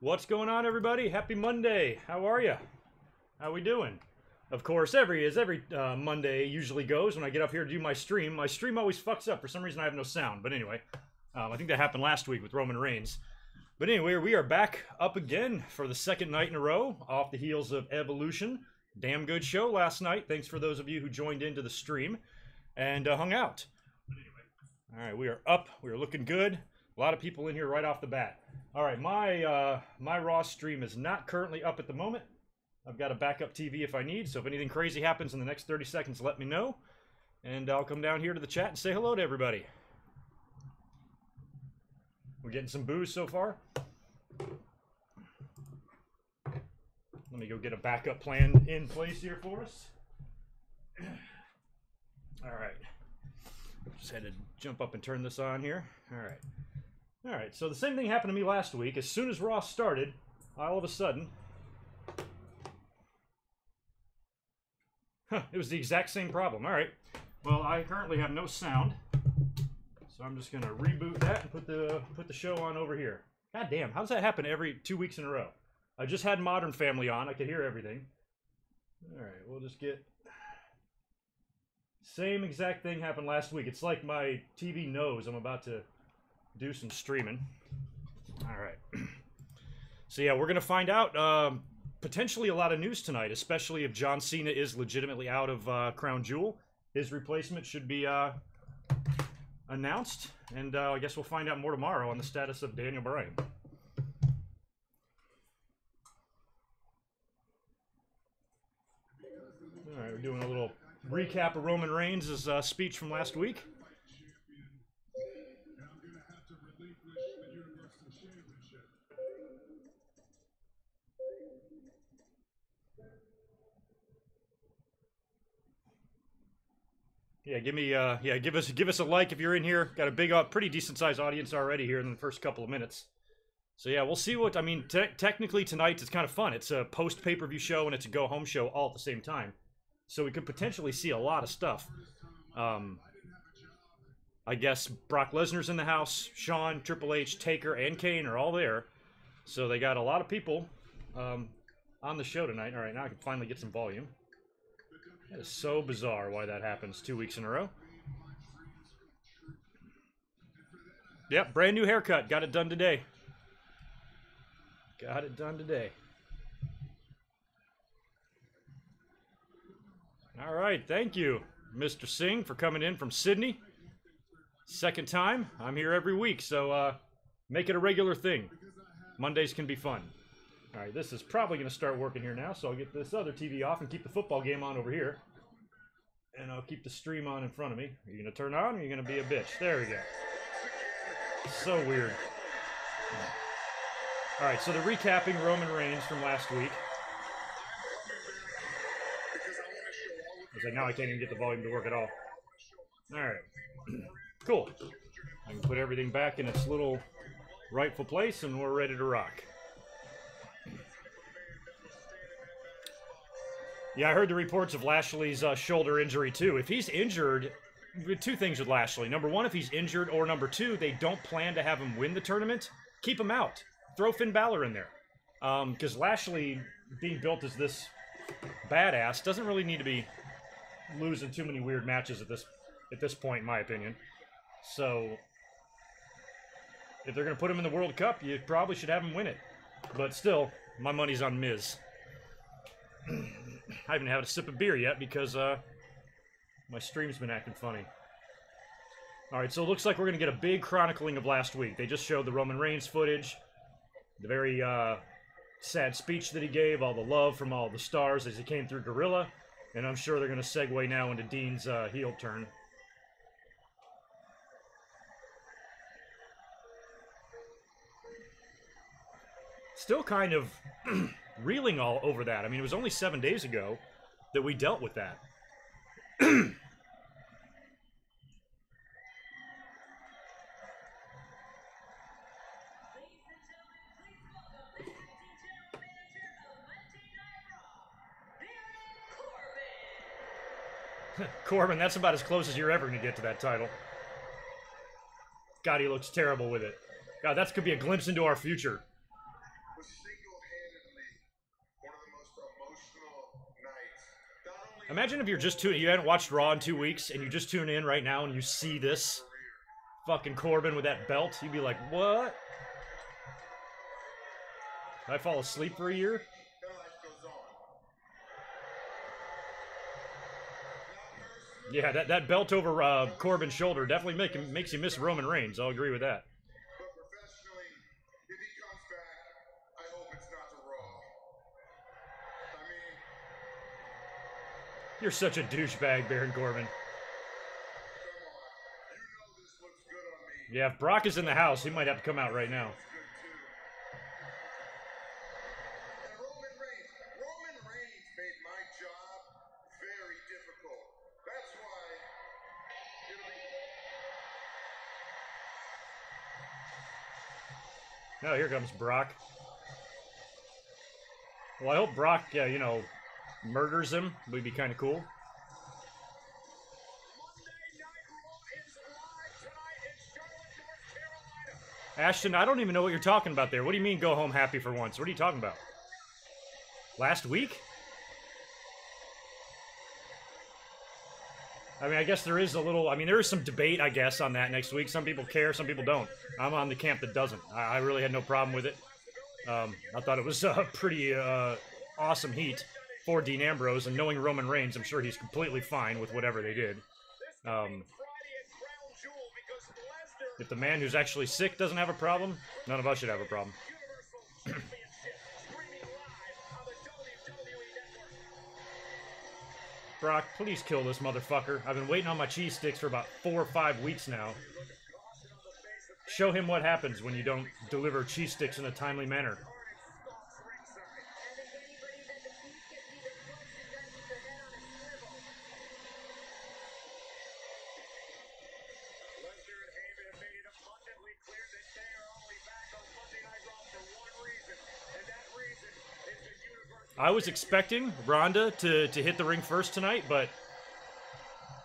What's going on, everybody? Happy Monday. How are you? How we doing? Of course, every Monday usually goes when I get up here to do my stream. My stream always fucks up. For some reason, I have no sound. But anyway, I think that happened last week with Roman Reigns. But anyway, we are back up again for the second night in a row, off the heels of Evolution. Damn good show last night. Thanks for those of you who joined into the stream and hung out. All right, we are up. We are looking good. A lot of people in here right off the bat. All right, my Raw stream is not currently up at the moment. I've got a backup TV if I need, so if anything crazy happens in the next 30 seconds, let me know. And I'll come down here to the chat and say hello to everybody. We're getting some boos so far. Let me go get a backup plan in place here for us. All right. Just had to jump up and turn this on here. All right. All right, so the same thing happened to me last week. As soon as Raw started, all of a sudden, it was the exact same problem. All right, well, I currently have no sound, so I'm just gonna reboot that and put the show on over here. God damn, how does that happen every 2 weeks in a row? I just had Modern Family on. I could hear everything. All right, we'll just get... Same exact thing happened last week. It's like my TV knows I'm about to do some streaming. All right. So yeah, we're gonna find out potentially a lot of news tonight, especially if John Cena is legitimately out of Crown Jewel. His replacement should be announced, and I guess we'll find out more tomorrow on the status of Daniel Bryan. All right, we're doing a little recap of Roman Reigns' speech from last week. Yeah, give us a like if you're in here. Got a big, pretty decent sized audience already here in the first couple of minutes. So yeah, we'll see what, I mean, technically tonight it's kind of fun. It's a post pay-per-view show and it's a go home show all at the same time. So we could potentially see a lot of stuff. I guess Brock Lesnar's in the house. Shawn, Triple H, Taker, and Kane are all there. So they got a lot of people on the show tonight. All right, now I can finally get some volume. That is so bizarre why that happens 2 weeks in a row. Yep, brand new haircut. Got it done today. Got it done today. All right, thank you, Mr. Singh, for coming in from Sydney. Second time. I'm here every week, so make it a regular thing. Mondays can be fun. All right, this is probably going to start working here now, so I'll get this other TV off and keep the football game on over here. And I'll keep the stream on in front of me. Are you going to turn on or are you going to be a bitch? There we go. So weird. All right, so the recapping Roman Reigns from last week. I was like, now I can't even get the volume to work at all. All right. Cool. I can put everything back in its little rightful place and we're ready to rock. Yeah, I heard the reports of Lashley's shoulder injury, too. If he's injured, two things with Lashley. Number one, if he's injured, or number two, they don't plan to have him win the tournament, keep him out. Throw Finn Balor in there. Because Lashley, being built as this badass, doesn't really need to be losing too many weird matches at this point, in my opinion. So, if they're going to put him in the World Cup, you probably should have him win it. But still, my money's on Miz. I haven't had a sip of beer yet because my stream's been acting funny. Alright, so it looks like we're going to get a big chronicling of last week. They just showed the Roman Reigns footage, the very sad speech that he gave, all the love from all the stars as he came through Gorilla, and I'm sure they're going to segue now into Dean's heel turn. Still kind of reeling all over that. I mean, it was only 7 days ago that we dealt with that. Corbin, that's about as close as you're ever going to get to that title. God, he looks terrible with it. God, that could be a glimpse into our future. Imagine if you're just tuning, you hadn't watched Raw in 2 weeks, and you just tune in right now and you see this fucking Corbin with that belt. You'd be like, what? Did I fall asleep for a year? Yeah, that belt over Corbin's shoulder definitely makes you miss Roman Reigns. I'll agree with that. But professionally, if he comes back, I hope it's not to Raw. I mean, You're such a douchebag, Baron Corbin. come on. You know this looks good on me. Yeah, if Brock is in the house, he might have to come out right now. It's good too. And Roman Reigns made my job very difficult. That's why it'll be. Oh, here comes Brock. Well, I hope Brock, you know, murders him. Would be kind of cool. Ashton, I don't even know what you're talking about there. What do you mean go home happy for once? What are you talking about? Last week? I mean, I guess there is a little... I mean, there is some debate, I guess, on that next week. Some people care, some people don't. I'm on the camp that doesn't. I really had no problem with it. I thought it was a pretty awesome heat for Dean Ambrose, and knowing Roman Reigns, I'm sure he's completely fine with whatever they did. If the man who's actually sick doesn't have a problem, none of us should have a problem. Brock, please kill this motherfucker. I've been waiting on my cheese sticks for about 4 or 5 weeks now. Show him what happens when you don't deliver cheese sticks in a timely manner. I was expecting Ronda to hit the ring first tonight, but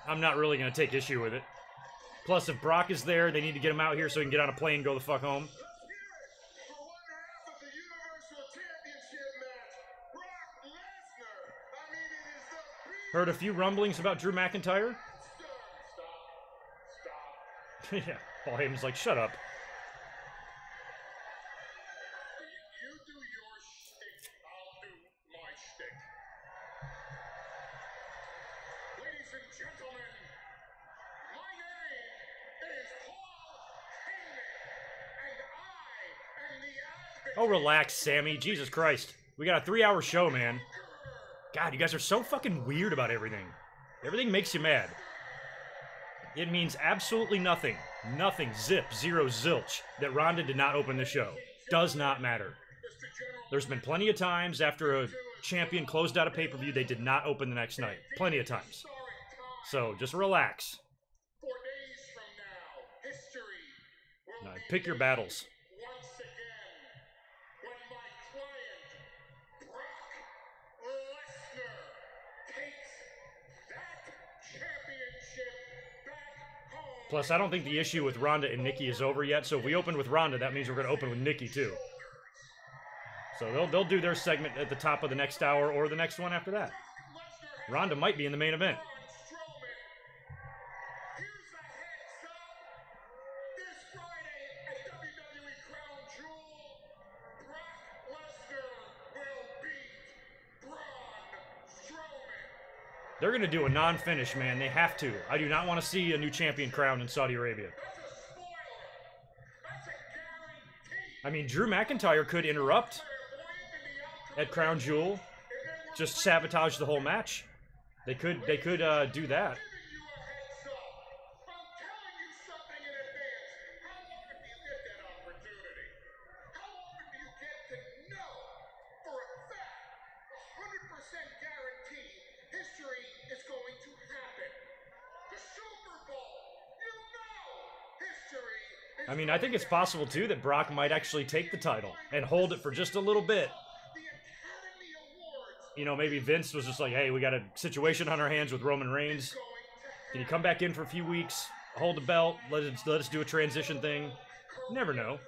I'm not really going to take issue with it. Plus, if Brock is there, they need to get him out here so he can get on a plane and go the fuck home. Heard a few rumblings about Drew McIntyre? Yeah, Paul Heyman's like, shut up. Oh, relax, Sammy. Jesus Christ. We got a 3-hour show, man. God, you guys are so fucking weird about everything. Everything makes you mad. It means absolutely nothing. Nothing. Zip. Zero. Zilch. That Ronda did not open the show. Does not matter. There's been plenty of times after a champion closed out a pay-per-view, they did not open the next night. Plenty of times. So, just relax. Now, pick your battles. Plus, I don't think the issue with Ronda and Nikki is over yet, so if we open with Ronda, that means we're going to open with Nikki, too. So they'll do their segment at the top of the next hour or the next one after that. Ronda might be in the main event. They're going to do a non-finish, man. They have to. I do not want to see a new champion crowned in Saudi Arabia. I mean, Drew McIntyre could interrupt at Crown Jewel. Just sabotage the whole match. They could do that. I mean, I think it's possible, too, that Brock might actually take the title and hold it for just a little bit. You know, maybe Vince was just like, hey, we got a situation on our hands with Roman Reigns. Can you come back in for a few weeks, hold the belt, let us do a transition thing? Never know.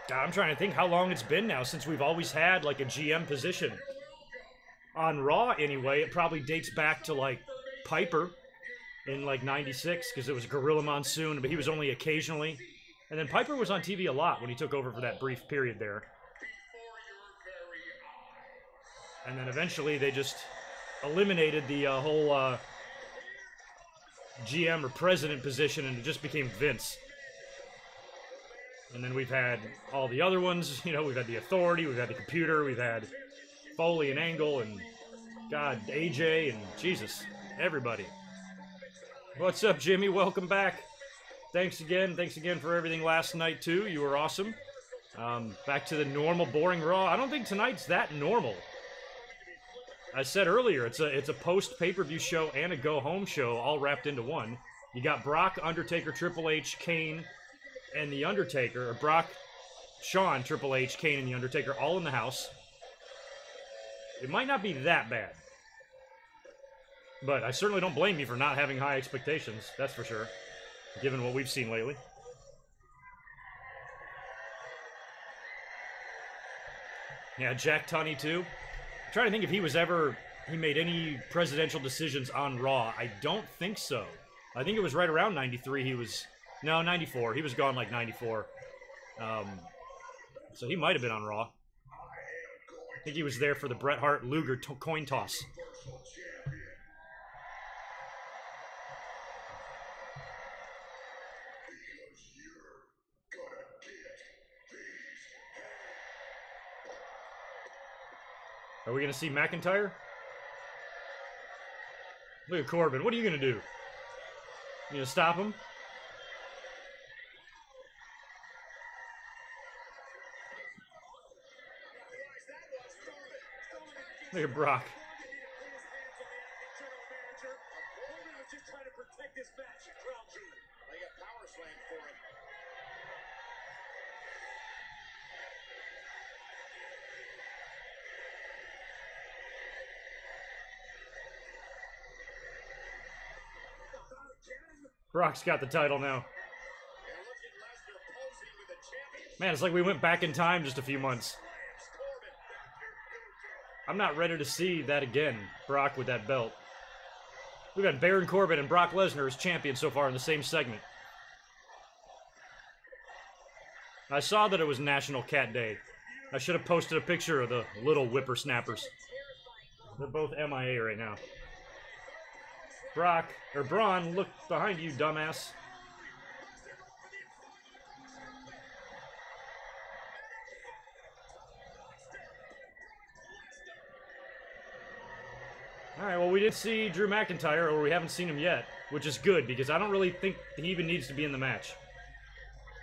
God, I'm trying to think how long it's been now since we've always had like a GM position. On Raw, anyway, it probably dates back to like Piper in like '96 because it was Gorilla Monsoon, but he was only occasionally. And then Piper was on TV a lot when he took over for that brief period there. And then eventually they just eliminated the whole GM or president position and it just became Vince. And then we've had all the other ones, you know, we've had the Authority, we've had the Computer, we've had Foley and Angle and, God, AJ and Jesus, everybody. What's up, Jimmy? Welcome back. Thanks again for everything last night, too. You were awesome. Back to the normal, boring Raw. I don't think tonight's that normal. I said earlier, it's a post-pay-per-view show and a go-home show all wrapped into one. You got Brock, Undertaker, Triple H, Kane, and The Undertaker, or Brock, Shawn, Triple H, Kane, and The Undertaker all in the house. It might not be that bad. But I certainly don't blame you for not having high expectations, that's for sure, given what we've seen lately. Yeah, Jack Tunney, too. I'm trying to think if he made any presidential decisions on Raw. I don't think so. I think it was right around 93 he was... No, 94. He was gone like 94. So he might have been on Raw. I think he was there for the Bret Hart Luger coin toss. Are we going to see McIntyre? Look at Corbin. What are you going to do? You going to stop him? Look at Brock. Brock's got the title now. Man, it's like we went back in time just a few months. I'm not ready to see that again, Brock with that belt. We've had Baron Corbin and Brock Lesnar as champions so far in the same segment. I saw that it was National Cat Day. I should have posted a picture of the little whippersnappers. They're both MIA right now. Braun, look behind you, dumbass. Alright, well, we did see Drew McIntyre, or we haven't seen him yet, which is good, because I don't really think he even needs to be in the match.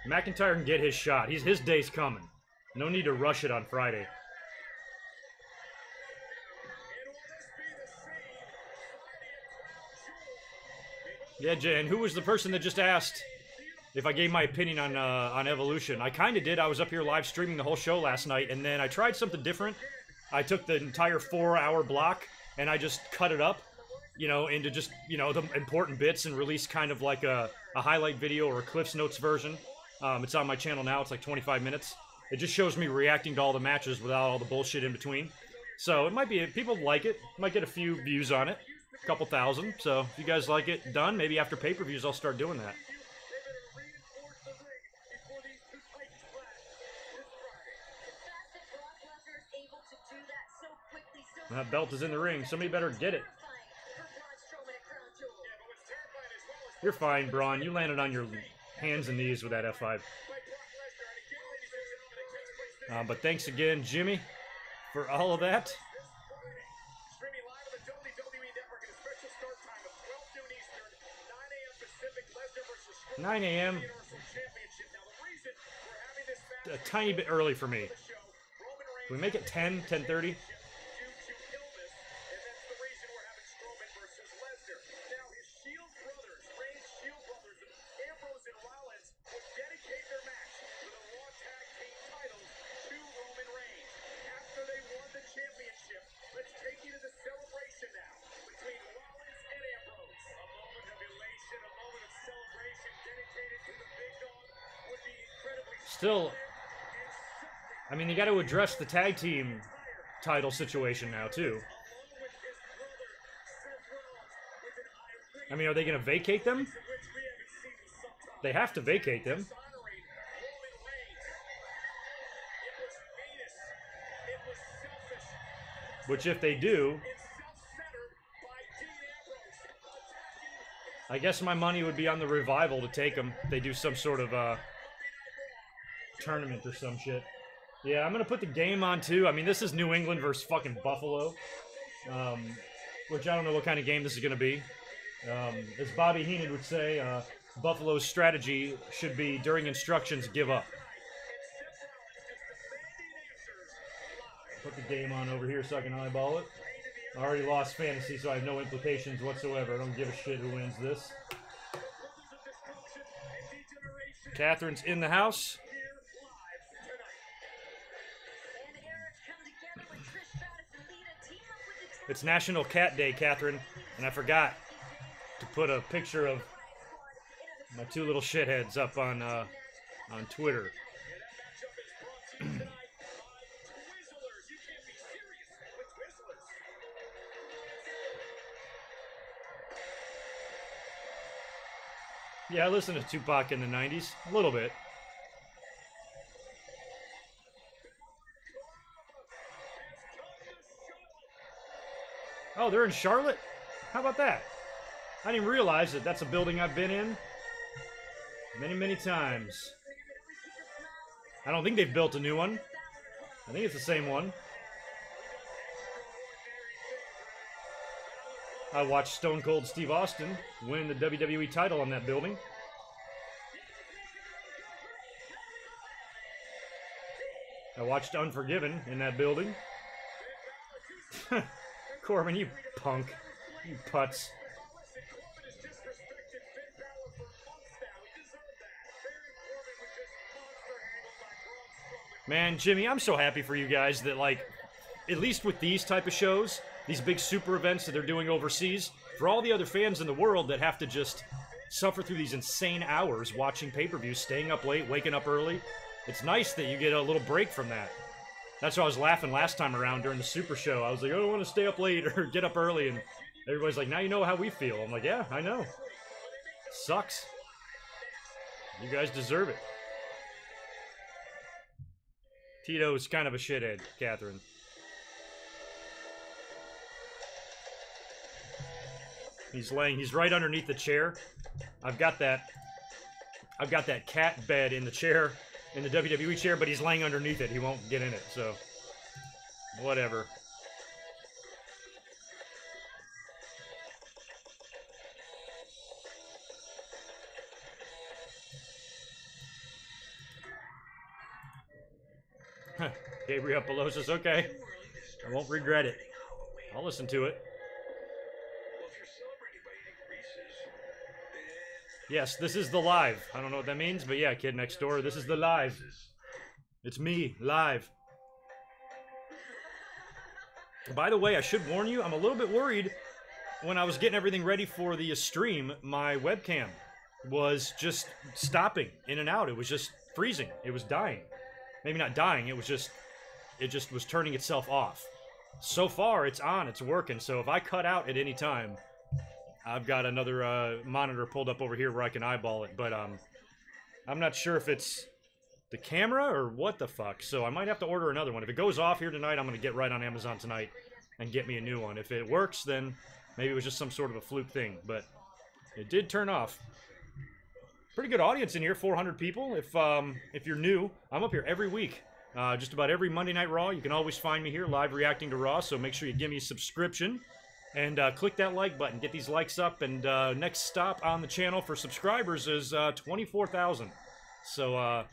McIntyre can get his shot. His day's coming. No need to rush it on Friday. Yeah, Jen, who was the person that just asked if I gave my opinion on Evolution? I kind of did. I was up here live streaming the whole show last night, and then I tried something different. I took the entire 4-hour block, and I just cut it up, you know, into just, you know, the important bits and released kind of like a highlight video or a Cliff's Notes version. It's on my channel now. It's like 25 minutes. It just shows me reacting to all the matches without all the bullshit in between. So it might be, people like it. Might get a few views on it. A couple thousand. So if you guys like it done, maybe after pay-per-views I'll start doing that. That belt is in the ring. Somebody better get it. You're fine, Braun. You landed on your hands and knees with that F5. But thanks again, Jimmy, for all of that. 9 a.m. A tiny bit early for me. Can we make it 10, 10:30? Still, I mean, you got to address the tag team title situation now, too. I mean, are they going to vacate them? They have to vacate them. Which, if they do, I guess my money would be on the Revival to take them. They do some sort of tournament or some shit. Yeah, I'm going to put the game on, too. I mean, this is New England versus fucking Buffalo. Which I don't know what kind of game this is going to be. As Bobby Heenan would say, Buffalo's strategy should be, during instructions, give up. Put the game on over here so I can eyeball it. I already lost fantasy, so I have no implications whatsoever. I don't give a shit who wins this. Catherine's in the house. It's National Cat Day, Catherine, and I forgot to put a picture of my two little shitheads up on Twitter. Yeah, I listened to Tupac in the 90s. A little bit. Oh, they're in Charlotte? How about that? I didn't even realize that that's a building I've been in many, many times. I don't think they've built a new one. I think it's the same one. I watched Stone Cold Steve Austin win the WWE title on that building. I watched Unforgiven in that building. Corbin, you punk. You putz. Man, Jimmy, I'm so happy for you guys that, like, at least with these type of shows, these big super events that they're doing overseas, for all the other fans in the world that have to just suffer through these insane hours watching pay-per-views, staying up late, waking up early, it's nice that you get a little break from that. That's why I was laughing last time around during the Super Show. I was like, I don't want to stay up late or get up early, and everybody's like, now you know how we feel. I'm like, yeah, I know. Sucks. You guys deserve it. Tito's kind of a shithead, Catherine. He's right underneath the chair. I've got that cat bed in the chair, in the WWE chair, but he's laying underneath it. He won't get in it, so whatever. Gabriel Pelosa's okay. I won't regret it. I'll listen to it. Yes, this is the live. I don't know what that means, but yeah, kid next door, this is the live. It's me, live. By the way, I should warn you, I'm a little bit worried. When I was getting everything ready for the stream, my webcam was just stopping in and out. It was just freezing. It was dying. Maybe not dying, it just was turning itself off. So far, it's on, it's working, so if I cut out at any time, I've got another monitor pulled up over here where I can eyeball it, but I'm not sure if it's the camera or what the fuck, so I might have to order another one. If it goes off here tonight, I'm going to get right on Amazon tonight and get me a new one. If it works, then maybe it was just some sort of a fluke thing, but it did turn off. Pretty good audience in here, 400 people. If you're new, I'm up here every week. Just about every Monday Night Raw. You can always find me here live reacting to Raw, so make sure you give me a subscription. And click that like button. Get these likes up. And next stop on the channel for subscribers is 24,000. So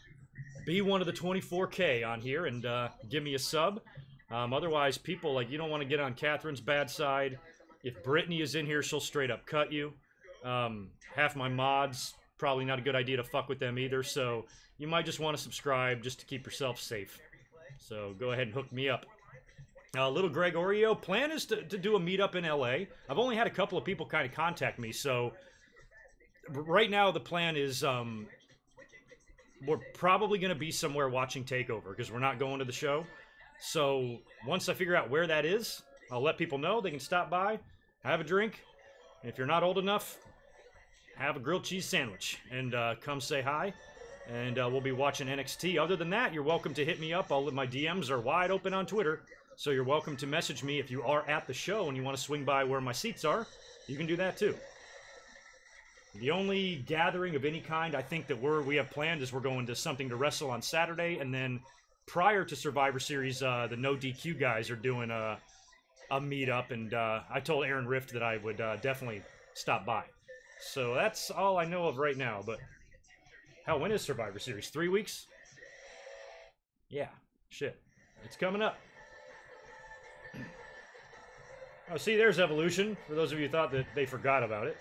be one of the 24K on here and give me a sub. Otherwise, people, like, you don't want to get on Catherine's bad side. If Brittany is in here, she'll straight up cut you. Half my mods, probably not a good idea to fuck with them either. So you might just want to subscribe just to keep yourself safe. So go ahead and hook me up. Little Gregorio, plan is to do a meetup in LA. I've only had a couple of people kind of contact me, so right now the plan is we're probably going to be somewhere watching TakeOver because we're not going to the show. So once I figure out where that is, I'll let people know. They can stop by, have a drink. And if you're not old enough, have a grilled cheese sandwich and come say hi. And we'll be watching NXT. Other than that, you're welcome to hit me up. My DMs are wide open on Twitter. So you're welcome to message me if you are at the show and you want to swing by where my seats are. You can do that too. The only gathering of any kind I think that we have planned is we're going to Something to Wrestle on Saturday, and then prior to Survivor Series, the No DQ guys are doing a meetup, and I told Aaron Rift that I would definitely stop by. So that's all I know of right now, but hell, when is Survivor Series? 3 weeks? Yeah, shit. It's coming up. Oh, see, there's Evolution, for those of you who thought that they forgot about it.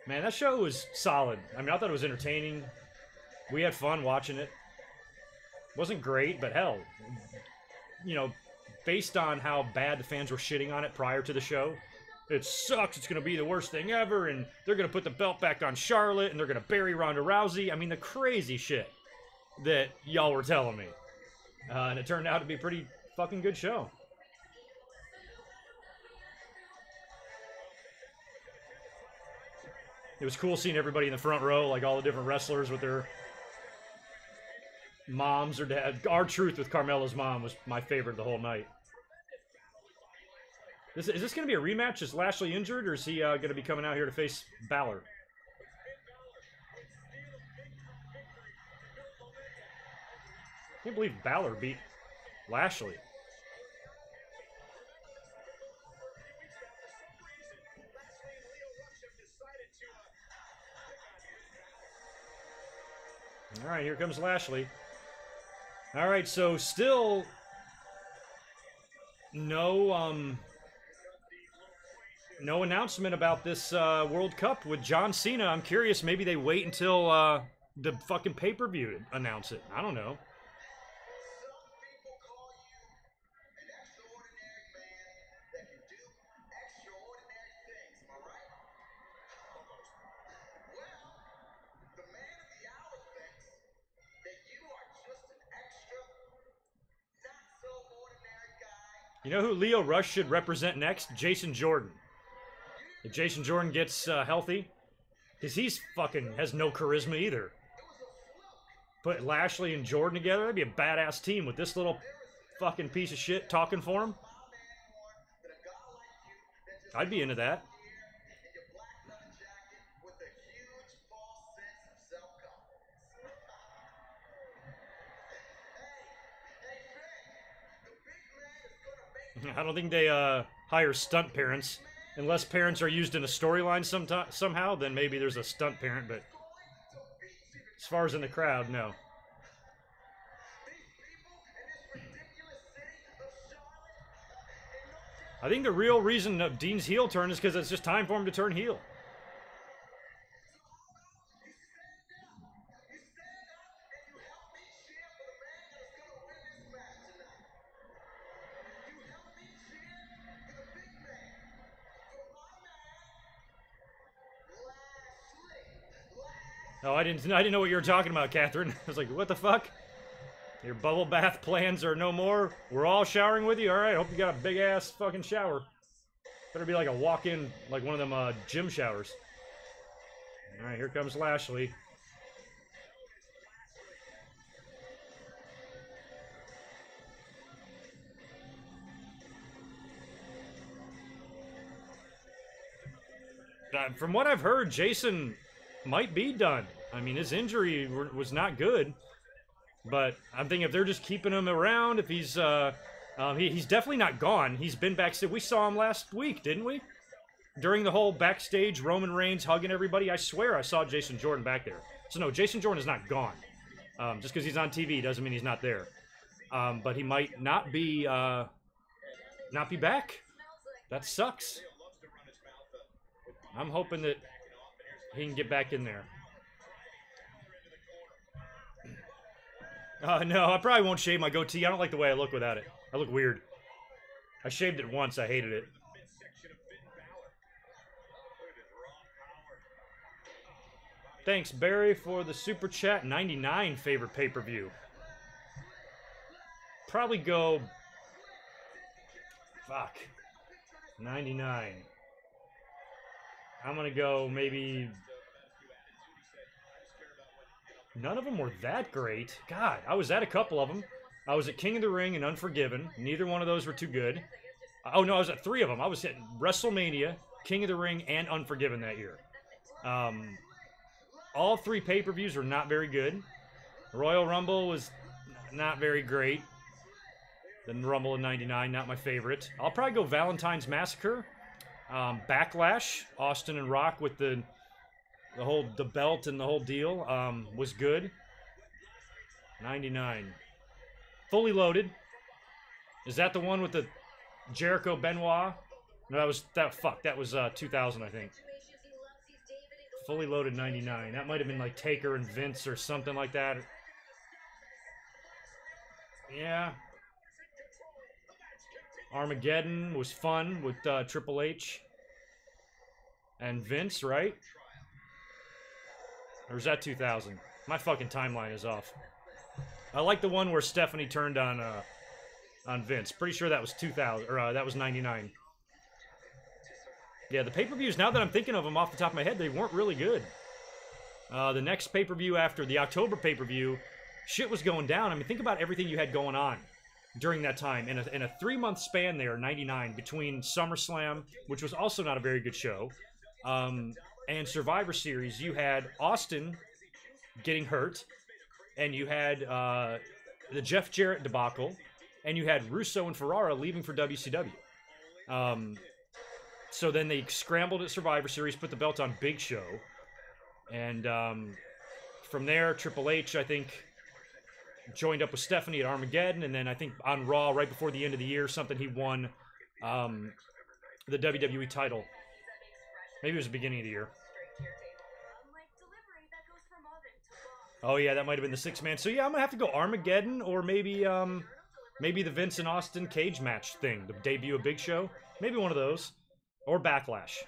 Man, that show was solid. I mean, I thought it was entertaining. We had fun watching it. Wasn't great, but hell, you know, based on how bad the fans were shitting on it prior to the show, it sucks, it's going to be the worst thing ever, and they're going to put the belt back on Charlotte, and they're going to bury Ronda Rousey. I mean, the crazy shit that y'all were telling me. And it turned out to be a pretty fucking good show. It was cool seeing everybody in the front row, like all the different wrestlers with their moms or dad. R-Truth with Carmella's mom was my favorite the whole night. Is this going to be a rematch? Is Lashley injured, or is he going to be coming out here to face Balor? I can't believe Balor beat Lashley. All right, here comes Lashley. All right, so still no announcement about this World Cup with John Cena. I'm curious, maybe they wait until the fucking pay-per-view to announce it. I don't know. You know who Leo Rush should represent next? Jason Jordan. If Jason Jordan gets healthy, because he's fucking has no charisma either. Put Lashley and Jordan together, that'd be a badass team with this little fucking piece of shit talking for him. I'd be into that. I don't think they hire stunt parents. Unless parents are used in a storyline somehow, then maybe there's a stunt parent, but as far as in the crowd, no. I think the real reason of Dean's heel turn is because it's just time for him to turn heel. Oh, I didn't know what you were talking about, Catherine. I was like, what the fuck? Your bubble bath plans are no more? We're all showering with you? All right, hope you got a big-ass fucking shower. Better be like a walk-in, like one of them gym showers. All right, here comes Lashley. From what I've heard, Jason might be done. I mean, his injury was not good, but I'm thinking if they're just keeping him around, if he's definitely not gone. He's been backstage. We saw him last week, didn't we? During the whole backstage Roman Reigns hugging everybody, I swear I saw Jason Jordan back there. So no, Jason Jordan is not gone. Just because he's on TV doesn't mean he's not there. But he might not be back. That sucks. I'm hoping that he can get back in there. No, I probably won't shave my goatee. I don't like the way I look without it. I look weird. I shaved it once. I hated it. Thanks, Barry, for the super chat. 99 favorite pay-per-view. Probably go... Fuck. 99. I'm gonna go maybe... None of them were that great. God, I was at a couple of them. I was at King of the Ring and Unforgiven. Neither one of those were too good. Oh, no, I was at 3 of them. I was at WrestleMania, King of the Ring, and Unforgiven that year. All 3 pay-per-views were not very good. Royal Rumble was not very great. The Rumble in 99, not my favorite. I'll probably go Valentine's Massacre. Backlash, Austin and Rock with the belt and the whole deal was good. 99. Fully Loaded. Is that the one with the Jericho Benoit? No, that was 2000, I think. Fully Loaded 99. That might have been like Taker and Vince or something like that. Yeah. Armageddon was fun with Triple H and Vince, right? Or is that 2000? My fucking timeline is off. I like the one where Stephanie turned on Vince. Pretty sure that was 2000, or that was 99. Yeah, the pay-per-views, now that I'm thinking of them off the top of my head, they weren't really good. The next pay-per-view after the October pay-per-view, shit was going down. I mean, think about everything you had going on during that time. In a 3-month span there, 99, between SummerSlam, which was also not a very good show, and Survivor Series, you had Austin getting hurt, and you had the Jeff Jarrett debacle, and you had Russo and Ferrara leaving for WCW. So then they scrambled at Survivor Series, put the belt on Big Show, and from there, Triple H, I think, joined up with Stephanie at Armageddon, and then I think on Raw, right before the end of the year, he won the WWE title. Maybe it was the beginning of the year. Oh yeah, that might have been the 6-man. So yeah, I'm gonna have to go Armageddon, or maybe the Vince and Austin cage match thing, the debut of Big Show. Maybe one of those, or Backlash.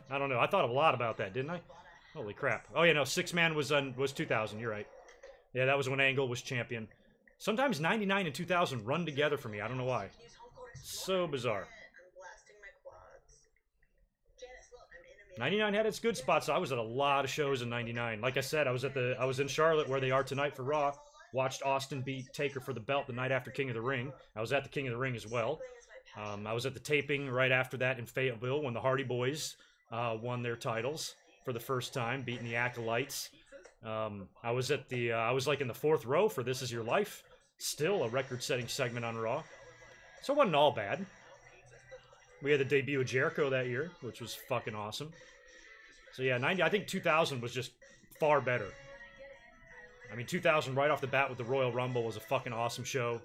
I don't know. I thought a lot about that, didn't I? Holy crap! Oh yeah, no, 6-man was 2000. You're right. Yeah, that was when Angle was champion. Sometimes 99 and 2000 run together for me. I don't know why. So bizarre. 99 had its good spots. I was at a lot of shows in 99. Like I said, I was in Charlotte, where they are tonight, for Raw. Watched Austin beat Taker for the belt the night after King of the Ring. I was at the King of the Ring as well. I was at the taping right after that in Fayetteville when the Hardy Boys won their titles for the first time, beating the Acolytes. I was like in the 4th row for This Is Your Life. Still a record-setting segment on Raw. So it wasn't all bad. We had the debut of Jericho that year, which was fucking awesome. So yeah, 90. I think 2000 was just far better. I mean, 2000 right off the bat with the Royal Rumble was a fucking awesome show.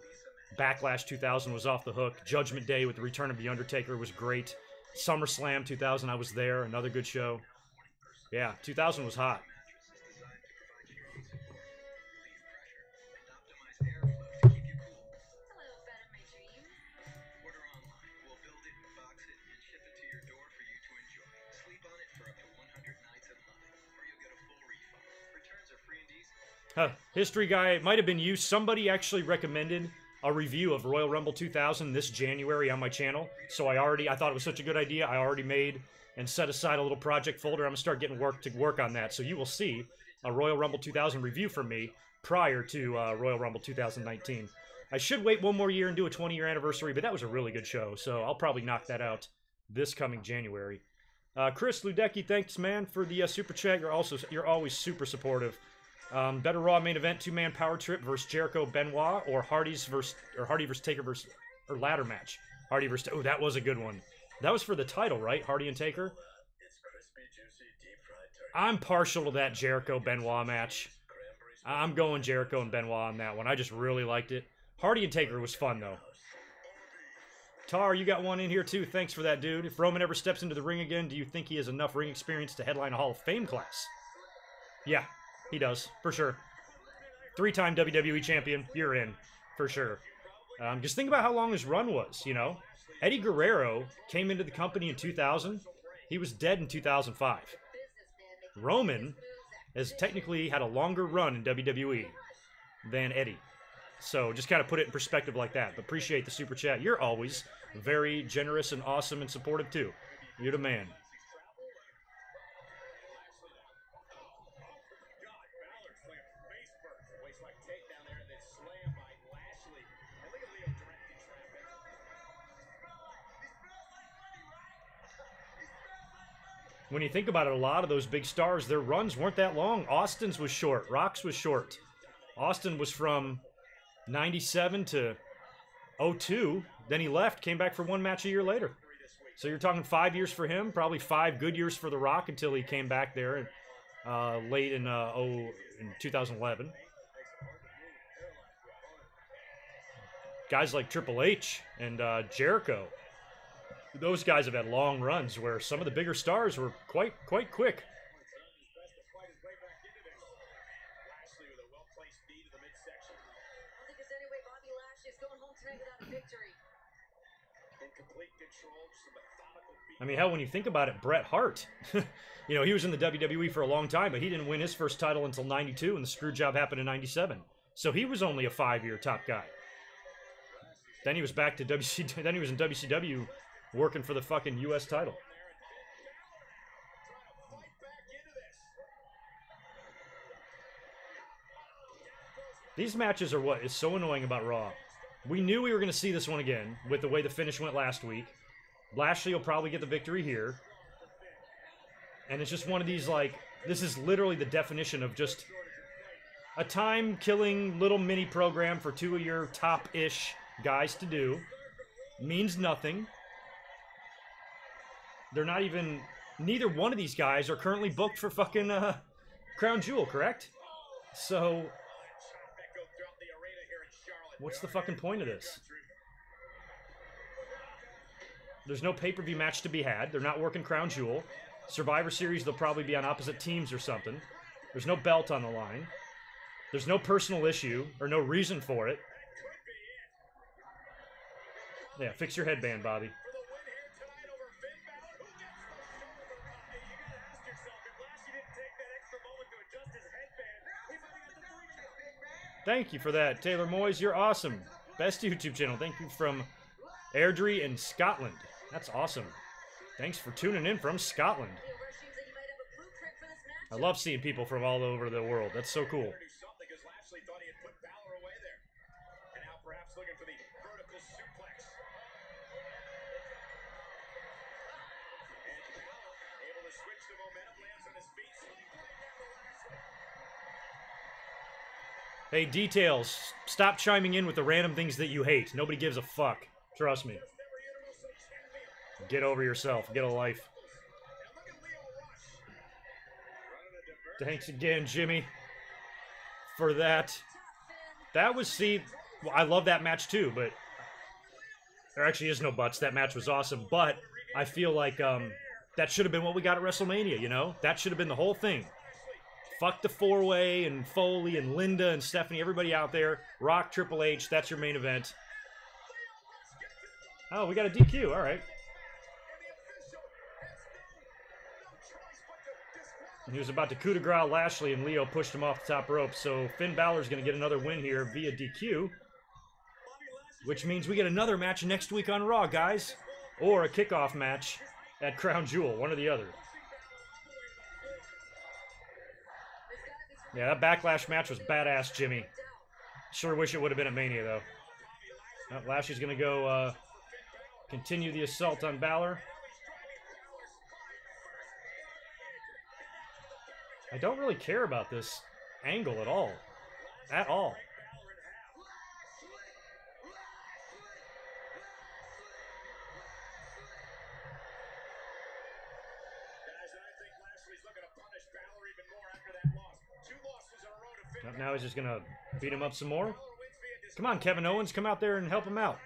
Backlash 2000 was off the hook. Judgment Day with the return of The Undertaker was great. SummerSlam 2000, I was there. Another good show. Yeah, 2000 was hot. History guy, it might have been you. Somebody actually recommended a review of Royal Rumble 2000 this January on my channel. So I thought it was such a good idea. I already made and set aside a little project folder. I'm going to start getting work on that. So you will see a Royal Rumble 2000 review from me prior to Royal Rumble 2019. I should wait one more year and do a 20-year anniversary, but that was a really good show. So I'll probably knock that out this coming January. Chris Ludecki, thanks, man, for the super chat. You're always super supportive. Better Raw main event, 2-man power trip versus Jericho Benoit, or Hardy versus Taker or ladder match. Hardy versus, oh, that was a good one. That was for the title, right? Hardy and Taker. I'm partial to that Jericho Benoit match. I'm going Jericho and Benoit on that one. I just really liked it. Hardy and Taker was fun though. Tar, you got one in here too. Thanks for that, dude. If Roman ever steps into the ring again, do you think he has enough ring experience to headline a Hall of Fame class? Yeah. He does, for sure. 3-time WWE champion, you're in, for sure. Just think about how long his run was, you know? Eddie Guerrero came into the company in 2000. He was dead in 2005. Roman has technically had a longer run in WWE than Eddie. So just kind of put it in perspective like that. But appreciate the super chat. You're always very generous and awesome and supportive too. You're the man. When you think about it, a lot of those big stars, their runs weren't that long. Austin's was short. Rock's was short. Austin was from 97 to 02. Then he left, came back for one match a year later. So you're talking 5 years for him, probably 5 good years for The Rock until he came back there late in 2011. Guys like Triple H and Jericho, those guys have had long runs where some of the bigger stars were quite quick. I mean, hell, when you think about it, Bret Hart, you know, he was in the WWE for a long time, but he didn't win his first title until 92, and the screw job happened in 97. So he was only a 5-year top guy. Then he was back to WCW. Then he was in WCW working for the fucking U.S. title. These matches are what is so annoying about Raw. We knew we were going to see this one again with the way the finish went last week. Lashley will probably get the victory here. And it's just one of these, like, this is literally the definition of just a time-killing little mini program for 2 of your top-ish guys to do. Means nothing. They're not even... Neither one of these guys are currently booked for fucking Crown Jewel, correct? So... what's the fucking point of this? There's no pay-per-view match to be had. They're not working Crown Jewel. Survivor Series, they'll probably be on opposite teams or something. There's no belt on the line. There's no personal issue, or no reason for it. Yeah, fix your headband, Bobby. Thank you for that, Taylor Moyes. You're awesome. Best YouTube channel. Thank you from Airdrie in Scotland. That's awesome. Thanks for tuning in from Scotland. I love seeing people from all over the world. That's so cool. Hey, Details, stop chiming in with the random things that you hate. Nobody gives a fuck. Trust me. Get over yourself. Get a life. Thanks again, Jimmy, for that. That was, see, well, I love that match too, but there actually is no buts. That match was awesome, but I feel like that should have been what we got at WrestleMania, you know? That should have been the whole thing. Fuck the four-way and Foley and Linda and Stephanie, everybody out there. Rock, Triple H, that's your main event. Oh, we got a DQ, all right. He was about to coup de grace Lashley, and Leo pushed him off the top rope. So Finn Balor's going to get another win here via DQ. Which means we get another match next week on Raw, guys. Or a kickoff match at Crown Jewel, one or the other. Yeah, that Backlash match was badass, Jimmy. Sure wish it would have been at Mania, though. Oh, Lashley's going to go continue the assault on Balor. I don't really care about this angle at all. At all. Now he's just going to beat him up some more. Come on, Kevin Owens, come out there and help him out.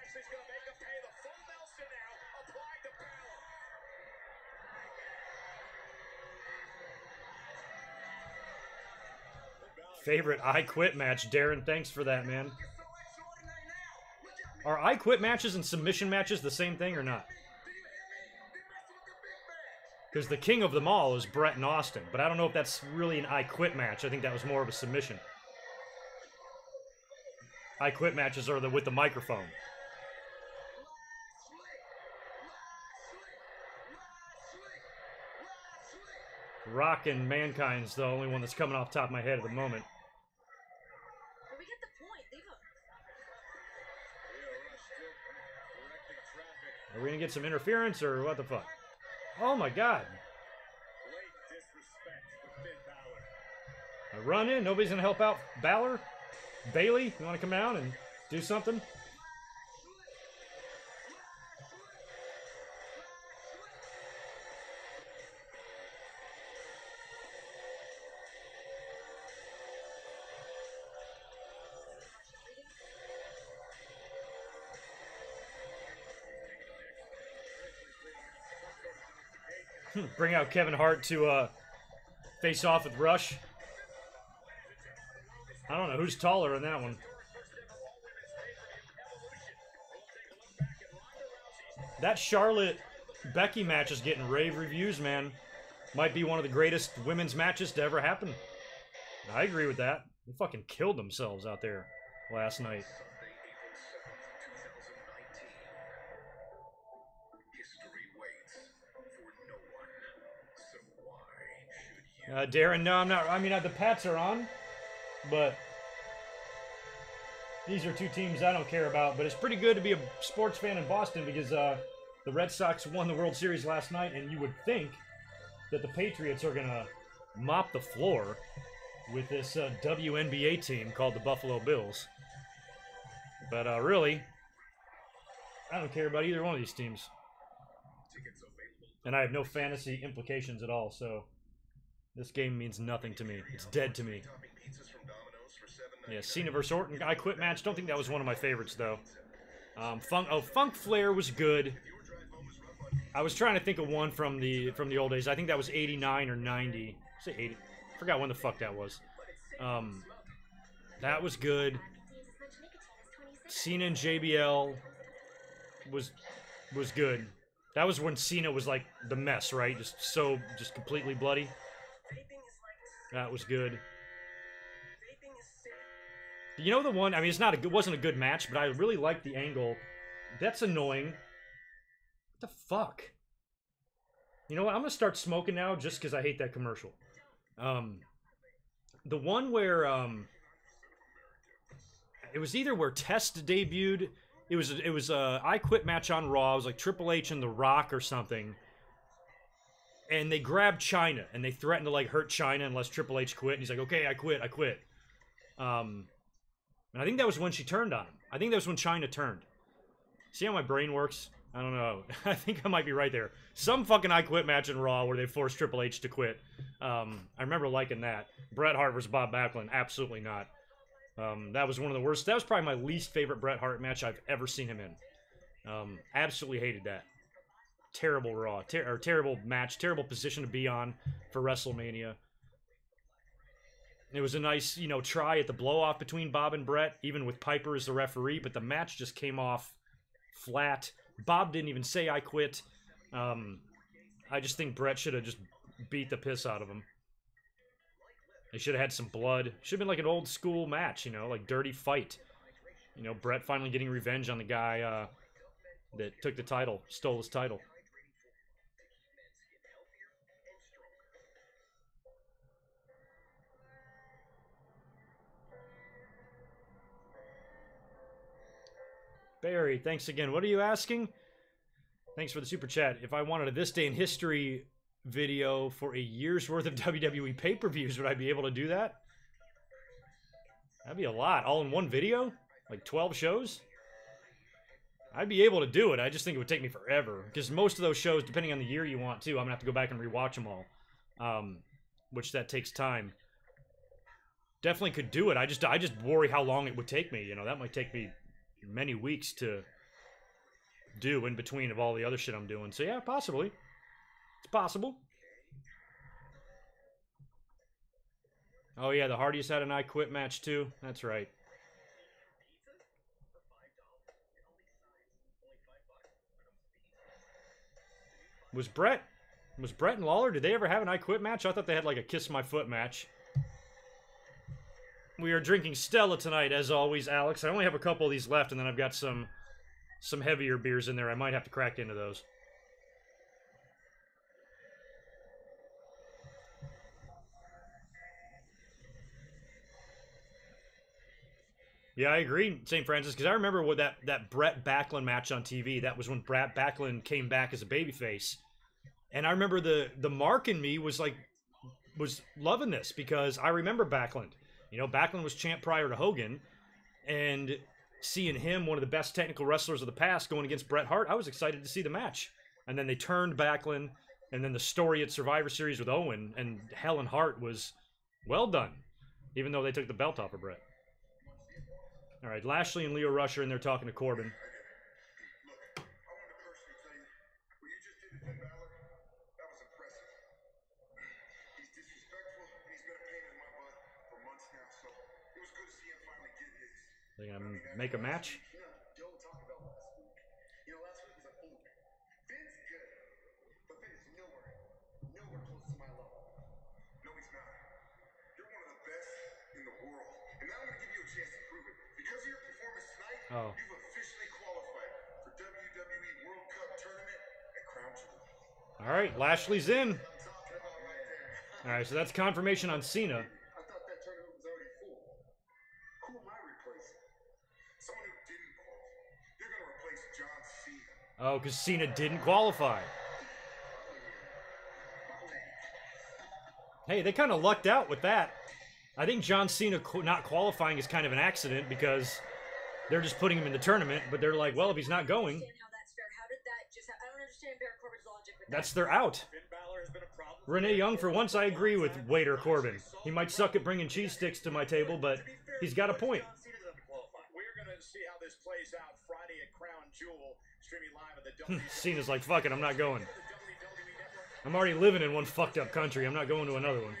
Favorite I Quit match, Darren. Thanks for that, man. Are I Quit matches and submission matches the same thing or not? Because the king of them all is Brett and Austin. But I don't know if that's really an I Quit match. I think that was more of a submission. I Quit matches are with the microphone. Rock and Mankind's the only one that's coming off the top of my head at the moment. We get the point. Leave him. Are we gonna get some interference or what the fuck? Oh my god. A run in, nobody's gonna help out Balor? Bailey, you wanna come out and do something? Bring out Kevin Hart to face off with Rush. I don't know who's taller in that one. That Charlotte Becky match is getting rave reviews, man. Might be one of the greatest women's matches to ever happen. I agree with that. They fucking killed themselves out there last night. Darren, no, I'm not. I mean, the Pats are on, but these are two teams I don't care about. But it's pretty good to be a sports fan in Boston because the Red Sox won the World Series last night, and you would think that the Patriots are going to mop the floor with this WNBA team called the Buffalo Bills. But really, I don't care about either one of these teams. And I have no fantasy implications at all, so this game means nothing to me. It's dead to me. Yeah, Cena versus Orton, I Quit match. Don't think that was one of my favorites, though. Funk Flair was good. I was trying to think of one from the old days. I think that was 89 or 90. Say 80. Forgot when the fuck that was. That was good. Cena and JBL was good. That was when Cena was like the mess, right? Just completely bloody. That was good. You know the one? I mean, it wasn't a good match, but I really liked the angle. That's annoying. What the fuck? You know what? I'm gonna start smoking now, just because I hate that commercial. The one where it was either where Test debuted. It was a I Quit match on Raw. It was like Triple H and The Rock or something. And they grabbed China, and they threatened to, like, hurt China unless Triple H quit. And he's like, okay, I quit. And I think that was when she turned on him. I think that was when China turned. See how my brain works? I don't know. I think I might be right there. Some fucking I Quit match in Raw where they forced Triple H to quit. I remember liking that. Bret Hart versus Bob Backlund. Absolutely not. That was one of the worst. That was probably my least favorite Bret Hart match I've ever seen him in. Absolutely hated that. Terrible Raw, terrible match, terrible position to be on for WrestleMania. It was a nice, try at the blow-off between Bob and Bret, even with Piper as the referee, but the match just came off flat. Bob didn't even say I quit. I just think Bret should have just beat the piss out of him. They should have had some blood. Should have been like an old school match, like dirty fight. Bret finally getting revenge on the guy that took the title, stole his title. Barry, thanks again. What are you asking? Thanks for the super chat. If I wanted a This Day in History video for a year's worth of WWE pay-per-views, would I be able to do that? That'd be a lot. All in one video? Like 12 shows? I'd be able to do it. I just think it would take me forever. Because most of those shows, depending on the year you want to, I'm going to have to go back and rewatch them all. Which that takes time. Definitely could do it. I just worry how long it would take me. That might take me many weeks to do in between of all the other shit I'm doing. So yeah, possibly. It's possible. Oh yeah, the Hardys had an I Quit match too. That's right. Was Brett Was Brett and Lawler, did they ever have an I Quit match? I thought they had like a Kiss My Foot match. We are drinking Stella tonight, as always, Alex. I only have a couple of these left, and then I've got some heavier beers in there. I might have to crack into those. Yeah, I agree, St. Francis, because I remember what that Brett Backlund match on TV. That was when Brett Backlund came back as a babyface. And I remember the mark in me was loving this, because I remember Backlund. You know, Backlund was champ prior to Hogan, and seeing him, one of the best technical wrestlers of the past, going against Bret Hart, I was excited to see the match. And then they turned Backlund, and then the story at Survivor Series with Owen and Hell and Hart was well done, even though they took the belt off of Bret. All right, Lashley and Leo Rush are in there talking to Corbin. Look, I wanted to personally tell you, what you just did to Finn Balor, that was impressive. He's disrespectful, and he's been a pain in my butt for months now, so it was good to see him finally get his. They're gonna make a match? You know, don't talk about last week. You know, last week was a fluke. Finn's good, but Finn is nowhere close to my level. No, he's not. You're one of the best in the world, and now I'm gonna give you a chance to prove it. Because of your performance tonight, you've officially qualified for WWE World Cup Tournament at Crown Jewel. All right, Lashley's in. I'm talking about right there. All right, so that's confirmation on Cena. I thought that tournament was already full. Who am I replacing? Someone who didn't qualify. You're going to replace John Cena. Oh, because Cena didn't qualify. Hey, they kind of lucked out with that. I think John Cena not qualifying is kind of an accident, because they're just putting him in the tournament, but they're like, well, if he's not going, I don't understand Baron Corbin's logic with that's their out. Renee Young, for once, I agree with Waiter Corbin. He might suck at bringing cheese sticks to my table, but he's got a point. We're going to see how this plays out Friday at Crown Jewel, streaming live at the WWE. Cena's like, fuck it, I'm not going. I'm already living in one fucked up country. I'm not going to another one.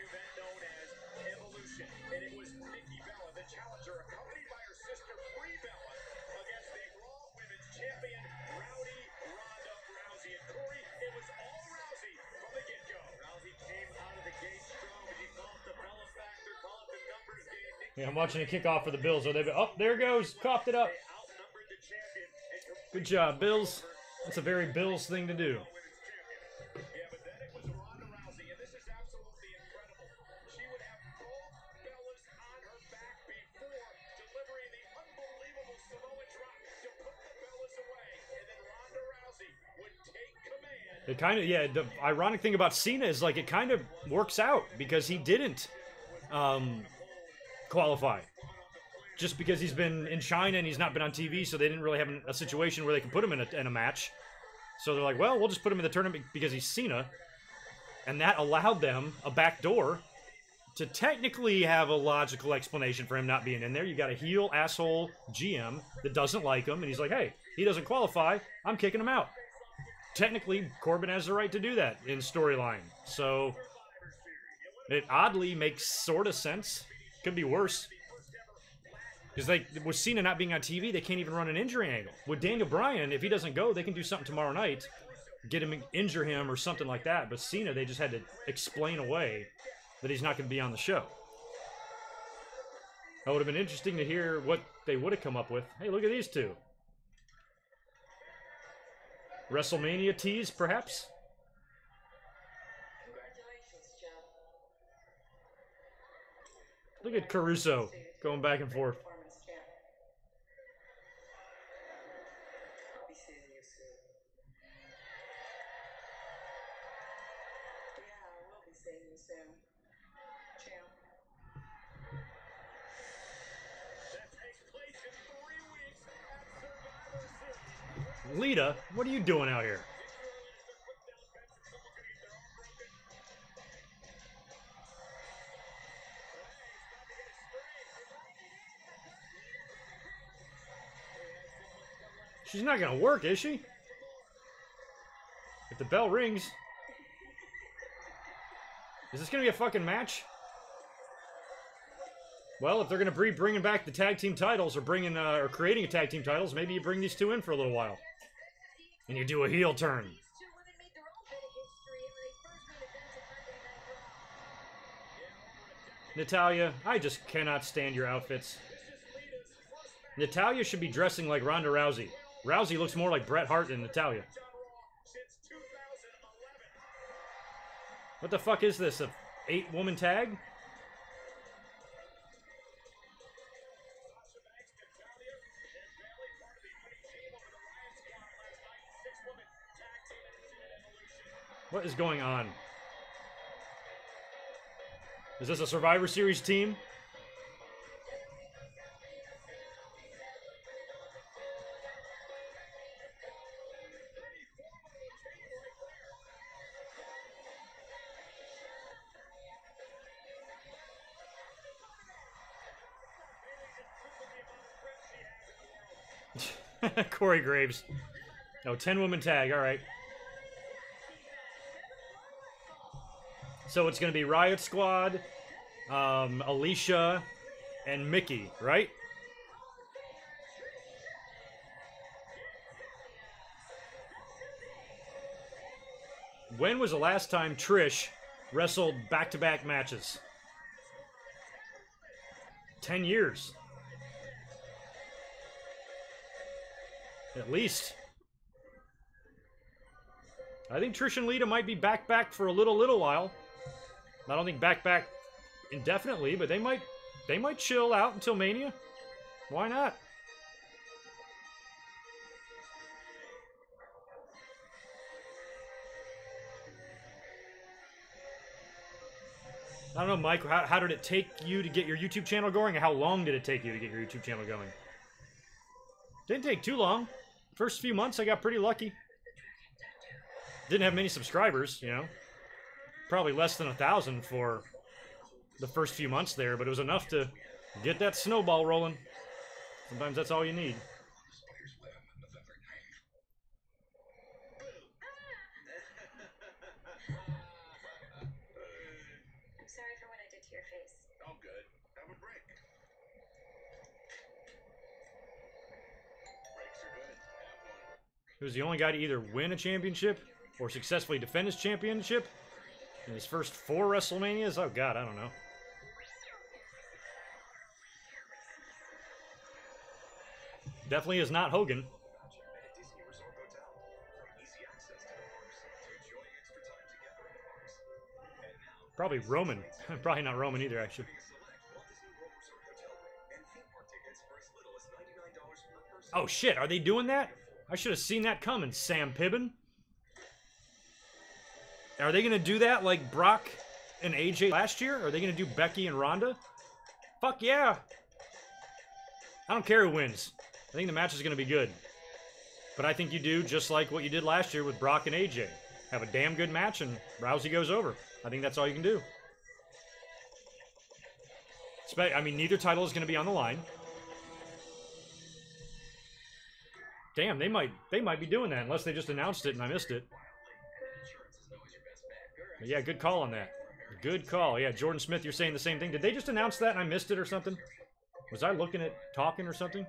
Yeah, I'm watching a kickoff for the Bills. Oh, there it goes. Coughed it up. Good job, Bills. That's a very Bills thing to do. It kind of, yeah, the ironic thing about Cena is, like, it kind of works out because he didn't qualify. Just because he's been in China and he's not been on TV, so they didn't really have a situation where they can put him in a match. So they're like, well, we'll just put him in the tournament because he's Cena. And that allowed them a back door to technically have a logical explanation for him not being in there. You got a heel asshole GM that doesn't like him, and he's like, hey, he doesn't qualify, I'm kicking him out. Technically, Corbin has the right to do that in storyline. So it oddly makes sort of sense. Could be worse. Because like with Cena not being on TV, they can't even run an injury angle. With Daniel Bryan, if he doesn't go, they can do something tomorrow night, get him, injure him or something like that. But Cena, they just had to explain away that he's not going to be on the show. That would have been interesting to hear what they would have come up with. Hey, look at these two. WrestleMania tease, perhaps? Congratulations, Joe. Look at Caruso going back and forth. Performance champ. I'll be seeing you soon. Yeah, I will be seeing you soon, champ. That takes place in 3 weeks at Survivor Series. Lita, what are you doing out here? She's not gonna work, is she? If the bell rings. Is this gonna be a fucking match? Well, if they're gonna be bringing back the tag team titles or or creating a tag team titles, maybe you bring these two in for a little while. And you do a heel turn. These two women made their own bit of history, and when they Natalya, I just cannot stand your outfits. Natalya should be dressing like Ronda Rousey. Rousey looks more like Bret Hart than Natalya. What the fuck is this? A 8-woman tag? What is going on? Is this a Survivor Series team? Corey Graves. Oh, 10-woman tag. All right. So it's going to be Riot Squad, Alicia, and Mickey, right? When was the last time Trish wrestled back-to-back matches? 10 years. At least. I think Trish and Lita might be back for a little while. I don't think back indefinitely, but they might chill out until Mania. Why not? I don't know, Mike, how did it take you to get your YouTube channel going, and how long did it take you to get your YouTube channel going? Didn't take too long. First few months, I got pretty lucky. Didn't have many subscribers, you know. Probably less than 1,000 for the first few months there, but it was enough to get that snowball rolling. Sometimes that's all you need. I'm sorry for what I did to your face. All good. Have a break. Breaks are good. Have one. He was the only guy to either win a championship or successfully defend his championship in his first 4 WrestleManias. Oh, God, I don't know. Definitely is not Hogan. Probably Roman. Probably not Roman either, actually. Oh, shit. Are they doing that? I should have seen that coming, Sam Pibbin. Are they going to do that like Brock and AJ last year? Are they going to do Becky and Ronda? Fuck yeah. I don't care who wins. I think the match is going to be good. But I think you do just like what you did last year with Brock and AJ. Have a damn good match and Rousey goes over. I think that's all you can do. I mean, neither title is going to be on the line. Damn, they might be doing that unless they just announced it and I missed it. But yeah, good call on that. Good call. Yeah, Jordan Smith, you're saying the same thing. Did they just announce that and I missed it or something? Was I looking at talking or something?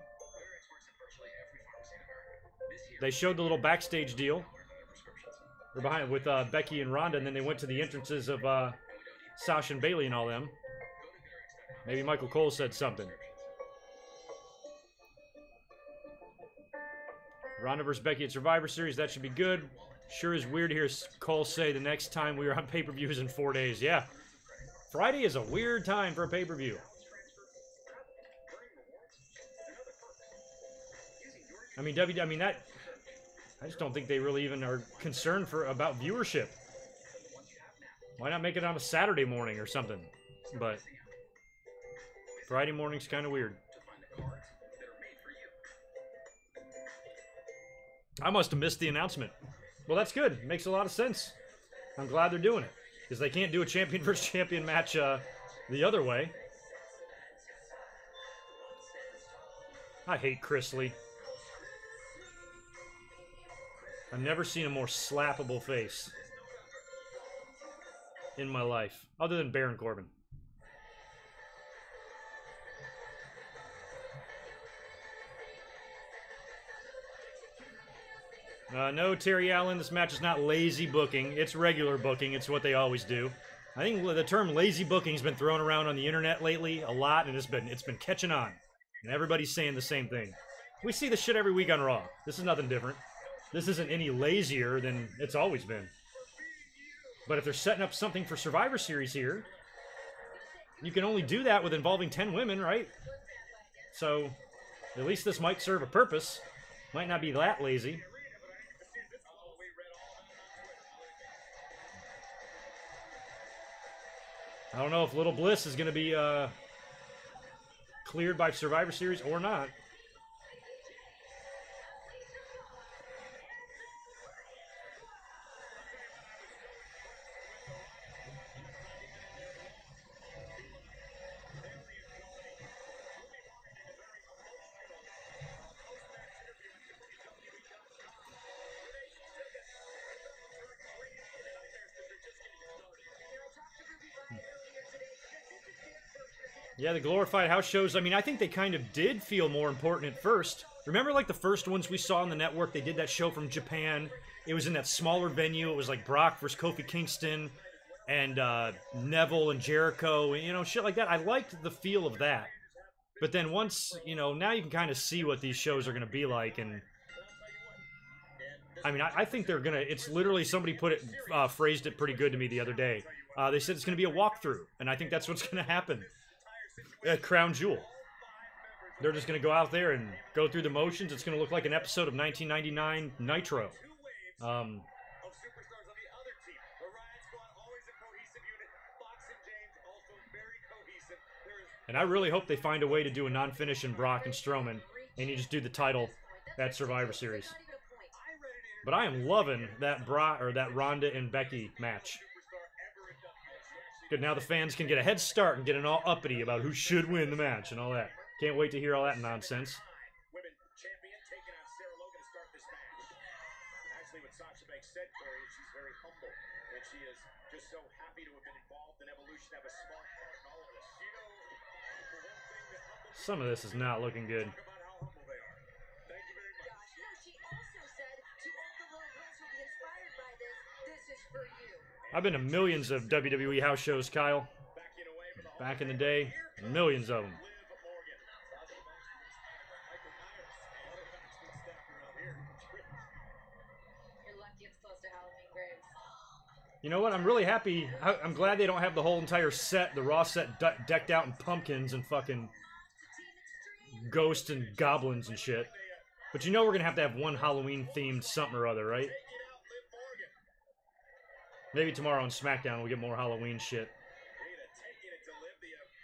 They showed the little backstage deal. They're behind with Becky and Ronda, and then they went to the entrances of Sasha and Bayley and all them. Maybe Michael Cole said something. Ronda versus Becky at Survivor Series, that should be good. Sure is weird to hear Cole say the next time we are on pay-per-view is in 4 days. Yeah. Friday is a weird time for a pay-per-view. I mean, I just don't think they really even are concerned about viewership. Why not make it on a Saturday morning or something? But Friday morning's kind of weird. I must have missed the announcement. Well, that's good. Makes a lot of sense. I'm glad they're doing it. Because they can't do a champion versus champion match the other way. I hate Chris Lee. I've never seen a more slappable face in my life, other than Baron Corbin. No, Terry Allen, this match is not lazy booking. It's regular booking. It's what they always do. I think the term lazy booking's been thrown around on the internet lately a lot, and it's been catching on. And everybody's saying the same thing. We see this shit every week on Raw. This is nothing different. This isn't any lazier than it's always been. But if they're setting up something for Survivor Series here, you can only do that with involving 10 women, right? So, at least this might serve a purpose. Might not be that lazy. I don't know if Little Bliss is going to be cleared by Survivor Series or not. Yeah, the glorified house shows, I mean, I think they kind of did feel more important at first. Remember, like, the first ones we saw on the network? They did that show from Japan. It was in that smaller venue. It was like Brock versus Kofi Kingston and Neville and Jericho, and, you know, shit like that. I liked the feel of that. But then once, you know, now you can kind of see what these shows are going to be like, and I mean, I think they're going to, it's literally, somebody put it, phrased it pretty good to me the other day. They said it's going to be a walkthrough, and I think that's what's going to happen at Crown Jewel. They're just going to go out there and go through the motions. It's going to look like an episode of 1999 Nitro. And I really hope they find a way to do a non-finish in Brock and Strowman, and you just do the title at Survivor Series. But I am loving that that Ronda and Becky match. Good, now the fans can get a head start and get an all uppity about who should win the match and all that. Can't wait to hear all that nonsense. Women champion taking on Sarah Logan to start this match. Actually, what Sasha Banks said, Corey, is she's very humble, and she is just so happy to have been involved in Evolution, have a smart part in all of this. You know, the one thing that humble Some of this is not looking good. talk about how humble they are. Thank you very much. Gosh, no, she also said to all the little girls who'll be inspired by this, this is for you. I've been to millions of WWE house shows, Kyle. Backing away from the Back in the day, millions of them. Liv Morgan. Sasha Banks was inspired by Michael Myers. Other backstage staff around here. You're lucky it's close to Halloween Graves. You know what? I'm really happy. I'm glad they don't have the whole entire set, the Raw set, decked out in pumpkins and fucking ghosts and goblins and shit. But you know we're going to have one Halloween-themed something or other, right? Maybe tomorrow on SmackDown we'll get more Halloween shit.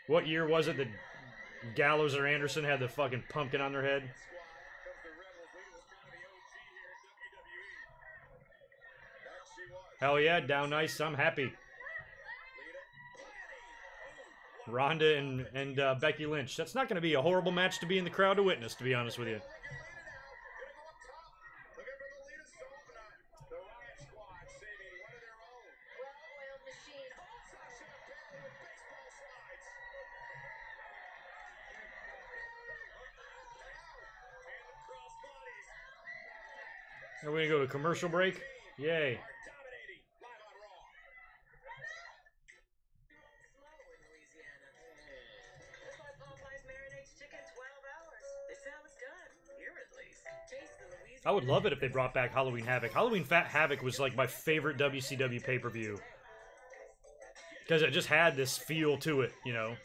What year was it that Gallows or Anderson had the fucking pumpkin on their head? Hell yeah, down nice. I'm happy. Ronda and Becky Lynch. That's not going to be a horrible match to be in the crowd to witness, to be honest with you. Well-oiled machine. Are we going to go to commercial break? Yay. I would love it if they brought back Halloween Havoc. Halloween Havoc was like my favorite WCW pay-per-view. Because it just had this feel to it, you know.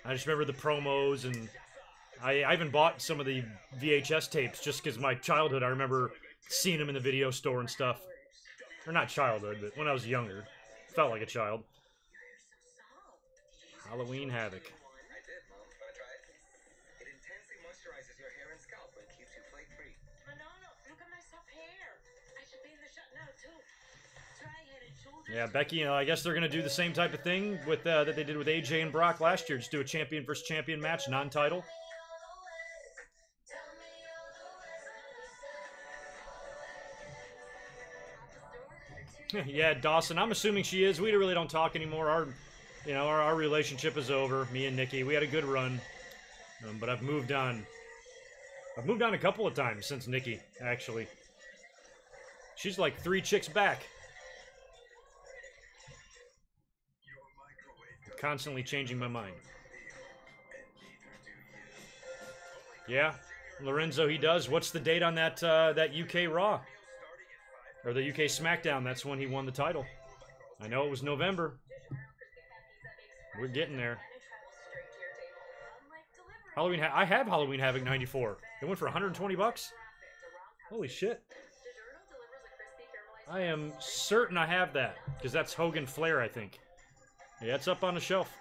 I just remember the promos, and I even bought some of the VHS tapes just because my childhood, I remember seeing them in the video store and stuff. Or not childhood, but when I was younger. Felt like a child. Halloween Havoc. I did, Mom. Wanna try it? It intensely moisturizes your hair and scalp and keeps you flake-free. Manolo, look at my soft hair. I should be in the shot now, too. Try head and shoulders. Yeah, Becky, you know, I guess they're going to do the same type of thing with that they did with AJ and Brock last year. Just do a champion versus champion match, non-title. Yeah, Dawson. I'm assuming she is. We really don't talk anymore. Our relationship is over. Me and Nikki. We had a good run, but I've moved on. I've moved on a couple of times since Nikki, actually. She's like 3 chicks back. constantly changing my mind. Yeah, Lorenzo, he does. What's the date on that that UK Raw? Or the UK SmackDown? That's when he won the title. I know it was November. We're getting there. Halloween. I have Halloween Havoc 94. It went for 120 bucks. Holy shit. I am certain I have that because that's Hogan Flair, I think. Yeah, it's up on the shelf.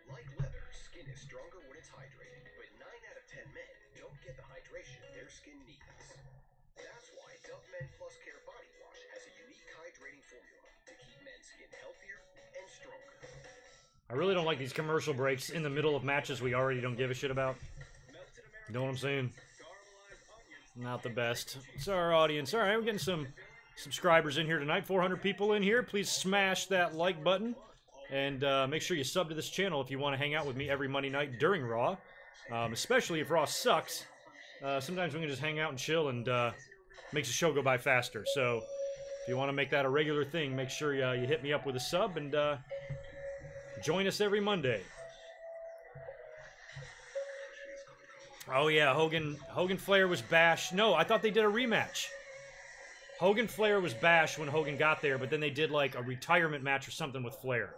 Like leather, skin is stronger when it's hydrated, but 9 out of 10 men don't get the hydration their skin needs. That's why Dove Men Plus Care Body Wash has a unique hydrating formula to keep men's skin healthier and stronger. I really don't like these commercial breaks in the middle of matches we already don't give a shit about. You know what I'm saying? Not the best. It's our audience. All right, we're getting some subscribers in here tonight. 400 people in here. Please smash that like button. And make sure you sub to this channel if you want to hang out with me every Monday night during Raw. Especially if Raw sucks. Sometimes we can just hang out and chill and makes the show go by faster. So if you want to make that a regular thing, make sure you hit me up with a sub and join us every Monday. Oh yeah, Hogan Flair was Bash. No, I thought they did a rematch. Hogan Flair was Bash when Hogan got there, but then they did like a retirement match or something with Flair.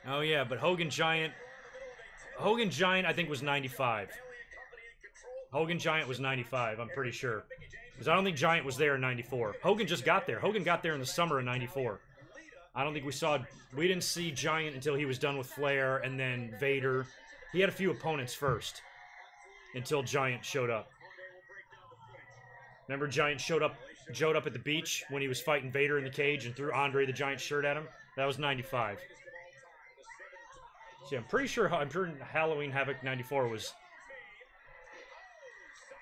Oh yeah, but Hogan Giant I think was 95. Hogan Giant was 95, I'm pretty sure. Because I don't think Giant was there in 94. Hogan just got there. Hogan got there in the summer of 94. I don't think we didn't see Giant until he was done with Flair and then Vader. He had a few opponents first until Giant showed up. Remember Giant showed up at the beach when he was fighting Vader in the cage and threw Andre the Giant shirt at him? That was 95. See, I'm pretty sure Halloween Havoc 94 was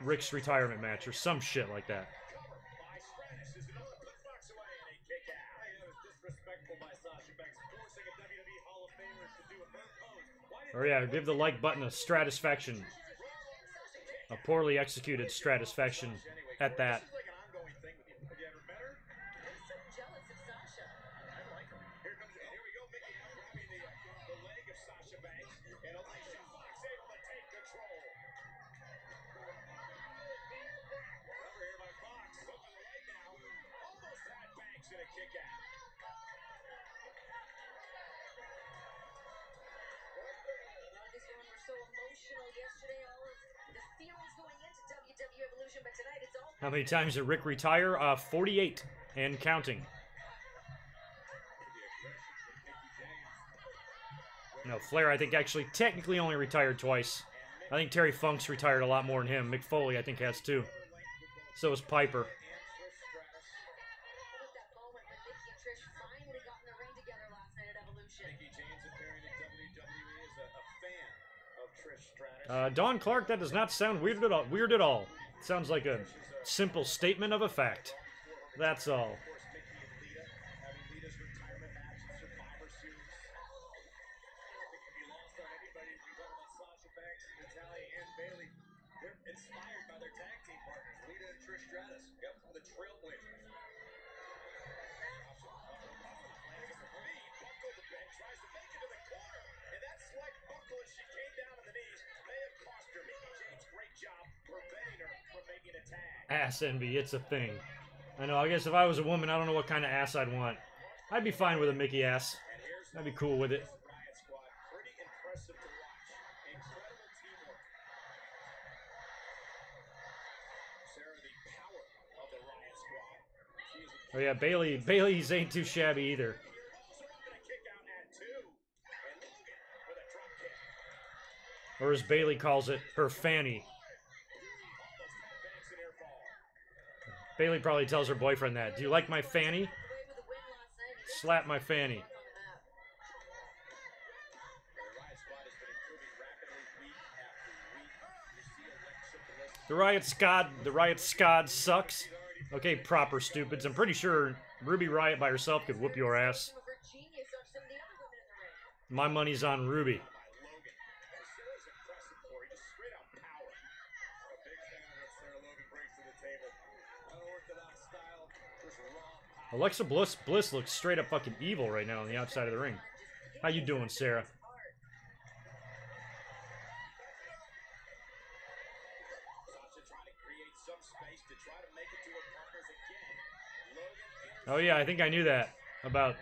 Rick's retirement match or some shit like that. Oh yeah, give the like button a stratisfaction. A poorly executed stratisfaction at that. How many times did Rick retire? 48 and counting. No, Flair, I think, actually technically only retired twice. I think Terry Funk's retired a lot more than him. Mick Foley, I think, has too. So is Piper. Don Clark, that does not sound weird at all. It sounds like a simple statement of a fact. That's all. Ass envy, it's a thing. I know, I guess if I was a woman, I don't know what kind of ass I'd want. I'd be fine with a Mickey ass. I'd be cool with it. Oh yeah, Bailey's ain't too shabby either. Or as Bailey calls it, her fanny. Bailey probably tells her boyfriend that. Do you like my fanny? Slap my fanny. The Riot Squad sucks. Okay, proper stupids. I'm pretty sure Ruby Riot by herself could whoop your ass. My money's on Ruby. by Logan. And Sarah's impressive, Corey. Just straight up power. I'm a big fan of what Sarah Logan brings to the table. Unorthodox style, just raw power. Alexa Bliss looks straight up fucking evil right now on the outside of the ring. How you doing, Sarah? Sasha trying to create some space to try to make it to her partners again. Logan Oh yeah, I think I knew that about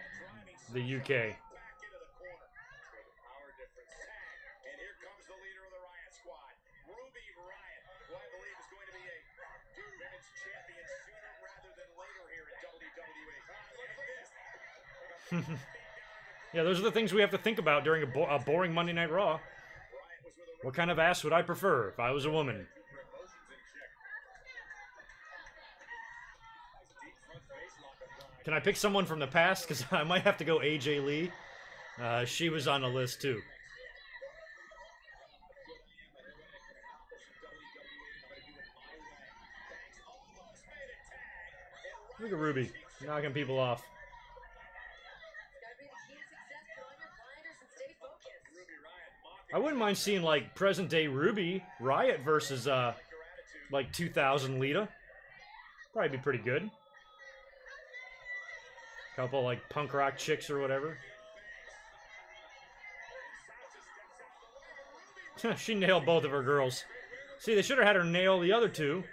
the UK. back into the corner for the power difference tag. And here comes the leader of the Riot Squad, Ruby Riot, who I believe is going to be a women's champion sooner rather than later here in WWE. And this. Yeah, those are the things we have to think about during a boring Monday Night Raw. Riot was with a What kind of ass would I prefer if I was a woman? keep her emotions in check. Nice deep front face lock applied. Can I pick someone from the past? Because I might have to go AJ Lee. She was on the list too. Look at Ruby knocking people off. Gotta be the key to success. Put on your blinders and stay focused. I wouldn't mind seeing like present day Ruby Riot versus like 2000 Lita. Probably be pretty good. Couple like punk rock chicks or whatever. She nailed both of her girls. See, they should have had her nail the other two. Again,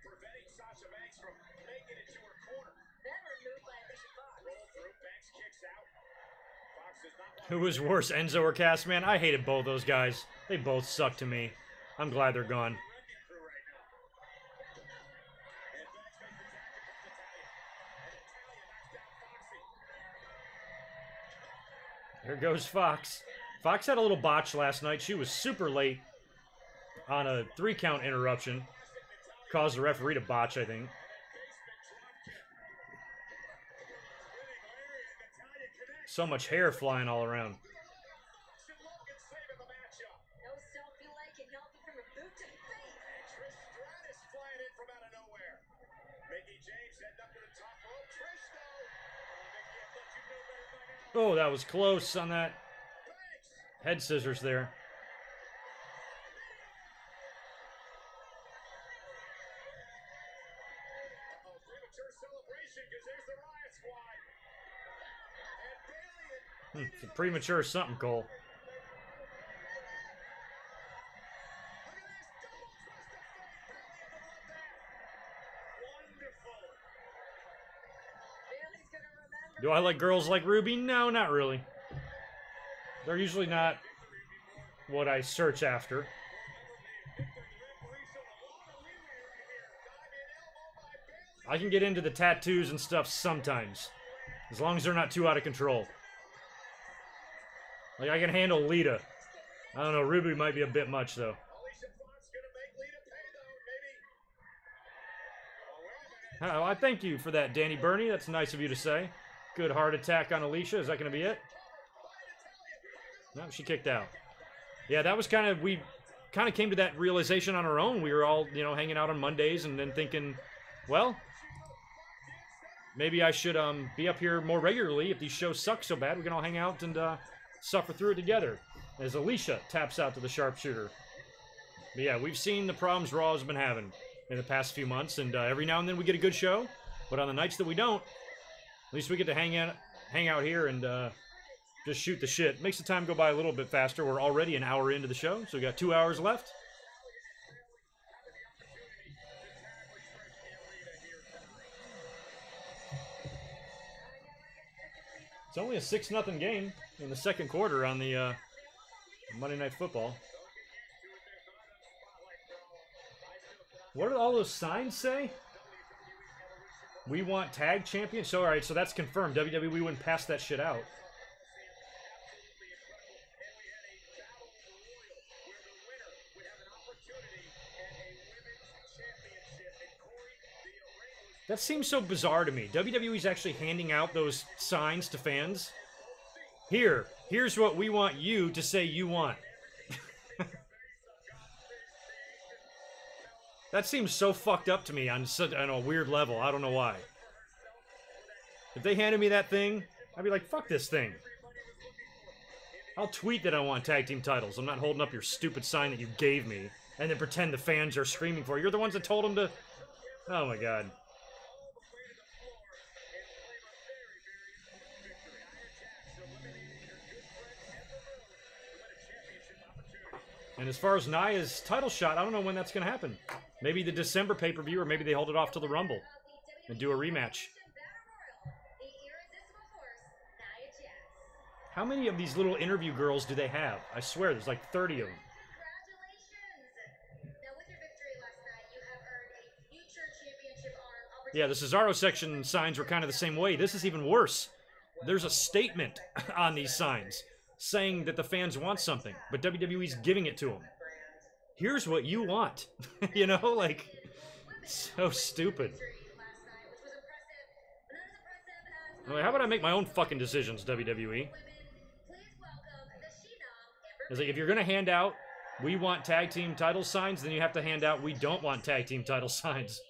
preventing Sasha Banks from making it to her corner. Then removed by Alicia Fox. Roll through, Banks kicks out. Fox does not want Who was worse, Enzo or Cass? Man, I hated both those guys. They both suck to me. I'm glad they're gone. wrecking crew right now. And Banks makes the tag to Natalia. And Natalia knocks down Foxy. Here goes Fox. Fox had a little botch last night. She was super late on a 3-count interruption. Caused the referee to botch, I think. So much hair flying all around. Fox and Logan saving the matchup. No selfie like and healthy from her boot to the face. And Trish Stratus flying in from out of nowhere. Mickey James heading up to the top rope. Trish though. Mickey, I thought you'd know better by now. Oh, that was close on that Banks. head scissors there. Oh, premature celebration because there's the Riot Squad. And Bailey and It's a premature something, Cole. look at this double twist of fate. Bailey in the bloodbath. Wonderful. Bailey's gonna remember. Do I like girls like Ruby? No, not really. They're usually not what I search after. I can get into the tattoos and stuff sometimes, as long as they're not too out of control. Like, I can handle Lita. I don't know, Ruby might be a bit much, though. Alicia Fox gonna make Lita pay though, maybe. Oh, well, I thank you for that, Danny Burney. That's nice of you to say. Good heart attack on Alicia. Is that going to be it? No, she kicked out. Yeah, that was kind of, we kind of came to that realization on our own. We were all, you know, hanging out on Mondays and then thinking, well, maybe I should be up here more regularly. If these shows suck so bad, we can all hang out and suffer through it together. As Alicia taps out to the sharpshooter. But yeah, we've seen the problems Raw has been having in the past few months, and every now and then we get a good show. But on the nights that we don't, at least we get to hang out here and just shoot the shit. Makes the time go by a little bit faster. We're already an hour into the show, so we got 2 hours left. It's only a 6-0 game in the second quarter on the Monday Night Football. What did all those signs say? We want tag champion. So, all right, so that's confirmed. WWE wouldn't pass that shit out. That seems so bizarre to me. WWE's actually handing out those signs to fans. Here's what we want you to say you want. That seems so fucked up to me on a weird level. I don't know why. If they handed me that thing, I'd be like, fuck this thing. I'll tweet that I want tag team titles. I'm not holding up your stupid sign that you gave me and then pretend the fans are screaming for it. You're the ones that told them to... Oh my god. And as far as Nia's title shot, I don't know when that's going to happen. Maybe the December pay-per-view, or maybe they hold it off till the Rumble and do a rematch. How many of these little interview girls do they have? I swear, there's like 30 of them. Yeah, the Cesaro section signs were kind of the same way. This is even worse. There's a statement on these signs saying that the fans want something, but WWE's giving it to them. Here's what you want. You know, like, so stupid. Like, how about I make my own fucking decisions, WWE? It's like, if you're gonna hand out, we want tag team title signs, then you have to hand out, we don't want tag team title signs.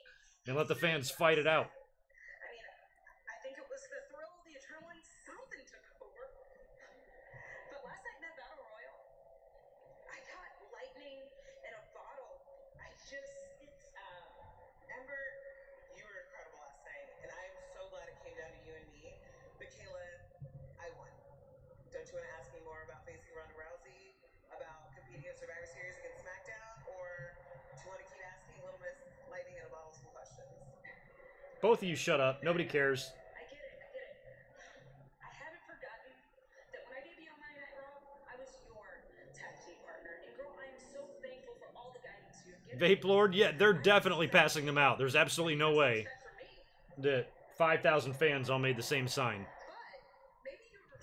And let the fans fight it out. I think it was the thrill, the adrenaline, something took over. But last night in that battle royal, I got lightning in a bottle. Ember, you were incredible last night, and I'm so glad it came down to you and me. But Kayla, I won. Don't you want to ask me more about facing Ronda Rousey, about competing in Survivor Series against SmackDown, or do you want to keep asking Little Miss Lightning in a bottle some questions? Both of you shut up. Nobody cares. I get it. I haven't forgotten that when I debuted on Monday Night Raw, I was your tag team partner. And girl, I am so thankful for all the guidance you've given. Vape Lord, yeah, they're definitely passing them out. There's absolutely no way that 5,000 fans all made the same sign.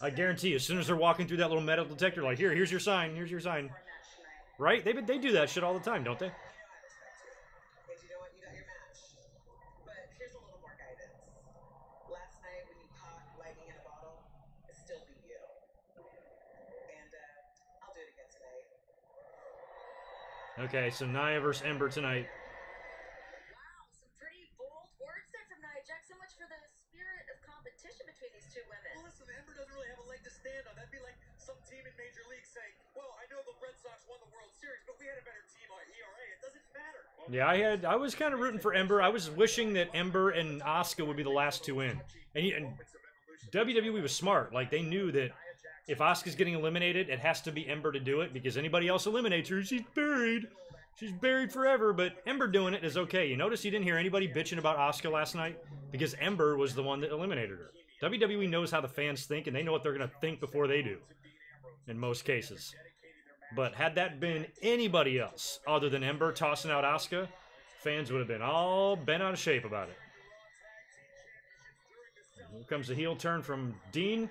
I guarantee you, as soon as they're walking through that little metal detector, like, here's your sign, here's your sign. Right? They do that shit all the time, don't they? And you know what? You got your match. But here's a little more guidance. Last night when you caught lightning in a bottle, I still beat you. And I'll do it again tonight. Okay, so Nia versus Ember tonight. Wow, some pretty bold words there from Nia Jax. So much for the spirit of competition between these two women. Well, listen, Ember doesn't really have a leg to stand on. That'd be like some team in Major League saying, well, I know the Red Sox won the World Series, but we had a better team on ERA. It doesn't matter. Yeah, I was kind of rooting for Ember. I was wishing that Ember and Asuka would be the last two in. And WWE was smart. Like, they knew that if Asuka's getting eliminated, it has to be Ember to do it, because anybody else eliminates her, she's buried. She's buried forever, but Ember doing it is okay. You notice you didn't hear anybody bitching about Asuka last night? Because Ember was the one that eliminated her. WWE knows how the fans think, and they know what they're going to think before they do. In most cases. But had that been anybody else other than Ember tossing out Asuka, fans would have been all bent out of shape about it. Here comes the heel turn from Dean.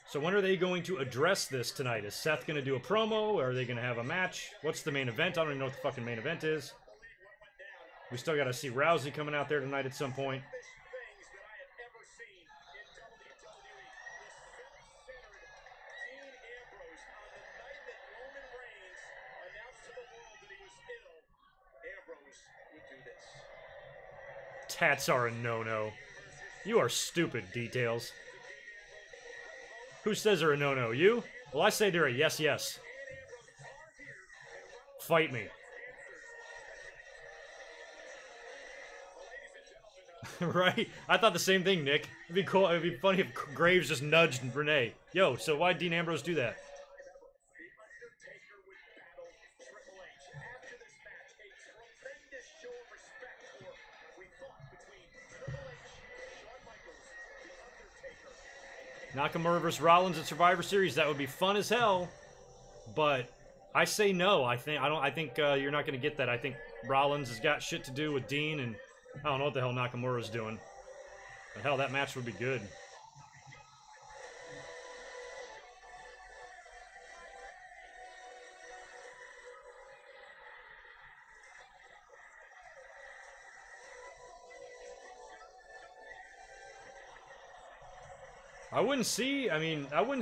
So when are they going to address this tonight? Is Seth going to do a promo? Or are they going to have a match? What's the main event? I don't even know what the fucking main event is. We still got to see Rousey coming out there tonight at some point. Tats are a no-no. You are stupid, Details. Who says they're a no-no? You? Well, I say they're a yes. Fight me. Right? I thought the same thing, Nick. It'd be cool. It'd be funny if Graves just nudged Renee. Yo, so why'd Dean Ambrose do that? Nakamura versus Rollins at Survivor Series. That would be fun as hell. But I say no. I think you're not going to get that. I think Rollins has got shit to do with Dean, and I don't know what the hell Nakamura's doing. But hell, that match would be good. I wouldn't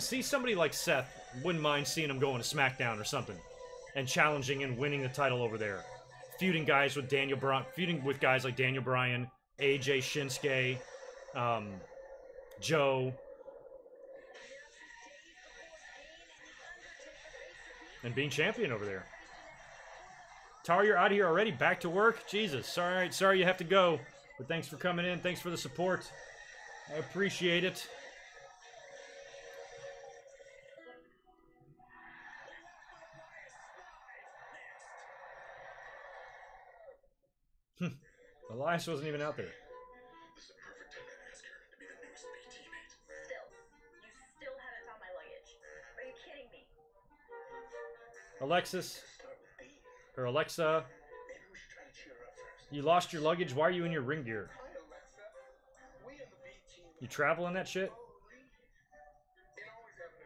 see somebody like Seth, wouldn't mind seeing him going to SmackDown or something and challenging and winning the title over there. feuding guys with feuding with guys like Daniel Bryan, AJ, Shinsuke, Joe, and being champion over there. Tar, you're out of here already. Back to work. Jesus. Sorry you have to go. But thanks for coming in. Thanks for the support. I appreciate it. Elias wasn't even out there. This is a perfect time to ask her to be the new speed teammate. You still haven't found my luggage. Are you kidding me? Alexis, Start with B. or Alexa, Maybe we should try to cheer her up first. you lost your luggage. Why are you in your ring gear? Hi, Alexa. We in the B team. You traveling that shit? And always having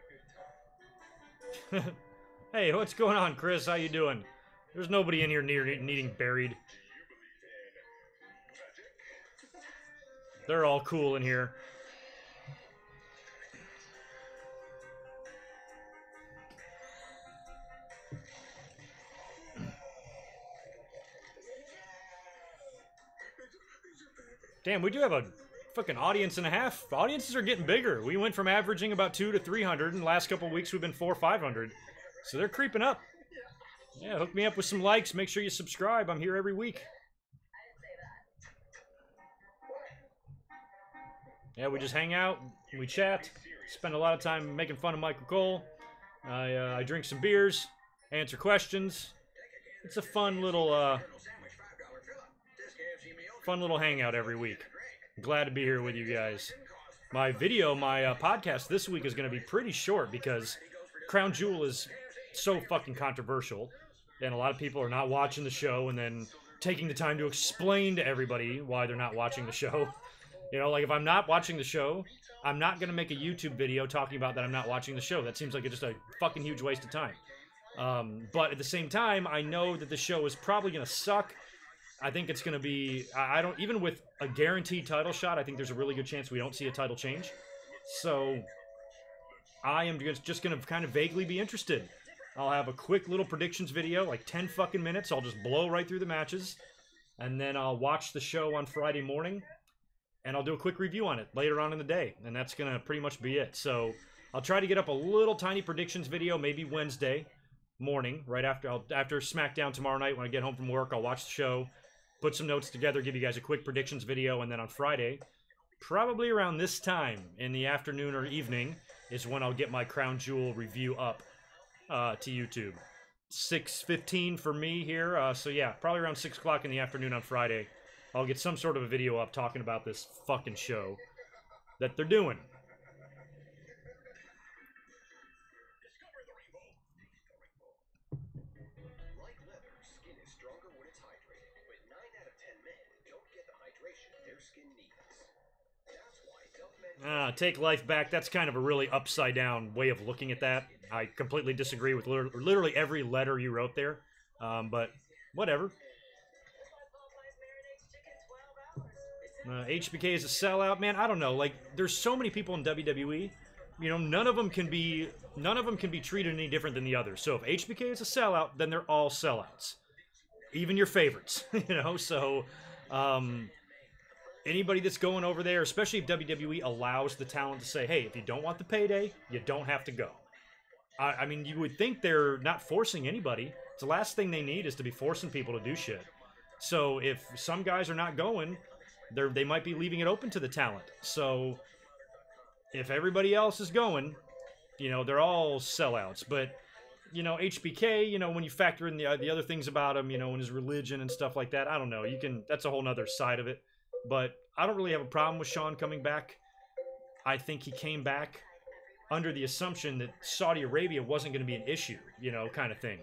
a good time. Hey, what's going on, Chris? How you doing? There's nobody in here needing buried. They're all cool in here. Damn, we do have a fucking audience and a half. Audiences are getting bigger. We went from averaging about 200 to 300, and the last couple of weeks we've been 400 or 500. So they're creeping up. Yeah, hook me up with some likes. Make sure you subscribe. I'm here every week. Yeah, we just hang out, we chat, spend a lot of time making fun of Michael Cole. I drink some beers, answer questions. It's a fun little hangout every week. Glad to be here with you guys. My podcast this week is going to be pretty short because Crown Jewel is so fucking controversial, and a lot of people are not watching the show and then taking the time to explain to everybody why they're not watching the show. You know, like, if I'm not watching the show, I'm not going to make a YouTube video talking about that I'm not watching the show. That seems like just a fucking huge waste of time. But at the same time, I know that the show is probably going to suck. I think it's going to be... even with a guaranteed title shot, I think there's a really good chance we don't see a title change. So, I am just going to kind of vaguely be interested. I'll have a quick little predictions video, like 10 fucking minutes. I'll just blow right through the matches. And then I'll watch the show on Friday morning. And I'll do a quick review on it later on in the day. And that's going to pretty much be it. So I'll try to get up a little tiny predictions video maybe Wednesday morning, right after SmackDown tomorrow night when I get home from work. I'll watch the show, put some notes together, give you guys a quick predictions video. And then on Friday, probably around this time in the afternoon or evening, is when I'll get my Crown Jewel review up to YouTube. 6:15 for me here. So yeah, probably around 6 o'clock in the afternoon on Friday. I'll get some sort of a video up talking about this fucking show that they're doing. Like leather, skin is stronger when it's hydrated, but 9 out of 10 men don't get the hydration their skin needs. That's why Dove Men... Take life back. That's kind of a really upside down way of looking at that. I completely disagree with literally every letter you wrote there. But whatever. HBK is a sellout, man. I don't know. Like, there's so many people in WWE. You know, none of them can be treated any different than the others. So if HBK is a sellout, then they're all sellouts, even your favorites. You know, so anybody that's going over there, especially if WWE allows the talent to say, "Hey, if you don't want the payday, you don't have to go." I mean, you would think they're not forcing anybody. The last thing they need is to be forcing people to do shit. So if some guys are not going, they might be leaving it open to the talent. So if everybody else is going, you know, they're all sellouts. But, you know, HBK, you know, when you factor in the other things about him, you know, and his religion and stuff like that, I don't know. That's a whole nother side of it. But I don't really have a problem with Sean coming back. I think he came back under the assumption that Saudi Arabia wasn't going to be an issue, you know, kind of thing.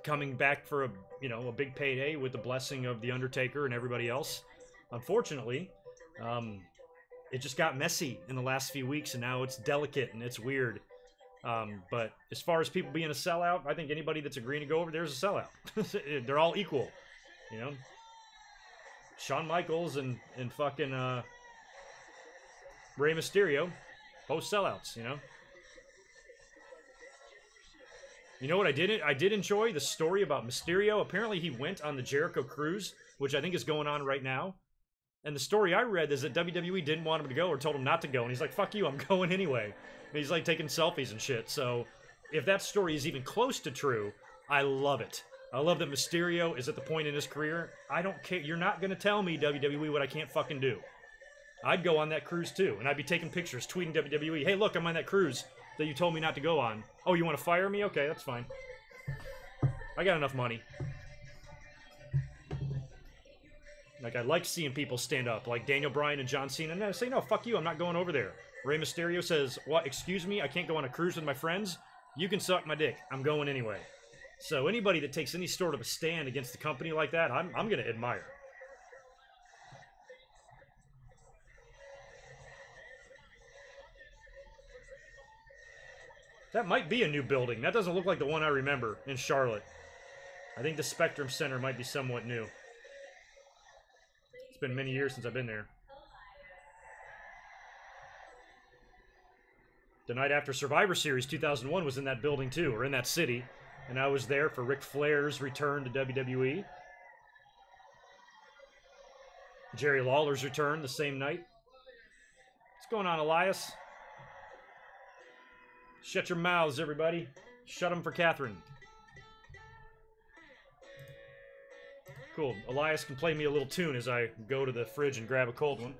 Coming back for a big payday with the blessing of The Undertaker and everybody else. Unfortunately, it just got messy in the last few weeks, and now it's delicate and it's weird. But as far as people being a sellout, I think anybody that's agreeing to go over there is a sellout. They're all equal, you know. Shawn Michaels and fucking Rey Mysterio, both sellouts, you know. You know what I didn't? I did enjoy the story about Mysterio. Apparently he went on the Jericho cruise, which I think is going on right now. And the story I read is that WWE didn't want him to go or told him not to go. And he's like, fuck you, I'm going anyway. And he's like taking selfies and shit. So if that story is even close to true, I love it. I love that Mysterio is at the point in his career. I don't care. You're not going to tell me, WWE, what I can't fucking do. I'd go on that cruise too. And I'd be taking pictures, tweeting WWE, hey, look, I'm on that cruise that you told me not to go on. Oh, you want to fire me? Okay, that's fine. I got enough money. Like, I like seeing people stand up, like Daniel Bryan and John Cena. And I say, no, fuck you, I'm not going over there. Rey Mysterio says, what, excuse me, I can't go on a cruise with my friends? You can suck my dick. I'm going anyway. So anybody that takes any sort of a stand against the company like that, I'm going to admire. That might be a new building. That doesn't look like the one I remember in Charlotte. I think the Spectrum Center might be somewhat new. It's been many years since I've been there. The night after Survivor Series 2001 was in that building too, or in that city. And I was there for Ric Flair's return to WWE. Jerry Lawler's return the same night. What's going on, Elias? Shut your mouths, everybody. Shut them for Catherine. Cool. Elias can play me a little tune as I go to the fridge and grab a cold one.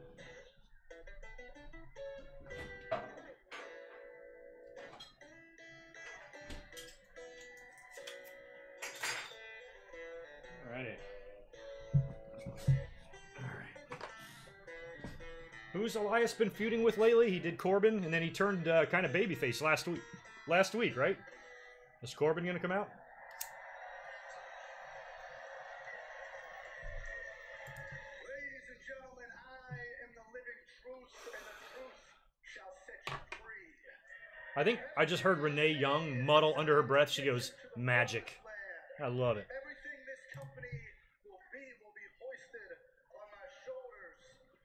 Alright. Alright. Who's Elias been feuding with lately? He did Corbin, and then he turned kind of babyface last week. Last week, right? Is Corbin gonna come out? I think I just heard Renee Young muddle under her breath. She goes, magic. I love it. Everything this company will be hoisted on my shoulders.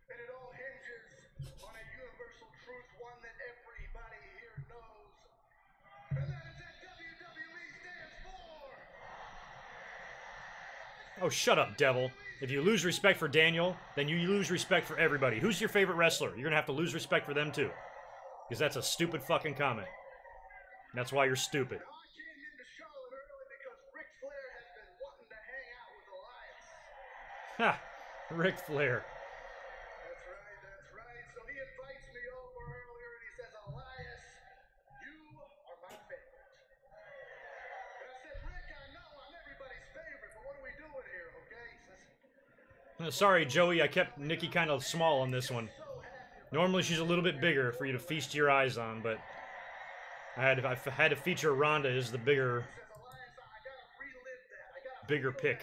And it all hinges on a universal truth, one that everybody here knows. And that is that WWE stands for. Oh, shut up, devil. If you lose respect for Daniel, then you lose respect for everybody. Who's your favorite wrestler? You're going to have to lose respect for them, too. Because that's a stupid fucking comment. That's why you're stupid. I came into Charlotte early because Ric Flair has been wanting to hang out with Elias. Ha! Ric Flair. That's right. So he invites me over earlier and he says, Elias, you are my favorite. And I said, Rick, I know I'm everybody's favorite, but what are we doing here, okay? He says, Sorry, Joey, I kept Nikki kind of small on this one. Normally she's a little bit bigger for you to feast your eyes on, but I had to feature Rhonda as the bigger pick.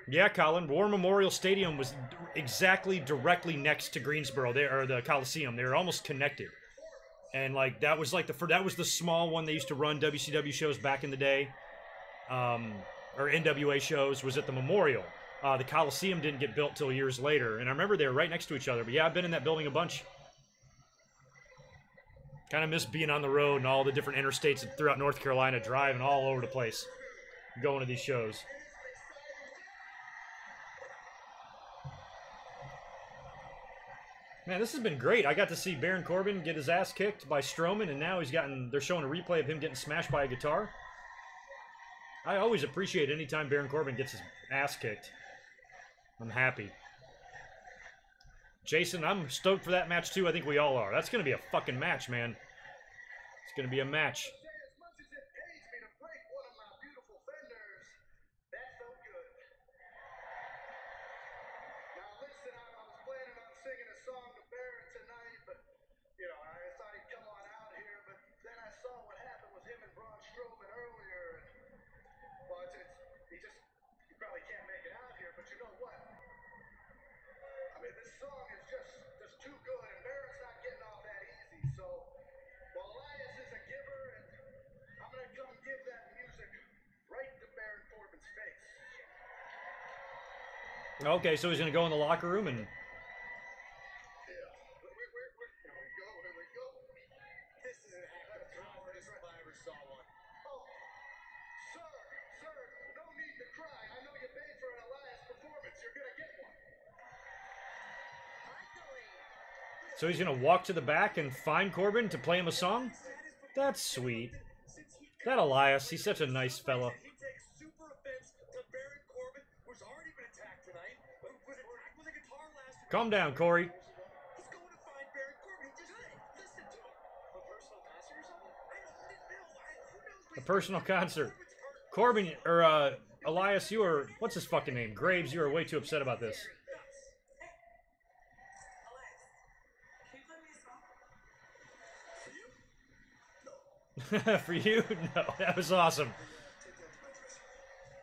Yeah, Colin. War Memorial Stadium was exactly directly next to Greensboro, or the Coliseum. They were almost connected, and like that was the small one they used to run WCW shows back in the day, or NWA shows. Was at the Memorial. The Coliseum didn't get built till years later, and I remember they were right next to each other. But yeah, I've been in that building a bunch. Kind of miss being on the road and all the different interstates throughout North Carolina, driving all over the place, going to these shows. Man, this has been great. I got to see Baron Corbin get his ass kicked by Strowman, and now they're showing a replay of him getting smashed by a guitar. I always appreciate any time Baron Corbin gets his ass kicked. I'm happy. Jason, I'm stoked for that match too. I think we all are. That's going to be a fucking match, man. It's going to be a match. as much as it pains me to break one of my beautiful fenders, that felt good. Now listen, I was planning on singing a song to Baron tonight, but, you know, I thought he'd come on out here, but then I saw what happened with him and Braun Strowman earlier, and, well, he probably can't make it out here, but you know what? I mean, this song is just too good, and Baron's not getting off that easy, so, well, Elias is a giver, and I'm gonna come give that music right to Baron Corbin's face. Okay, so he's going to go in the locker room and... Yeah. Here we go. This is an So he's gonna walk to the back and find Corbin to play him a song? That's sweet. That Elias, he's such a nice fella. He takes super offense to Baron Corbin, who's already been attacked tonight, was attacked with a guitar last week. Calm down, Corey. He's going to find Baron Corbin. He just listen to him. A personal concert or something? I don't know. Who knows? A personal concert. Corbin, or Elias, you are, what's his fucking name? Graves, you are way too upset about this. For you? No, that was awesome.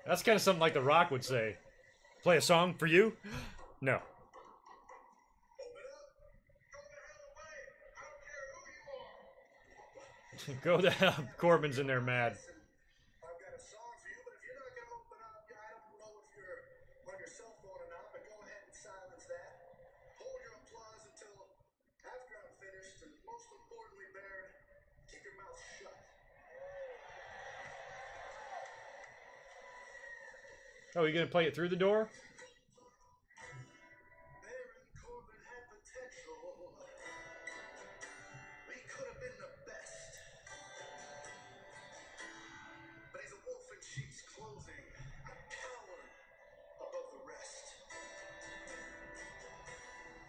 That's kind of something like The Rock would say. Play a song for you? No. Go the hell. Corbin's in there mad. I've got a song for you, but if you're not going to open up, I don't know if you're on your cell phone or not, but go ahead and silence that. Hold your applause until after I'm finished, and most importantly, Baron, keep your mouth shut. Oh, you gonna play it through the door? Baron Corbin had potential. He could have been the best. But he's a wolf in sheep's clothing, a coward above the rest.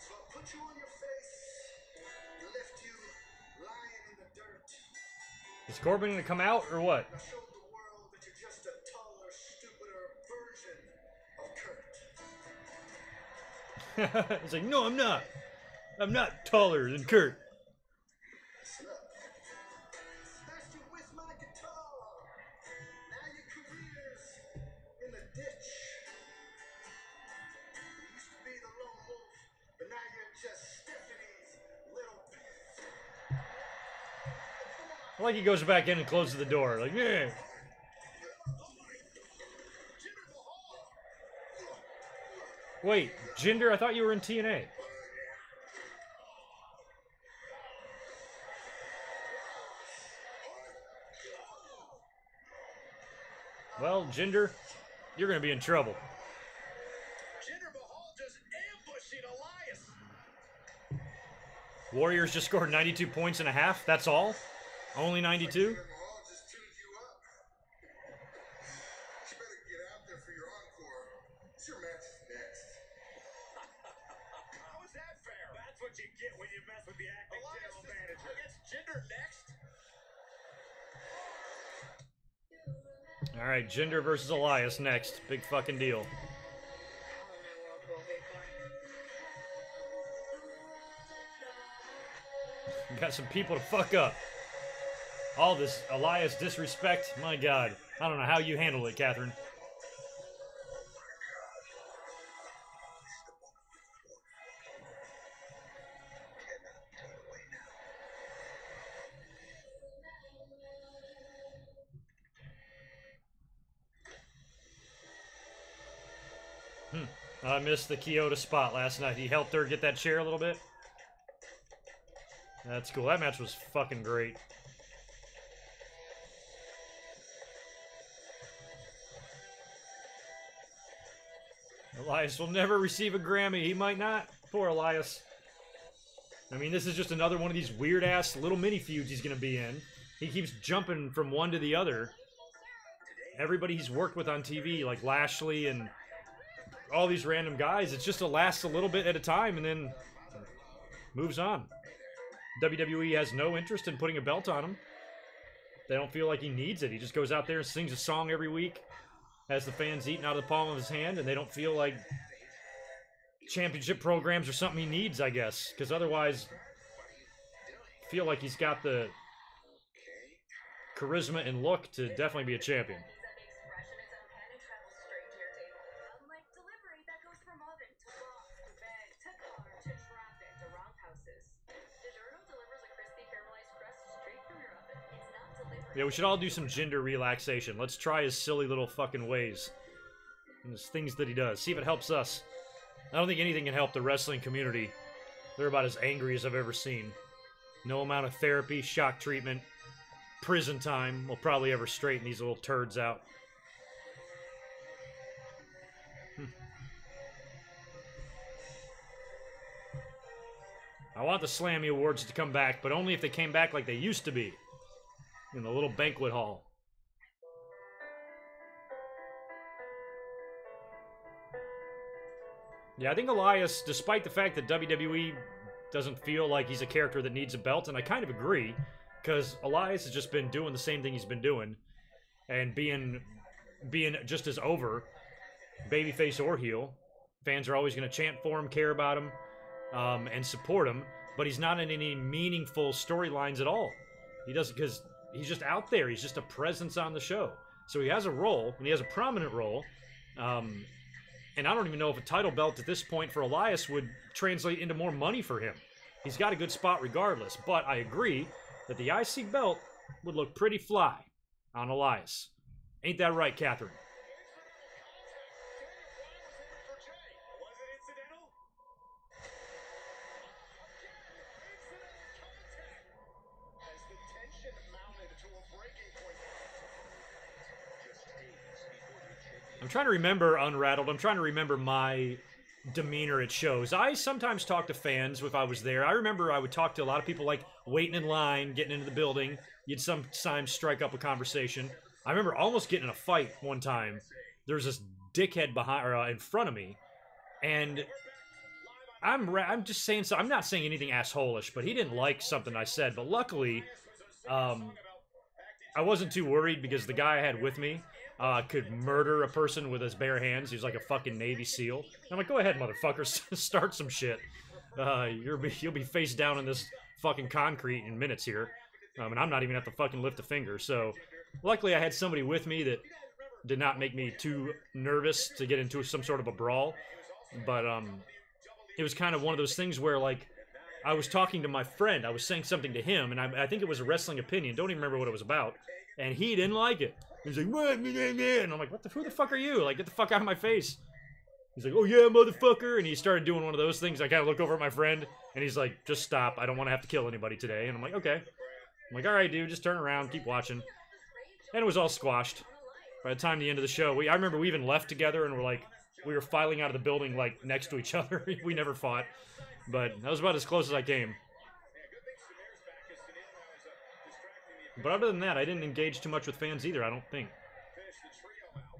So I'll put you on your face, left you lying in the dirt. Is Corbin gonna come out or what? I showed the world that you're just a taller, stupider version of Kurt. He's like, no, I'm not. I'm not taller than Kurt. Listen up. Smashed you with my guitar. Now your career's in the ditch. You used to be the lone wolf, but now you're just Stephanie's little piece. I like he goes back in and closes the door. Like, yeah. Wait, Jinder, I thought you were in TNA. Well, Jinder, you're gonna be in trouble. Jinder Mahal just ambushing Elias. Warriors just scored 92 points and a half. That's all? Only 92? Mahal just tuned you up. You better get out there for your encore. Your match is next. How is that fair? That's what you get when you mess with the acting general manager. Against Jinder next? All right, Jinder versus Elias next. Big fucking deal. Got some people to fuck up. All this Elias disrespect, my God. I don't know how you handle it, Catherine. I missed the Kyoto spot last night. He helped her get that chair a little bit. That's cool. That match was fucking great. Elias will never receive a Grammy. He might not. Poor Elias. I mean, this is just another one of these weird-ass little mini-feuds he's going to be in. He keeps jumping from one to the other. Everybody he's worked with on TV, like Lashley and all these random guys, it's just to last a little bit at a time and then moves on. WWE has no interest in putting a belt on him. They don't feel like he needs it. He just goes out there and sings a song every week, has the fans eating out of the palm of his hand, and they don't feel like championship programs are something he needs, I guess. Because otherwise, I feel like he's got the charisma and look to definitely be a champion. Yeah, we should all do some Jinder relaxation. Let's try his silly little fucking ways. And his things that he does. See if it helps us. I don't think anything can help the wrestling community. They're about as angry as I've ever seen. No amount of therapy, shock treatment, prison time will probably ever straighten these little turds out. I want the Slammy Awards to come back, but only if they came back like they used to be. In the little banquet hall. Yeah, I think Elias, despite the fact that WWE doesn't feel like he's a character that needs a belt, and I kind of agree, because Elias has just been doing the same thing he's been doing, and being just as over, babyface or heel. Fans are always going to chant for him, care about him, and support him, but he's not in any meaningful storylines at all. He doesn't, because he's just out there. He's just a presence on the show. So he has a role, and he has a prominent role. And I don't even know if a title belt at this point for Elias would translate into more money for him. He's got a good spot regardless, but I agree that the IC belt would look pretty fly on Elias. Ain't that right, Catherine? I'm trying to remember Unrattled. I'm trying to remember my demeanor at shows. I sometimes talk to fans if I was there. I remember I would talk to a lot of people like waiting in line, getting into the building. You'd sometimes strike up a conversation. I remember almost getting in a fight one time. There was this dickhead behind or in front of me, and I'm just saying so. I'm not saying anything assholish, but he didn't like something I said. But luckily, I wasn't too worried because the guy I had with me could murder a person with his bare hands. He's like a fucking Navy SEAL. I'm like, go ahead, motherfucker, start some shit. You'll be face down in this fucking concrete in minutes here. And I'm not even have to fucking lift a finger. So, luckily I had somebody with me that did not make me too nervous to get into some sort of a brawl. But, it was kind of one of those things where, like, I was talking to my friend. I was saying something to him, and I think it was a wrestling opinion. Don't even remember what it was about. And he didn't like it. He's like, what? And I'm like, who the fuck are you? Like, get the fuck out of my face. He's like, oh yeah, motherfucker. And he started doing one of those things. I kind of look over at my friend, and he's like, just stop. I don't want to have to kill anybody today. And I'm like, okay. I'm like, all right, dude, just turn around, keep watching. And it was all squashed. By the time the end of the show, I remember we even left together, and we were filing out of the building, like, next to each other. We never fought. But that was about as close as I came. But other than that, I didn't engage too much with fans either, I don't think. Finish the trio out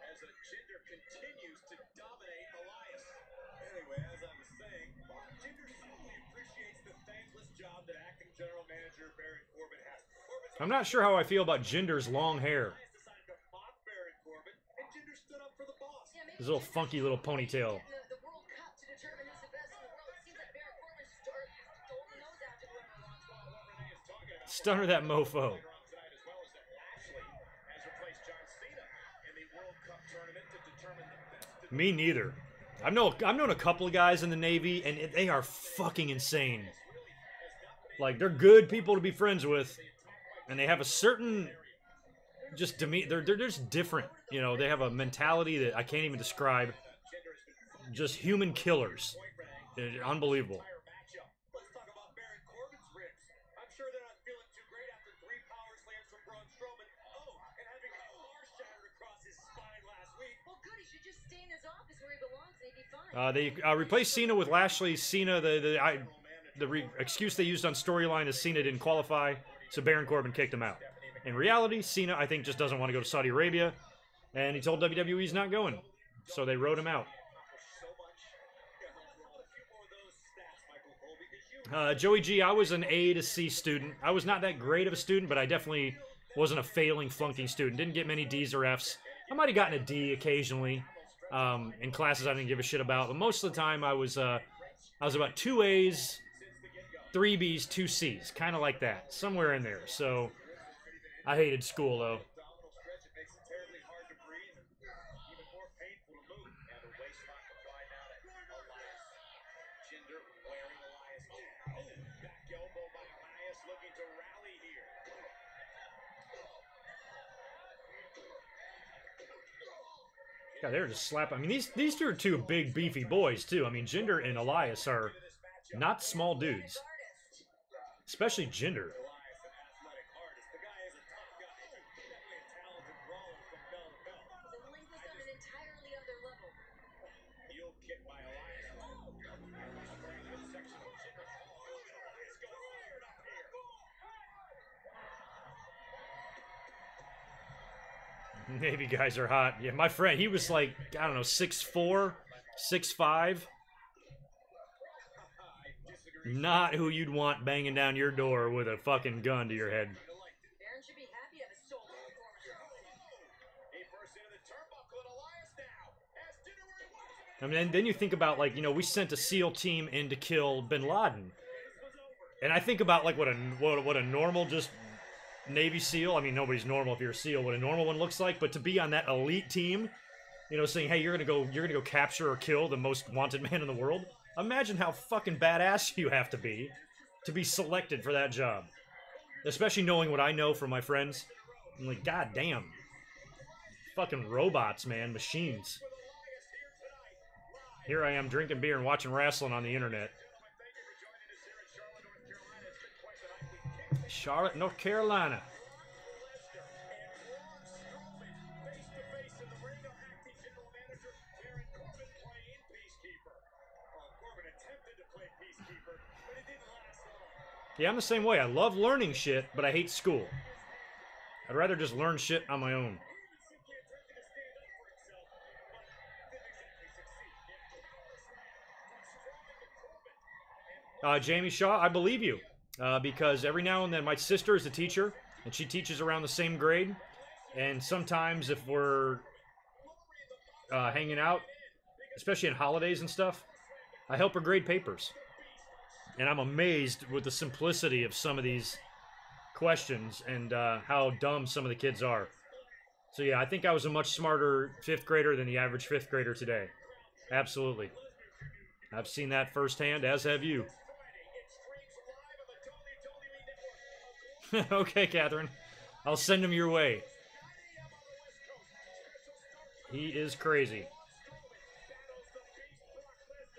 as Jinder continues to dominate Elias. Anyway, as I was saying, Jinder certainly appreciates the thankless job that acting general manager Baron Corbin has. I'm not sure how I feel about Jinder's long hair. His little funky little ponytail. Stunner that mofo. Me neither. I've known a couple of guys in the Navy, and they are fucking insane. Like, they're good people to be friends with, and they have a certain just demeanor. They're just different. You know, they have a mentality that I can't even describe. Just human killers. They're unbelievable. They replaced Cena with Lashley. Cena, the excuse they used on storyline is Cena didn't qualify, so Baron Corbin kicked him out. In reality, Cena, I think, just doesn't want to go to Saudi Arabia, and he told WWE he's not going, so they wrote him out. Joey G, I was an A to C student. I was not that great of a student, but I definitely wasn't a failing, flunking student. Didn't get many D's or F's. I might have gotten a D occasionally. In classes I didn't give a shit about, but most of the time I was about 2 A's, 3 B's, 2 C's, kind of like that, somewhere in there. So I hated school though. God, they're just slapping. I mean, these two are two big, beefy boys, too. I mean, Jinder and Elias are not small dudes. Especially Jinder. Navy guys are hot. Yeah, my friend, he was like, I don't know, 6'4", 6'5". Not who you'd want banging down your door with a fucking gun to your head. Baron should be happy at his soul I mean, then you think about, like, you know, we sent a SEAL team in to kill Bin Laden. And I think about, like, what a normal just Navy SEAL, I mean, nobody's normal if you're a SEAL, what a normal one looks like, but to be on that elite team, you know, saying, hey, you're gonna go capture or kill the most wanted man in the world. Imagine how fucking badass you have to be selected for that job. Especially knowing what I know from my friends. I'm like, god damn. Fucking robots, man. Machines. Here I am drinking beer and watching wrestling on the internet. Charlotte, North Carolina. Yeah, I'm the same way. I love learning shit, but I hate school. I'd rather just learn shit on my own. Jamie Shaw, I believe you. Because every now and then, my sister is a teacher, and she teaches around the same grade. And sometimes if we're hanging out, especially on holidays and stuff, I help her grade papers. And I'm amazed with the simplicity of some of these questions and how dumb some of the kids are. So yeah, I think I was a much smarter 5th grader than the average 5th grader today. Absolutely. I've seen that firsthand, as have you. Okay, Catherine. I'll send him your way. He is crazy.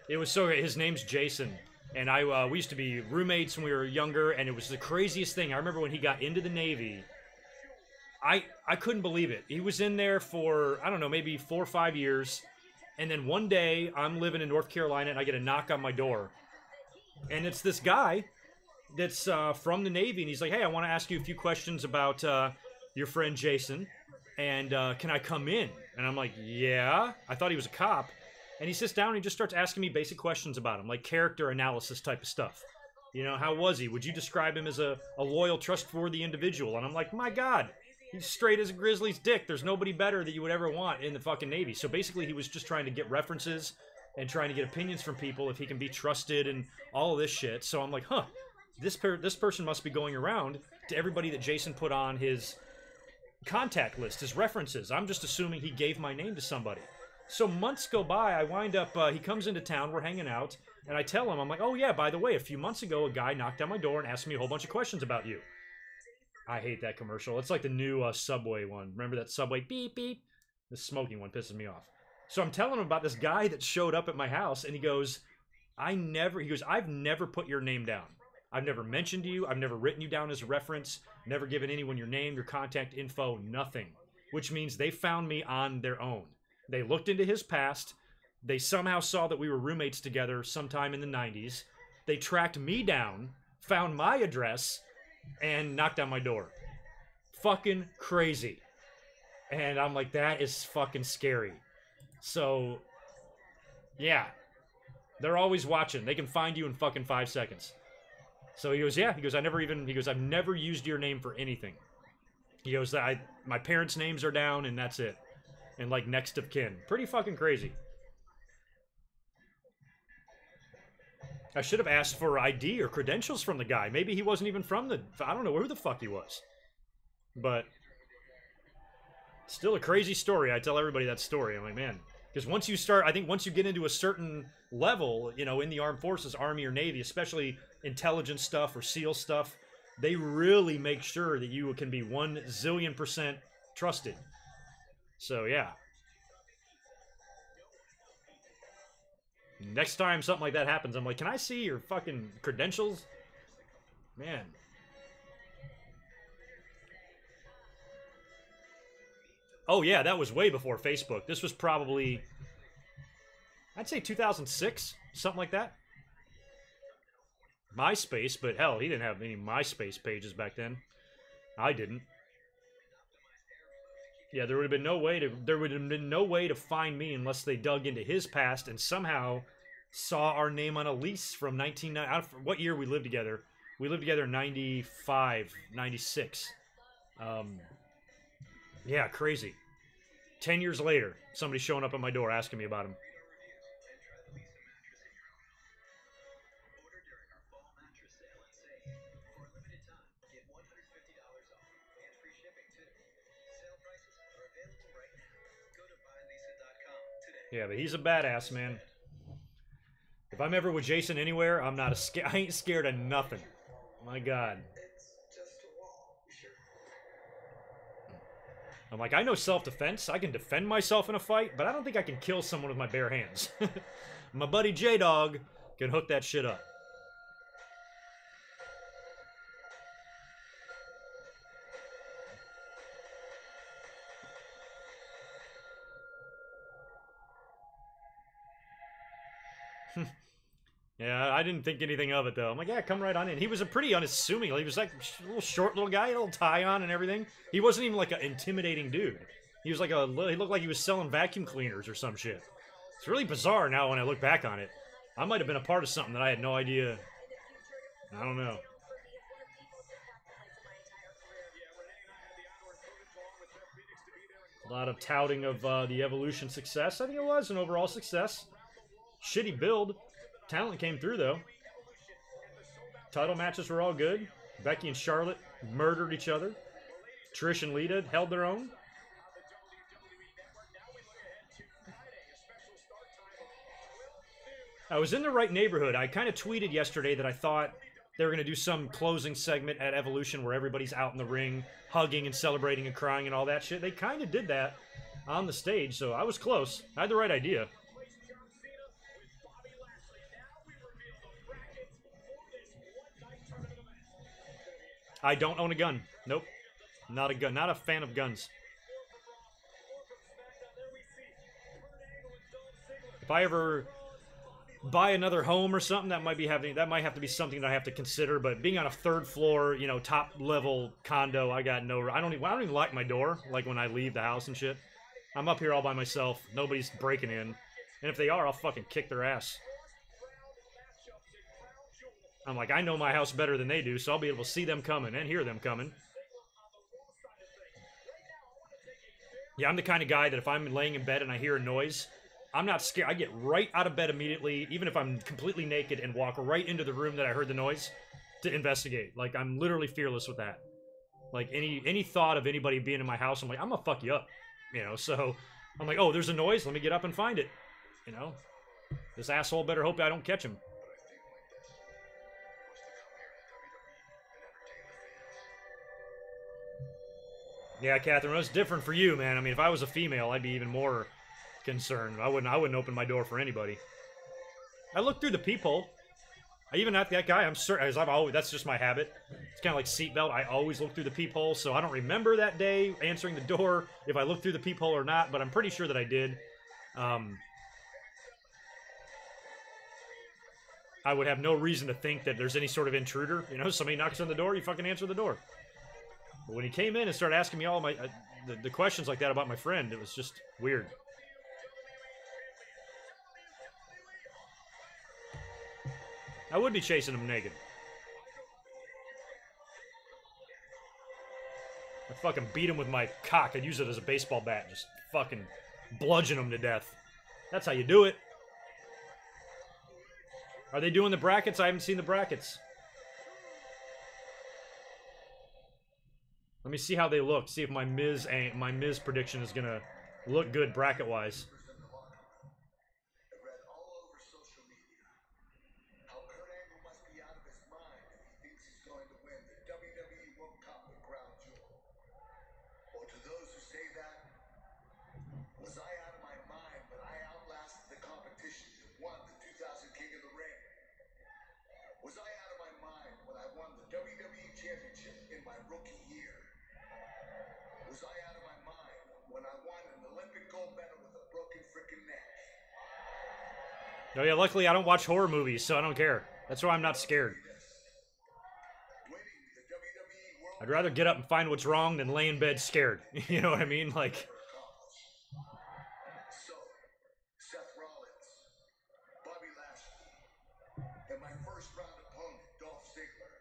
It was so great. His name's Jason. And we used to be roommates when we were younger, and it was the craziest thing. I remember when he got into the Navy, I couldn't believe it. He was in there for, I don't know, maybe 4 or 5 years, and then one day, I'm living in North Carolina, and I get a knock on my door. And it's this guy that's from the Navy, and he's like, hey, I want to ask you a few questions about your friend Jason, and can I come in? And I'm like, yeah. I thought he was a cop. And he sits down and he just starts asking me basic questions about him, like character analysis type of stuff. You know, how was he? Would you describe him as a loyal, trustworthy individual? And I'm like, my God, he's straight as a grizzly's dick. There's nobody better that you would ever want in the fucking Navy. So basically he was just trying to get references and trying to get opinions from people if he can be trusted and all of this shit. So I'm like, huh, this person must be going around to everybody that Jason put on his contact list, his references. I'm just assuming he gave my name to somebody. So months go by, I wind up, he comes into town, we're hanging out, and I tell him, I'm like, oh yeah, by the way, a few months ago, a guy knocked on my door and asked me a whole bunch of questions about you. I hate that commercial. It's like the new Subway one. Remember that Subway beep beep? The smoking one pisses me off. So I'm telling him about this guy that showed up at my house, and he goes, I've never put your name down. I've never mentioned you, I've never written you down as a reference, never given anyone your name, your contact info, nothing. Which means they found me on their own. They looked into his past. They somehow saw that we were roommates together sometime in the 90s. They tracked me down, found my address, and knocked on my door. Fucking crazy. And I'm like, that is fucking scary. So, yeah. They're always watching. They can find you in fucking 5 seconds. So he goes, yeah. He goes, I've never used your name for anything. He goes, my parents' names are down, and that's it. And like next of kin. Pretty fucking crazy. I should have asked for ID or credentials from the guy. Maybe he wasn't even from I don't know who the fuck he was. But still a crazy story. I tell everybody that story. I'm like, man. Because once you start, I think once you get into a certain level, you know, in the armed forces, Army or Navy, especially intelligence stuff or SEAL stuff, they really make sure that you can be 1,000,000,000% trusted. So, yeah. Next time something like that happens, I'm like, can I see your fucking credentials? Man. Oh, yeah, that was way before Facebook. This was probably, I'd say 2006, something like that. MySpace, but hell, he didn't have any MySpace pages back then. I didn't. Yeah, there would have been no way to find me unless they dug into his past and somehow saw our name on a lease from 1990. What year we lived together? We lived together in 95, 96. Yeah, crazy. 10 years later, somebody showing up at my door asking me about him. Yeah, but he's a badass, man. If I'm ever with Jason anywhere, I'm not I ain't scared of nothing. My God. I'm like, I know self-defense. I can defend myself in a fight, but I don't think I can kill someone with my bare hands. My buddy J-Dog can hook that shit up. Yeah, I didn't think anything of it, though. I'm like, yeah, come right on in. He was a pretty unassuming. He was like a little short little guy, a little tie on and everything. He wasn't even like an intimidating dude. He was like he looked like he was selling vacuum cleaners or some shit. It's really bizarre now when I look back on it. I might have been a part of something that I had no idea. I don't know. A lot of touting of the Evolution success. I think it was an overall success. Shitty build. Talent came through, though. Title matches were all good. Becky and Charlotte murdered each other. Trish and Lita held their own. I was in the right neighborhood. I kind of tweeted yesterday that I thought they were going to do some closing segment at Evolution where everybody's out in the ring, hugging and celebrating and crying and all that shit. They kind of did that on the stage, so I was close. I had the right idea. I don't own a gun. Nope. Not a gun. Not a fan of guns. If I ever buy another home or something, that might have to be something that I have to consider. But being on a third floor, you know, top level condo, I don't even lock my door, like when I leave the house and shit. I'm up here all by myself. Nobody's breaking in. And if they are, I'll fucking kick their ass. I'm like, I know my house better than they do, so I'll be able to see them coming and hear them coming. Yeah, I'm the kind of guy that if I'm laying in bed and I hear a noise, I'm not scared. I get right out of bed immediately, even if I'm completely naked, and walk right into the room that I heard the noise to investigate. Like, I'm literally fearless with that. Like, any thought of anybody being in my house, I'm like, I'm gonna fuck you up. You know, so I'm like, oh, there's a noise? Let me get up and find it. You know? This asshole better hope I don't catch him. Yeah, Catherine, it's different for you, man. I mean, if I was a female, I'd be even more concerned. I wouldn't open my door for anybody. I look through the peephole. I even at that guy, I'm certain, as I've always, that's just my habit. It's kind of like seatbelt. I always look through the peephole, so I don't remember that day answering the door if I looked through the peephole or not, but I'm pretty sure that I did. I would have no reason to think that there's any sort of intruder. You know, somebody knocks on the door, you fucking answer the door. But when he came in and started asking me all my the questions like that about my friend, it was just weird. I would be chasing him naked. I'd fucking beat him with my cock. I'd use it as a baseball bat. Just fucking bludgeon him to death. That's how you do it. Are they doing the brackets? I haven't seen the brackets. Let me see how they look. See if my Miz prediction is gonna look good bracket-wise. Was I out of my mind when I won the WWE Championship in my rookie year? Was I out of my mind when I won an Olympic gold medal with a broken freaking neck? Oh yeah, luckily I don't watch horror movies, so I don't care. That's why I'm not scared. I'd rather get up and find what's wrong than lay in bed scared. You know what I mean? Like, So, Seth Rollins, Bobby Lashley, and my first round opponent, Dolph Ziggler.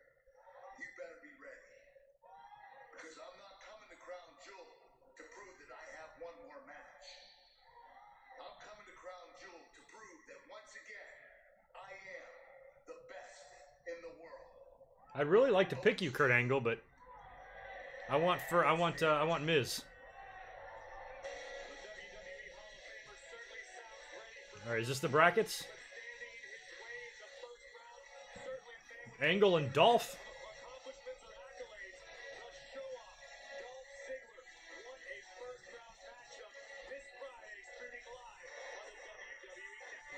You better be ready. Because I'm not coming to Crown Jewel to prove that I have one more match. I'm coming to Crown Jewel to prove that once again, I am the best in the world. I'd really like to pick you, Kurt Angle, but I want Miz. All right, is this the brackets? Angle and Dolph.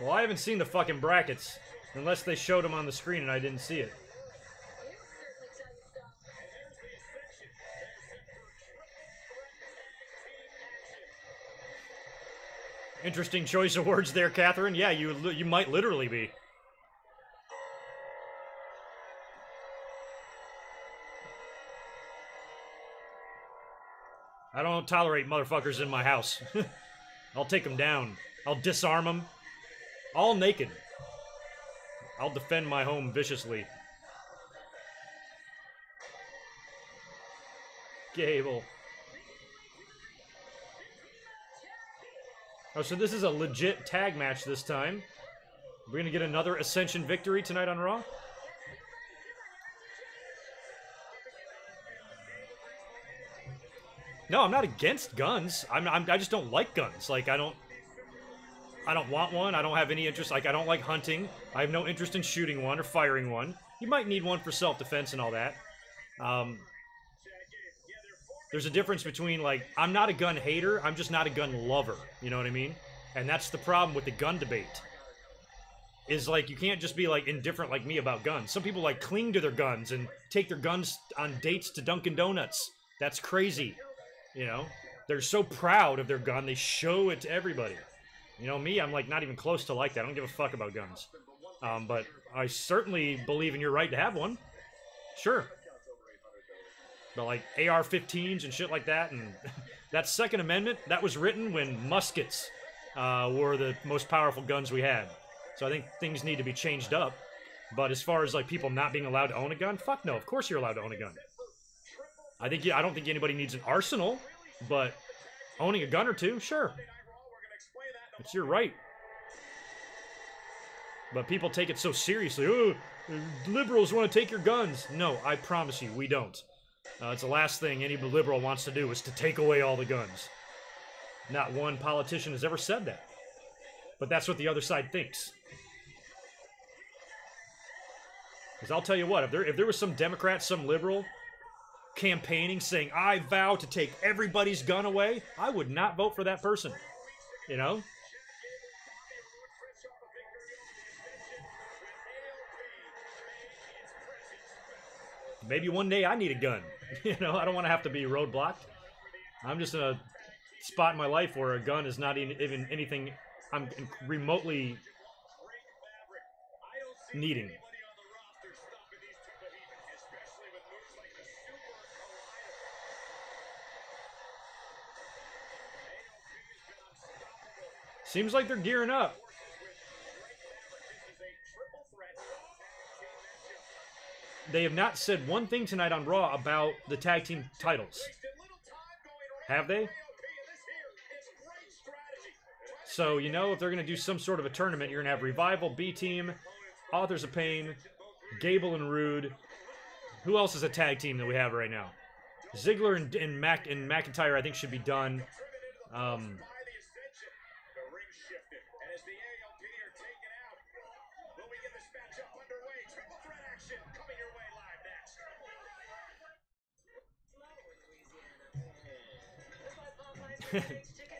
Well, I haven't seen the fucking brackets, unless they showed them on the screen and I didn't see it. Interesting choice of words there, Catherine. Yeah, you might literally be. I don't tolerate motherfuckers in my house. I'll take them down. I'll disarm them. All naked. I'll defend my home viciously. Gable. Oh, so this is a legit tag match this time. We're gonna get another Ascension victory tonight on Raw? No, I'm not against guns. I just don't like guns. Like, I don't want one. I don't have any interest. Like, I don't like hunting. I have no interest in shooting one or firing one. You might need one for self-defense and all that. There's a difference between, like, I'm not a gun hater, I'm just not a gun lover. You know what I mean? And that's the problem with the gun debate. Is, like, you can't just be, like, indifferent like me about guns. Some people, like, cling to their guns and take their guns on dates to Dunkin' Donuts. That's crazy. You know? They're so proud of their gun, they show it to everybody. You know, me, I'm, like, not even close to like that. I don't give a fuck about guns. But I certainly believe in your right to have one. Sure. But, like, AR-15s and shit like that, and that Second Amendment, that was written when muskets were the most powerful guns we had. So I think things need to be changed up. But as far as, like, people not being allowed to own a gun, fuck no, of course you're allowed to own a gun. I don't think anybody needs an arsenal, but owning a gun or two, sure. It's your right. But people take it so seriously. Oh, liberals want to take your guns. No, I promise you, we don't. It's the last thing any liberal wants to do is to take away all the guns. Not one politician has ever said that. But that's what the other side thinks. Because I'll tell you what, if there was some Democrat, some liberal campaigning saying, I vow to take everybody's gun away, I would not vote for that person. You know? Maybe one day I need a gun. You know, I don't want to have to be roadblocked. I'm just in a spot in my life where a gun is not even anything I'm remotely needing. Seems like they're gearing up. They have not said one thing tonight on Raw about the tag team titles. Have they? So, you know, if they're going to do some sort of a tournament, you're going to have Revival, B-Team, Authors of Pain, Gable and Rude. Who else is a tag team that we have right now? Ziggler and McIntyre, I think, should be done.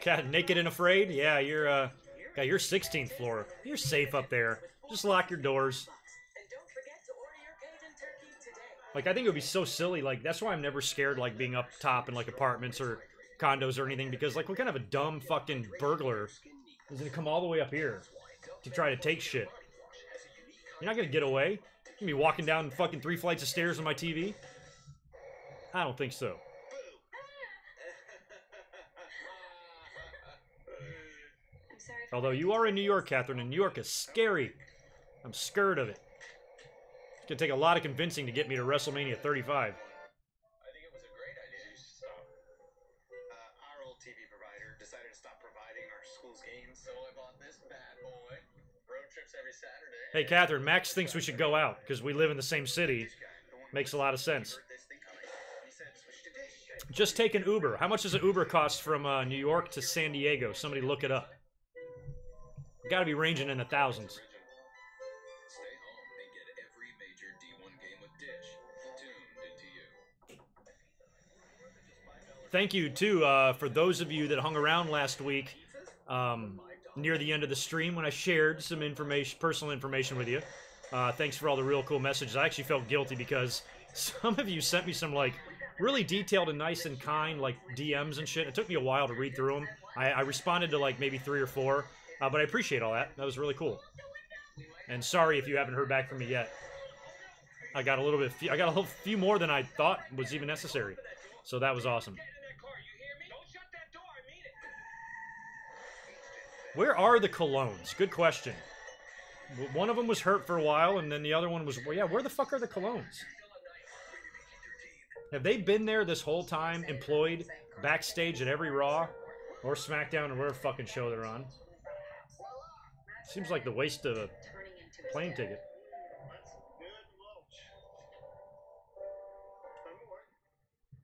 God, naked and afraid? Yeah, you're 16th floor. You're safe up there. Just lock your doors. Like, I think it would be so silly. Like, that's why I'm never scared, like, being up top in, like, apartments or condos or anything. Because, like, what kind of a dumb fucking burglar is going to come all the way up here to try to take shit? You're not going to get away. You're going to be walking down fucking 3 flights of stairs on my TV. I don't think so. I'm sorry if Although you are in New York, Catherine, and New York is scary. I'm scared of it. It's gonna take a lot of convincing to get me to WrestleMania 35. I think it was a great idea you should stop. Our old TV provider decided to stop providing our school's games, so I bought this bad boy. Road trips every Saturday. Hey, Catherine, Max thinks we should go out because we live in the same city. Makes a lot of sense. Just take an Uber. How much does an Uber cost from New York to San Diego? Somebody look it up. Gotta be ranging in the thousands. Stay home and get every major D1 game with Dish tuned into you. Thank you, too, for those of you that hung around last week near the end of the stream when I shared some information, personal information with you. Thanks for all the real cool messages. I actually felt guilty because some of you sent me some, like, really detailed and nice and kind, like, DMs and shit. It took me a while to read through them. I responded to, like, maybe 3 or 4, but I appreciate all that. That was really cool. And sorry if you haven't heard back from me yet. I got a few more than I thought was even necessary. So that was awesome. Where are the colognes? Good question. One of them was hurt for a while, and then the other one was... Well, yeah, where the fuck are the colognes? Have they been there this whole time, employed, backstage at every Raw, or SmackDown, or whatever fucking show they're on? Seems like the waste of a plane ticket.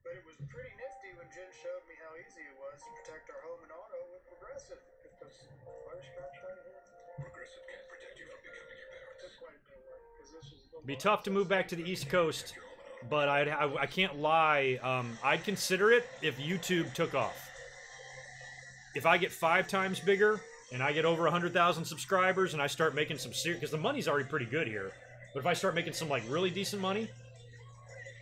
But it was pretty nifty when Jen showed me how easy it was to protect our home and auto with Progressive. If those fire scratch right here. Progressive can't protect you from becoming your parents. Took quite a bit of work because this was Be tough to move back to the East Coast, but I can't lie. I'd consider it if YouTube took off. If I get 5 times bigger and I get over 100,000 subscribers and I start making some serious, because the money's already pretty good here, but if I start making some like really decent money,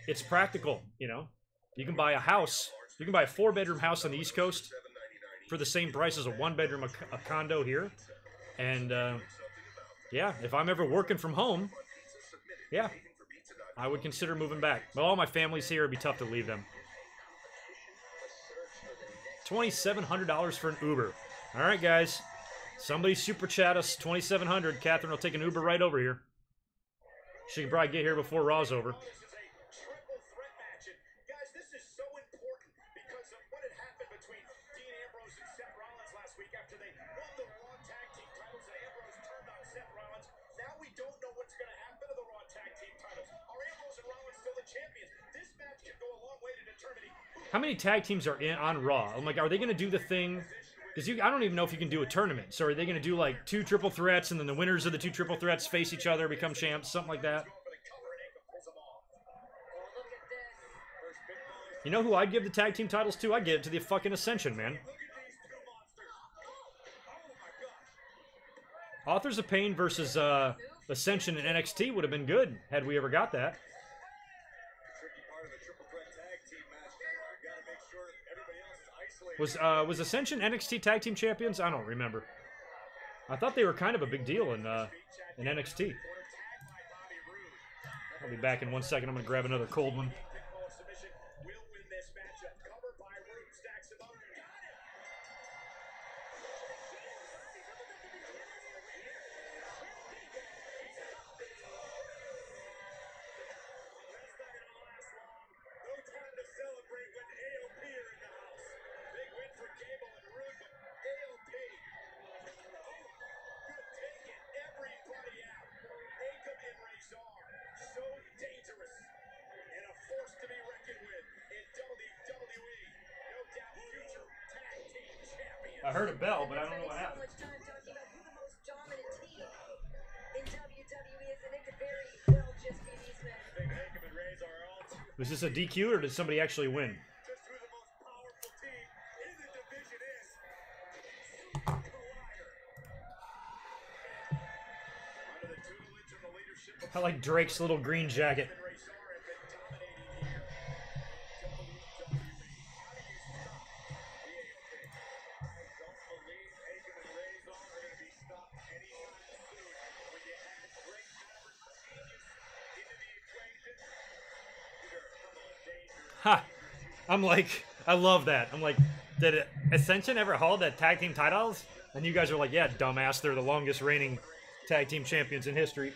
it's practical. You know, you can buy a house. You can buy a 4-bedroom house on the East Coast for the same price as a 1-bedroom a condo here. And yeah, if I'm ever working from home, yeah, I would consider moving back. But all my family's here. It'd be tough to leave them. $2,700 for an Uber. All right, guys. Somebody super chat us $2,700. Catherine will take an Uber right over here. She can probably get here before Raw's over. This is a triple threat match. And guys, this is so important because of what had happened between Dean Ambrose and Seth Rollins last week after they won the Raw Tag Team titles and Ambrose turned on Seth Rollins. Now we don't know what's going to happen to the Raw Tag Team titles. Are Ambrose and Rollins still the champions? This match could go a long way to determining who... How many tag teams are on Raw? I'm like, are they going to do the thing? Because I don't even know if you can do a tournament. So are they going to do like 2 triple threats and then the winners of the 2 triple threats face each other, become champs, something like that? You know who I'd give the tag team titles to? I'd give it to the fucking Ascension, man. Authors of Pain versus Ascension and NXT would have been good had we ever got that. Was Ascension NXT tag team champions? I don't remember. I thought they were kind of a big deal in NXT. I'll be back in 1 second. I'm gonna grab another cold one. I heard a bell, but I don't know what happened. Was this a DQ or did somebody actually win? I like Drake's little green jacket. Ha! I'm like, I love that. I'm like, did Ascension ever hold that tag team titles? And you guys are like, yeah, dumbass, they're the longest reigning tag team champions in history.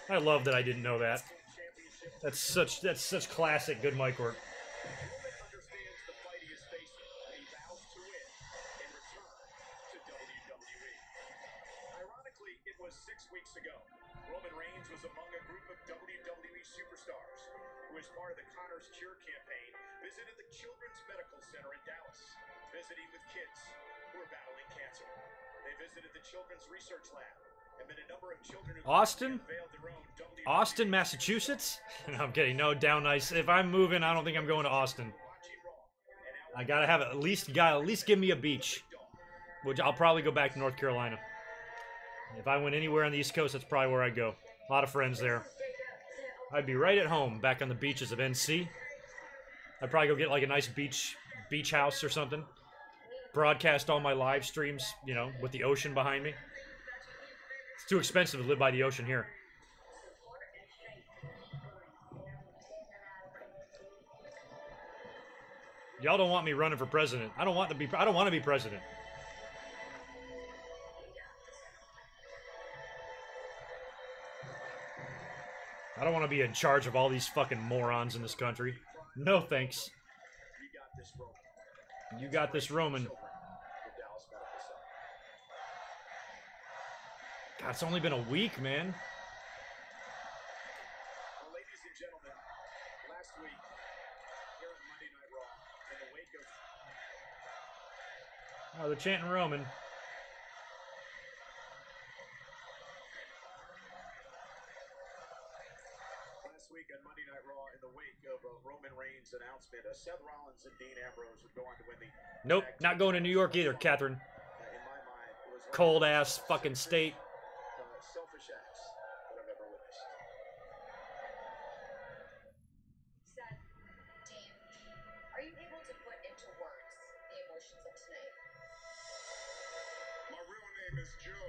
I love that I didn't know that. That's such classic good mic work. Understands the fight he is facing, and he vows to win and return to WWE. Ironically, it was 6 weeks ago. Roman Reigns was among a group of WWE superstars who, as part of the Connor's Cure campaign, visited the Children's Medical Center in Dallas, visiting with kids who are battling cancer. They visited the Children's Research Lab and met a number of children who Austin? unveiled their own WWE. Austin, Massachusetts? No, I'm kidding. No, down nice. If I'm moving, I don't think I'm going to Austin. I gotta have at least give me a beach. Which I'll probably go back to North Carolina. If I went anywhere on the East Coast, that's probably where I'd go. A lot of friends there. I'd be right at home, back on the beaches of NC. I'd probably go get like a nice beach house or something. Broadcast all my live streams, you know, with the ocean behind me. It's too expensive to live by the ocean here. Y'all don't want me running for president. I don't want to be president. I don't want to be in charge of all these fucking morons in this country. No thanks. You got this, Roman. God, it's only been a week, man. Well, ladies and gentlemen, last week, here on Monday Night Raw, in the wake of... Oh, they're chanting Roman. Last week on Monday Night Raw, in the wake of Roman Reigns' announcement, Seth Rollins and Dean Ambrose would go on to win the... Nope, not going to New York either, Catherine. in my mind, it was one of Cold the ass fucking state. selfish acts that I've ever witnessed. Seth, Dean, are you able to put into words the emotions of tonight? My real name is Joe.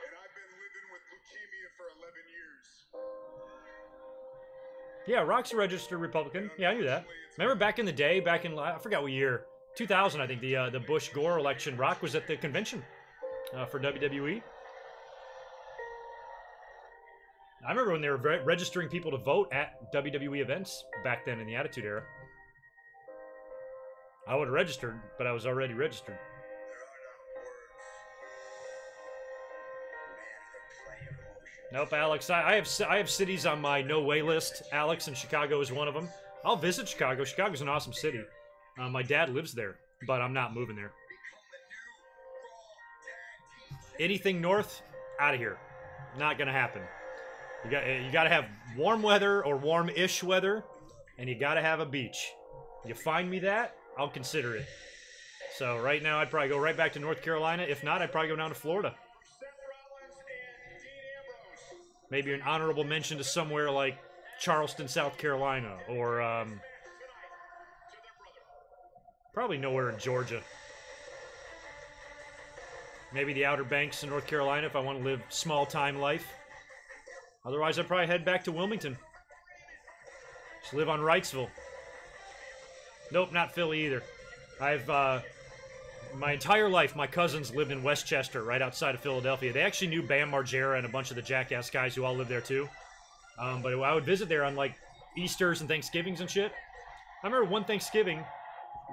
And I've been living with leukemia for 11 years. Yeah, Rock's a registered Republican. Yeah, I knew that. Remember back in the day, back in, I forgot what year, 2000, I think, the Bush-Gore election, Rock was at the convention for WWE. I remember when they were registering people to vote at WWE events back then in the Attitude Era. I would have registered, but I was already registered. There are not words. Man, the play of emotion. Nope, Alex. I have cities on my no way list. Alex, and Chicago is one of them. I'll visit Chicago. Chicago's an awesome city. My dad lives there, but I'm not moving there. Anything north, out of here. Not gonna happen. You got to have warm weather or warm-ish weather, and you got to have a beach. You find me that, I'll consider it. So right now, I'd probably go right back to North Carolina. If not, I'd probably go down to Florida. Seth Rollins and Dean Ambrose. Maybe an honorable mention to somewhere like Charleston, South Carolina, or probably nowhere in Georgia. Maybe the Outer Banks in North Carolina if I want to live small-time life. Otherwise, I'd probably head back to Wilmington. Just live on Wrightsville. Nope, not Philly either. I've, my entire life, my cousins lived in Westchester, right outside of Philadelphia. They actually knew Bam Margera and a bunch of the Jackass guys who all lived there too. But I would visit there on, like, Easters and Thanksgivings and shit. I remember one Thanksgiving,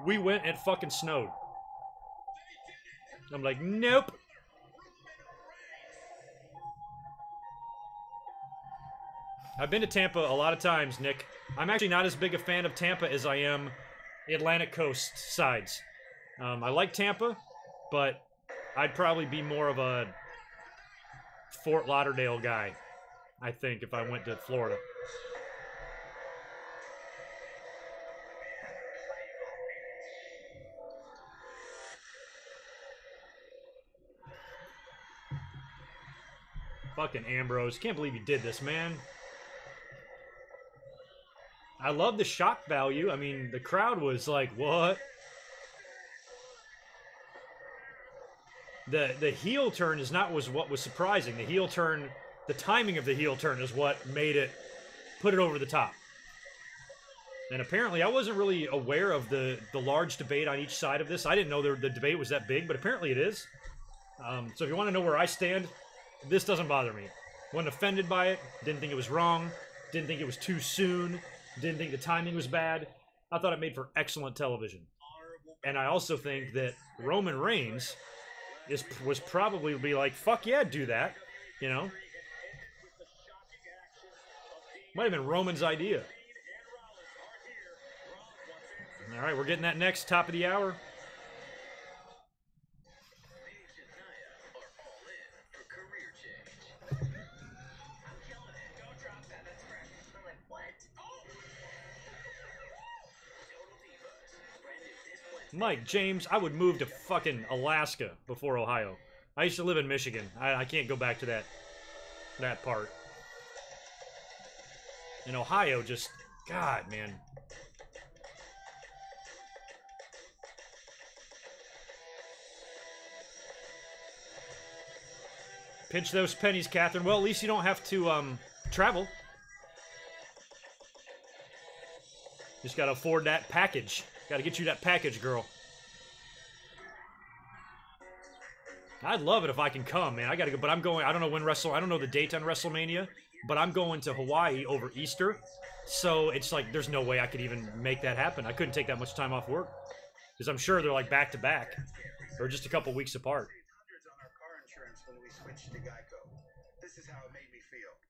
we went and it fucking snowed. I'm like, nope. I've been to Tampa a lot of times, Nick. I'm actually not as big a fan of Tampa as I am Atlantic Coast sides. I like Tampa, but I'd probably be more of a Fort Lauderdale guy, I think, if I went to Florida. Fucking Ambrose. Can't believe you did this, man. I love the shock value. I mean, the crowd was like, what? The heel turn is not what was surprising. The heel turn, the timing of the heel turn is what made it, put it over the top. And apparently I wasn't really aware of the large debate on each side of this. I didn't know the debate was that big, but apparently it is. So if you want to know where I stand, this doesn't bother me. Wasn't offended by it. Didn't think it was wrong. Didn't think it was too soon. Didn't think the timing was bad. I thought it made for excellent television. And I also think that Roman Reigns was probably be like, fuck yeah, do that. You know? Might have been Roman's idea. All right, we're getting that next top of the hour. Mike, James, I would move to fucking Alaska before Ohio. I used to live in Michigan. I can't go back to that part. In Ohio, just, God, man. Pinch those pennies, Catherine. Well, at least you don't have to travel. Just gotta afford that package. Gotta get you that package, girl. I'd love it if I can come, man. I gotta go, but I'm going. I don't know when I don't know the date on WrestleMania, but I'm going to Hawaii over Easter. So it's like there's no way I could even make that happen. I couldn't take that much time off work because I'm sure they're like back to back or just a couple weeks apart.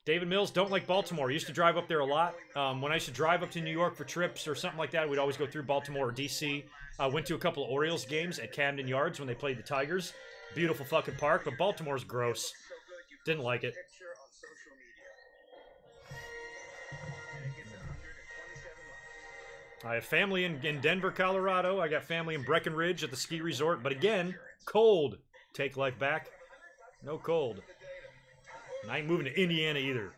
David Mills, don't like Baltimore. Used to drive up there a lot. When I used to drive up to New York for trips or something like that, we'd always go through Baltimore or D.C. Went to a couple of Orioles games at Camden Yards when they played the Tigers. Beautiful fucking park, but Baltimore's gross. Didn't like it. I have family in Denver, Colorado. I got family in Breckenridge at the ski resort. But again, cold. Take life back. No cold. And I ain't moving to Indiana either.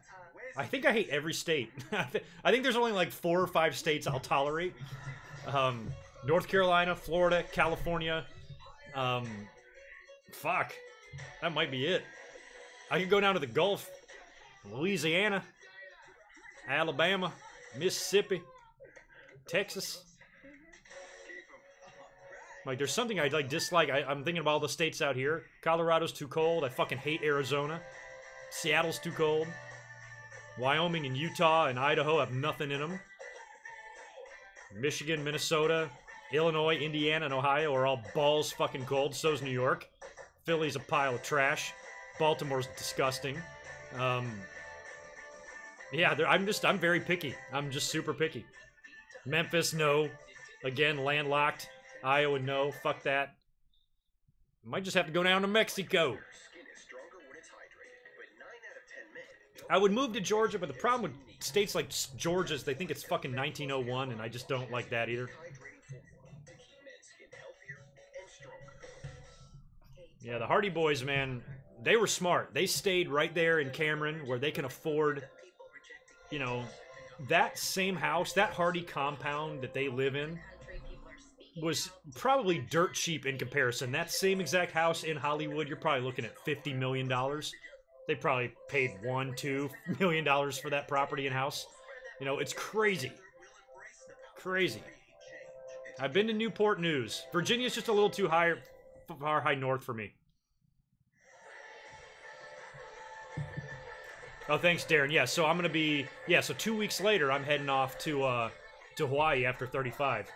I think I hate every state. I think there's only like 4 or 5 states I'll tolerate. North Carolina, Florida, California. Fuck. That might be it. I can go down to the Gulf. Louisiana. Alabama. Mississippi. Texas. Like, there's something I like dislike. I'm thinking about all the states out here. Colorado's too cold. I fucking hate Arizona. Seattle's too cold. Wyoming and Utah and Idaho have nothing in them. Michigan, Minnesota, Illinois, Indiana, and Ohio are all balls fucking cold. So's New York. Philly's a pile of trash. Baltimore's disgusting. Yeah, I'm very picky. I'm just super picky. Memphis, no. Again, landlocked. Iowa, no. Fuck that. Might just have to go down to Mexico. I would move to Georgia, but the problem with states like Georgia is they think it's fucking 1901, and I just don't like that either. Yeah, the Hardy Boys, man, they were smart. They stayed right there in Cameron where they can afford, you know, that same house, that Hardy compound that they live in was probably dirt cheap in comparison. That same exact house in Hollywood, you're probably looking at $50 million. They probably paid $1-2 million for that property and house. You know, it's crazy. Crazy. I've been to Newport News. Virginia's just a little too far high north for me. Oh, thanks, Darren. Yeah, so I'm going to be... Yeah, so 2 weeks later, I'm heading off to Hawaii after 35.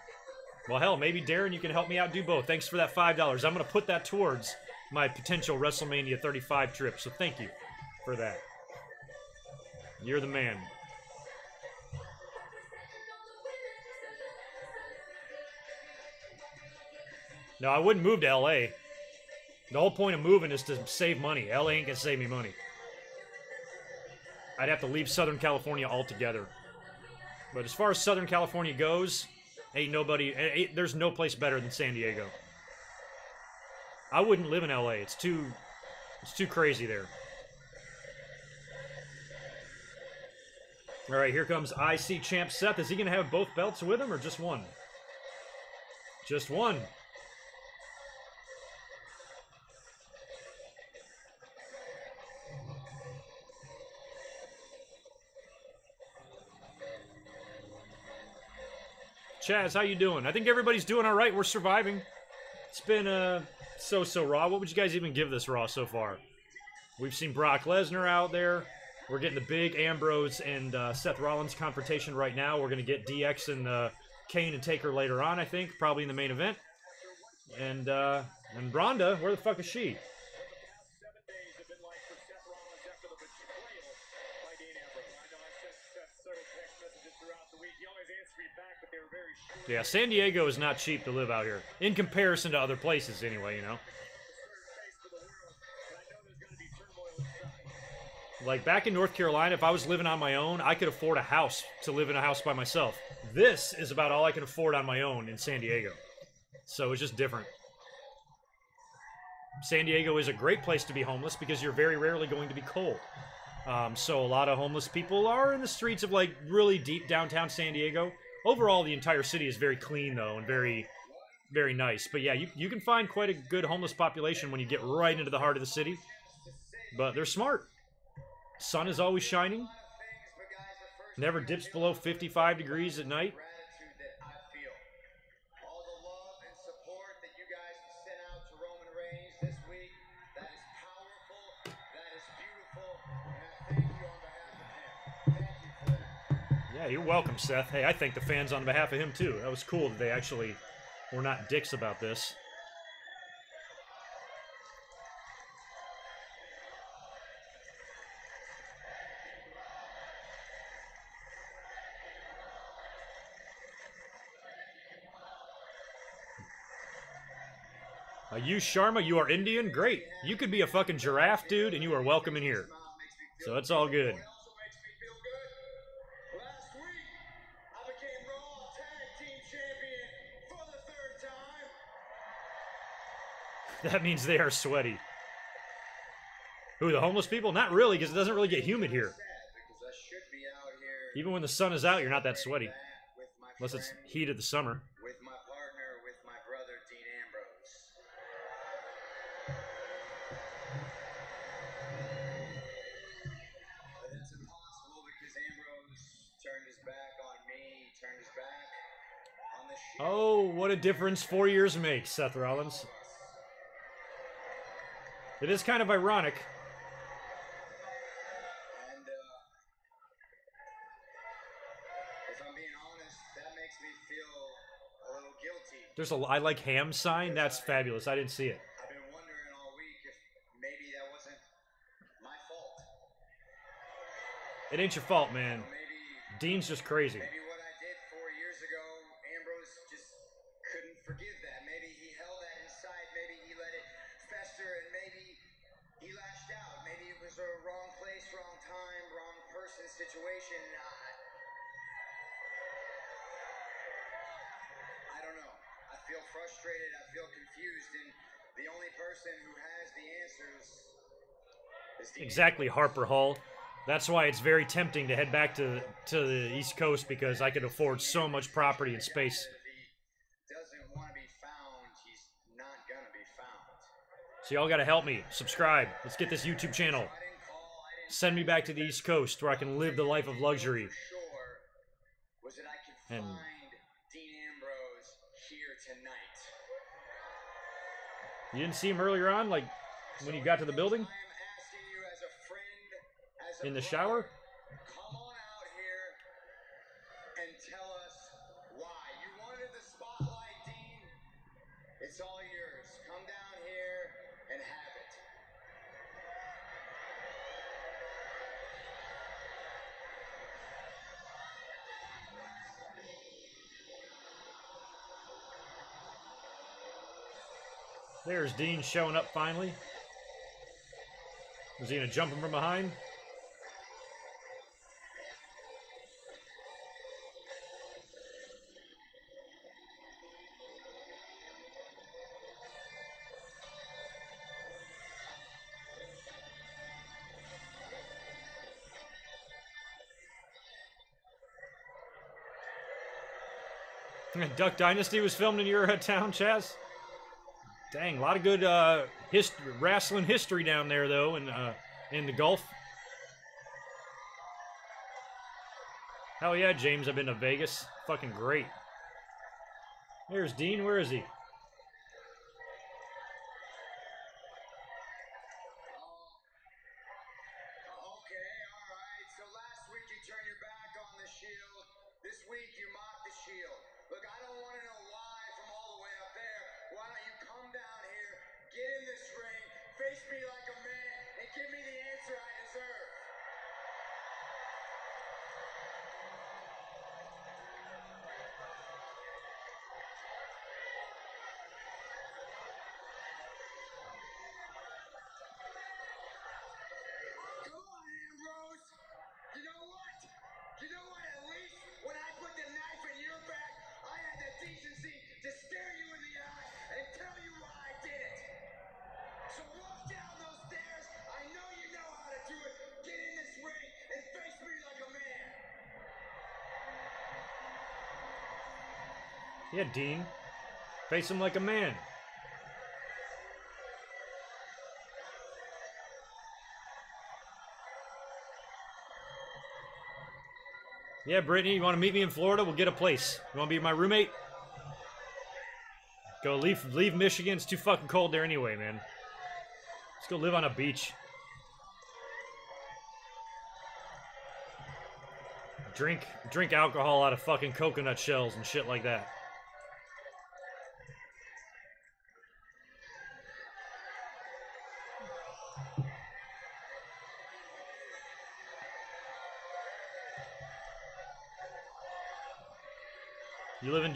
Well, hell, maybe, Darren, you can help me out do both. Thanks for that $5. I'm going to put that towards my potential WrestleMania 35 trip, so thank you for that. You're the man. No, I wouldn't move to LA. The whole point of moving is to save money. LA ain't gonna save me money. I'd have to leave Southern California altogether. But as far as Southern California goes, there's no place better than San Diego. I wouldn't live in LA. It's too crazy there. All right, here comes IC Champ Seth. Is he going to have both belts with him or just one? Just one. Chaz, how you doing? I think everybody's doing all right. We're surviving. It's been so Raw. What would you guys even give this Raw so far? We've seen Brock Lesnar out there. We're getting the big Ambrose and Seth Rollins confrontation right now. We're going to get DX and Kane and Taker later on, I think, probably in the main event. And Ronda, where the fuck is she? Yeah, San Diego is not cheap to live out here. In comparison to other places, anyway, you know. Like, back in North Carolina, if I was living on my own, I could afford a house to live in a house by myself. This is about all I can afford on my own in San Diego. So it's just different. San Diego is a great place to be homeless because you're very rarely going to be cold. So a lot of homeless people are in the streets of, like, really deep downtown San Diego. Overall, the entire city is very clean, though, and very, very nice. But yeah, you can find quite a good homeless population when you get right into the heart of the city. But they're smart. Sun is always shining. Never dips below 55 degrees at night. Yeah, you're welcome, Seth. Hey, I thank the fans on behalf of him, too. That was cool that they actually were not dicks about this. You, Sharma, you are Indian? Great. You could be a fucking giraffe, dude, and you are welcome in here. So it's all good. That means they are sweaty. Who, the homeless people? Not really, because it doesn't really get humid here. Even when the sun is out, you're not that sweaty. Unless it's heat of the summer. With my partner, with my brother, Dean Ambrose. But that's impossible because Ambrose turned his back on me, turned his back on the show. Oh, what a difference 4 years makes, Seth Rollins. It is kind of ironic. And, if I'm being honest, that makes me feel a little guilty. There's a I like ham sign. That's fabulous. I didn't see it. I've been wondering all week if maybe that wasn't my fault. It ain't your fault, man. Maybe Dean's just crazy. Maybe what I did 4 years ago, Ambrose just couldn't forgive that. Maybe he held that inside. Maybe he let it fester, and maybe he lashed out. Maybe it was a wrong place, wrong time, wrong person situation. I don't know. I feel frustrated. I feel confused, and the only person who has the answers is the Exactly, Harper Hall. That's why it's very tempting to head back to the East Coast, because I could afford so much property and space. If he doesn't want to be found, he's not gonna be found. So y'all gotta help me. Subscribe. Let's get this YouTube channel. I didn't call. I didn't. Send me back to the East Coast where I can live the life of luxury. Sure was that I could And- find Dean Ambrose here tonight. You didn't see him earlier on, like when you got to the building? I am asking you as a friend, as a In the brother, shower? come on out here and tell us why. You wanted the spotlight, Dean. It's all yours. Come down here and have it. There's Dean showing up finally. Was he gonna jump him from behind? Duck Dynasty was filmed in your town, Chaz? Dang, a lot of good wrestling history down there, though, in the Gulf. Hell yeah, James, I've been to Vegas. Fucking great. There's Dean. Where is he? Okay, alright. So last week you turned your back on the Shield. This week you mocked the Shield. Look, I don't want to know why from all the way up there. Why don't you come down here, get in this ring, face me like a man, and give me the answer I deserve? Come on, Ambrose. You know what? You know what? At least when I put the knife in your back, I had the decency to stare you in the eye and tell you why I did it. So walk down those stairs. I know you know how to do it. Get in this ring and face me like a man. Yeah, Dean. Face him like a man. Yeah, Brittany, you want to meet me in Florida? We'll get a place. You want to be my roommate? Go leave Michigan. It's too fucking cold there anyway, man. Let's go live on a beach. Drink alcohol out of fucking coconut shells and shit like that. You live in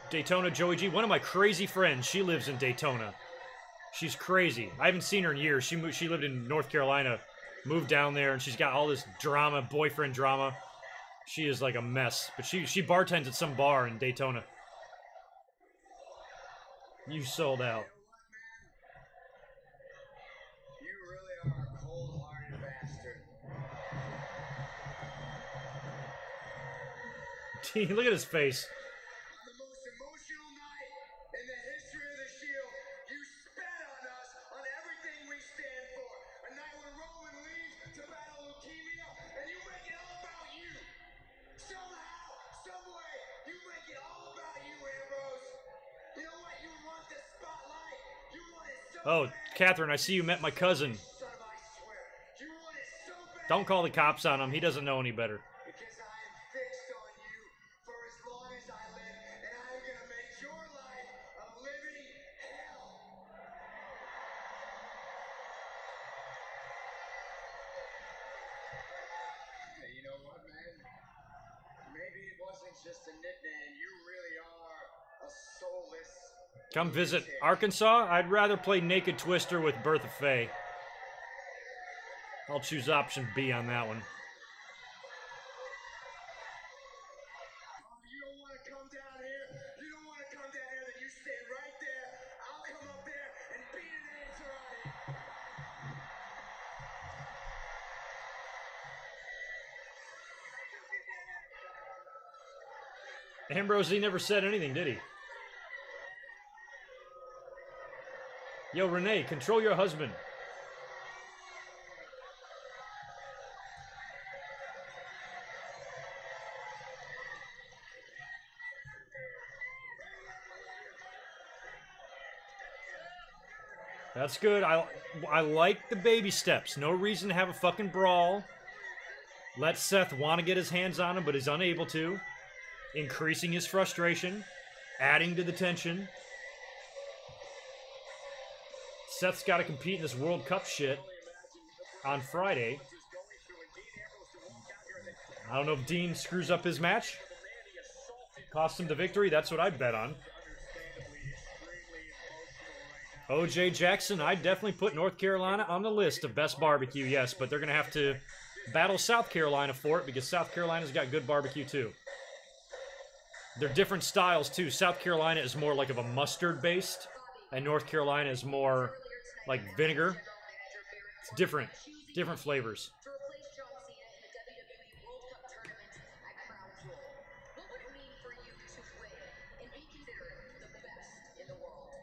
Daytona, Joey G? One of my crazy friends, she lives in Daytona. She's crazy. I haven't seen her in years. She lived in North Carolina, moved down there, and she's got all this drama, boyfriend drama. She is like a mess. But she bartends at some bar in Daytona. You sold out. You really are a cold-hearted bastard. Dean, look at his face. On the most emotional night in the history of the Shield, you spat on us on everything we stand for. A night when Roman leaves to battle leukemia, and you make it all about you. Somehow, someway, you make it all about you, Ambrose. You know what? You want the spotlight. You want it so Oh, bad. Catherine, I see you met my cousin. Son of I swear. You want it so bad. Don't call the cops on him. He doesn't know any better. Because I am fixed on you for as long as I live, and I am gonna make your life a living hell. Hey, you know what, man? Maybe it wasn't just a nickname. You really are a soulless. Come visit lunatic. Arkansas? I'd rather play Naked Twister with Bertha Faye. I'll choose option B on that one. You don't want to come down here. You don't want to come down here. Then you stand right there. I'll come up there and beat an answer on you. Ambrose, he never said anything, did he? Yo, Renee, control your husband. That's good. I like the baby steps. No reason to have a fucking brawl. Let Seth want to get his hands on him, but is unable to. Increasing his frustration. Adding to the tension. Seth's got to compete in this World Cup shit on Friday. I don't know if Dean screws up his match. Costs him the victory. That's what I bet on. OJ Jackson, I'd definitely put North Carolina on the list of best barbecue, yes, but they're going to have to battle South Carolina for it because South Carolina's got good barbecue too. They're different styles too. South Carolina is more like of a mustard based, and North Carolina is more like vinegar. It's different flavors. To replace John Cena in the WWE World Cup tournament at Crown Jewel. What would it mean for you to win and be considered the best in the world?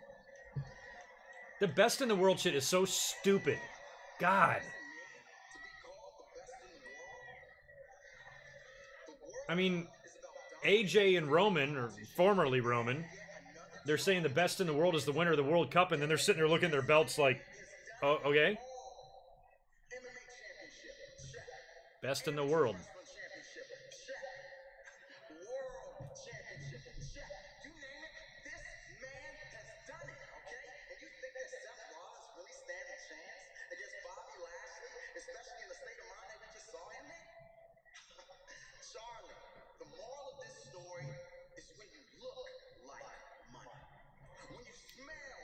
The best in the world shit is so stupid. God. I mean, AJ and Roman, or formerly Roman, they're saying the best in the world is the winner of the World Cup, and then they're sitting there looking at their belts like, oh, okay. Best in the world.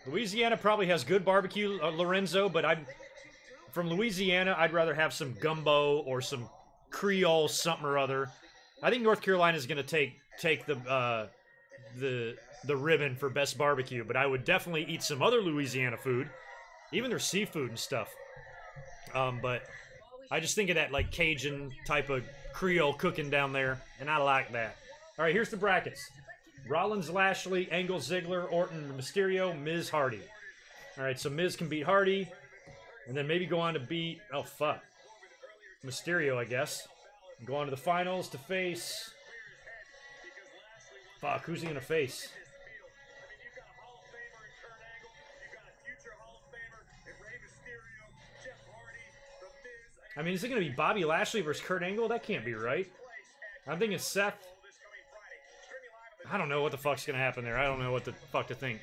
Louisiana probably has good barbecue, Lorenzo, but from Louisiana, I'd rather have some gumbo or some Creole something or other. I think North Carolina is going to take the ribbon for best barbecue, but I would definitely eat some other Louisiana food, even their seafood and stuff. But I just think of that like Cajun type of Creole cooking down there, and I like that. All right, here's the brackets. Rollins, Lashley, Angle, Ziggler, Orton, Mysterio, Miz, Hardy. All right, so Miz can beat Hardy, and then maybe go on to beat, oh, fuck, Mysterio, I guess. Go on to the finals to face, fuck, who's he going to face? I mean, is it going to be Bobby Lashley versus Kurt Angle? That can't be right. I'm thinking Seth. I don't know what the fuck's going to happen there. I don't know what the fuck to think.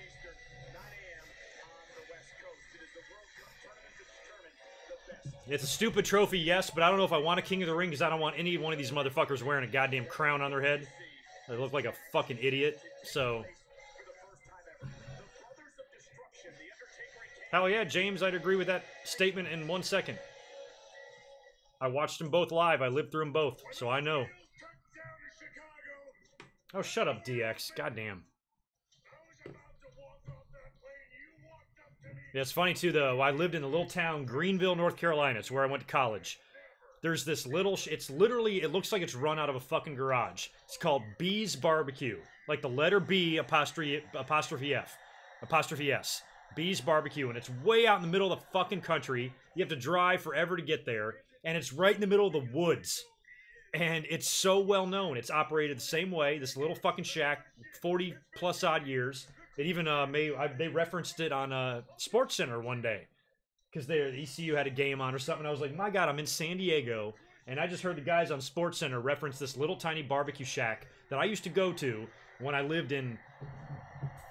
It's a stupid trophy, yes, but I don't know if I want a King of the Ring because I don't want any one of these motherfuckers wearing a goddamn crown on their head. They look like a fucking idiot, so... Hell yeah, James, I'd agree with that statement in 1 second. I watched them both live. I lived through them both, so I know. Oh, shut up, DX. Goddamn. Yeah, it's funny, too, though. I lived in the little town, Greenville, North Carolina. It's where I went to college. There's this little... it's literally... it looks like it's run out of a fucking garage. It's called B's Barbecue. Like the letter B, apostrophe F. Apostrophe S. B's Barbecue. And it's way out in the middle of the fucking country. You have to drive forever to get there. And it's right in the middle of the woods. And it's so well known. It's operated the same way. This little fucking shack, 40 plus odd years. It even they referenced it on Sports Center one day because the ECU had a game on or something. I was like, my God, I'm in San Diego, and I just heard the guys on Sports Center reference this little tiny barbecue shack that I used to go to when I lived in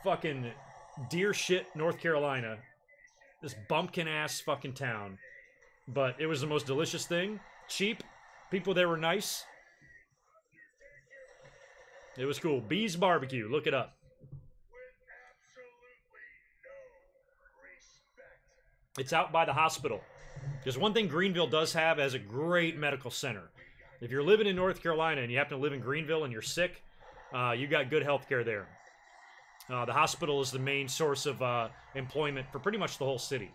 fucking dear shit North Carolina, this bumpkin ass fucking town. But it was the most delicious thing, cheap. People there were nice. It was cool. B's Barbecue. Look it up. It's out by the hospital. There's one thing Greenville does have as a great medical center. If you're living in North Carolina and you happen to live in Greenville and you're sick, you got good health care there. The hospital is the main source of employment for pretty much the whole city.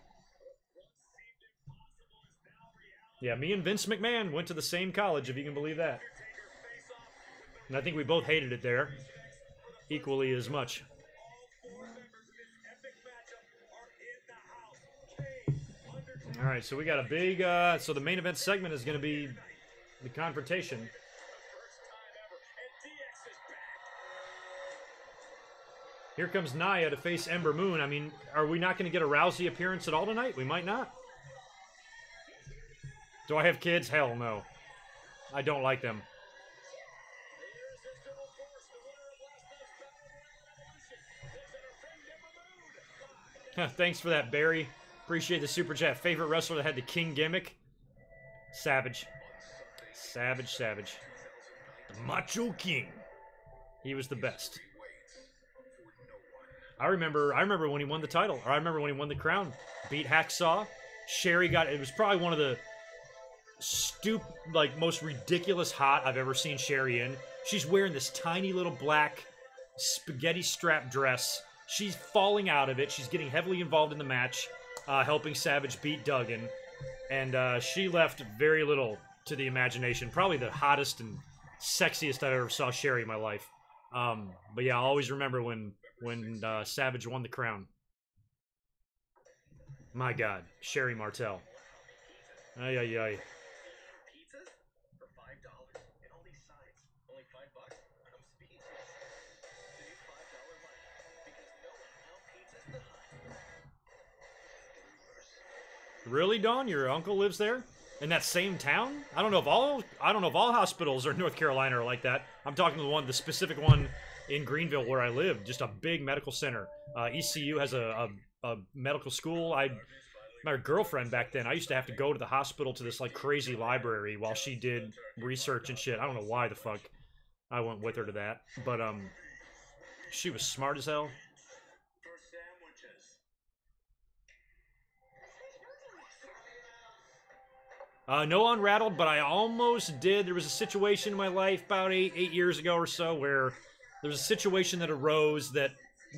Yeah, me and Vince McMahon went to the same college, if you can believe that. And I think we both hated it there equally as much. All right, so we got a big... so the main event segment is going to be the confrontation. Here comes Nia to face Ember Moon. I mean, are we not going to get a Rousey appearance at all tonight? We might not. Do I have kids? Hell no. I don't like them. Thanks for that, Barry. Appreciate the super chat. Favorite wrestler that had the King gimmick? Savage. Savage, Savage. The Macho King. He was the best. I remember when he won the title. Or I remember when he won the crown. Beat Hacksaw. Sherry got... it was probably one of the... most ridiculous hot I've ever seen Sherry in. She's wearing this tiny little black spaghetti strap dress. She's falling out of it. She's getting heavily involved in the match, helping Savage beat Duggan. And she left very little to the imagination. Probably the hottest and sexiest I ever saw Sherry in my life. But yeah, I'll always remember when Savage won the crown. My God, Sherry Martel. Ay, ay, ay. Pizzas for $5 and all these sides, only $5. I'm speechless. The new $5 lunch, because no Really, Dawn? Your uncle lives there? In that same town? I don't know if all hospitals in North Carolina are like that. I'm talking the specific one in Greenville where I live. Just a big medical center. ECU has a medical school. My girlfriend back then, I used to have to go to the hospital to this like crazy library while she did research and shit. I don't know why the fuck I went with her to that, but she was smart as hell. For sandwiches. No unrattled, but I almost did. There was a situation in my life about eight years ago or so where there was a situation that arose that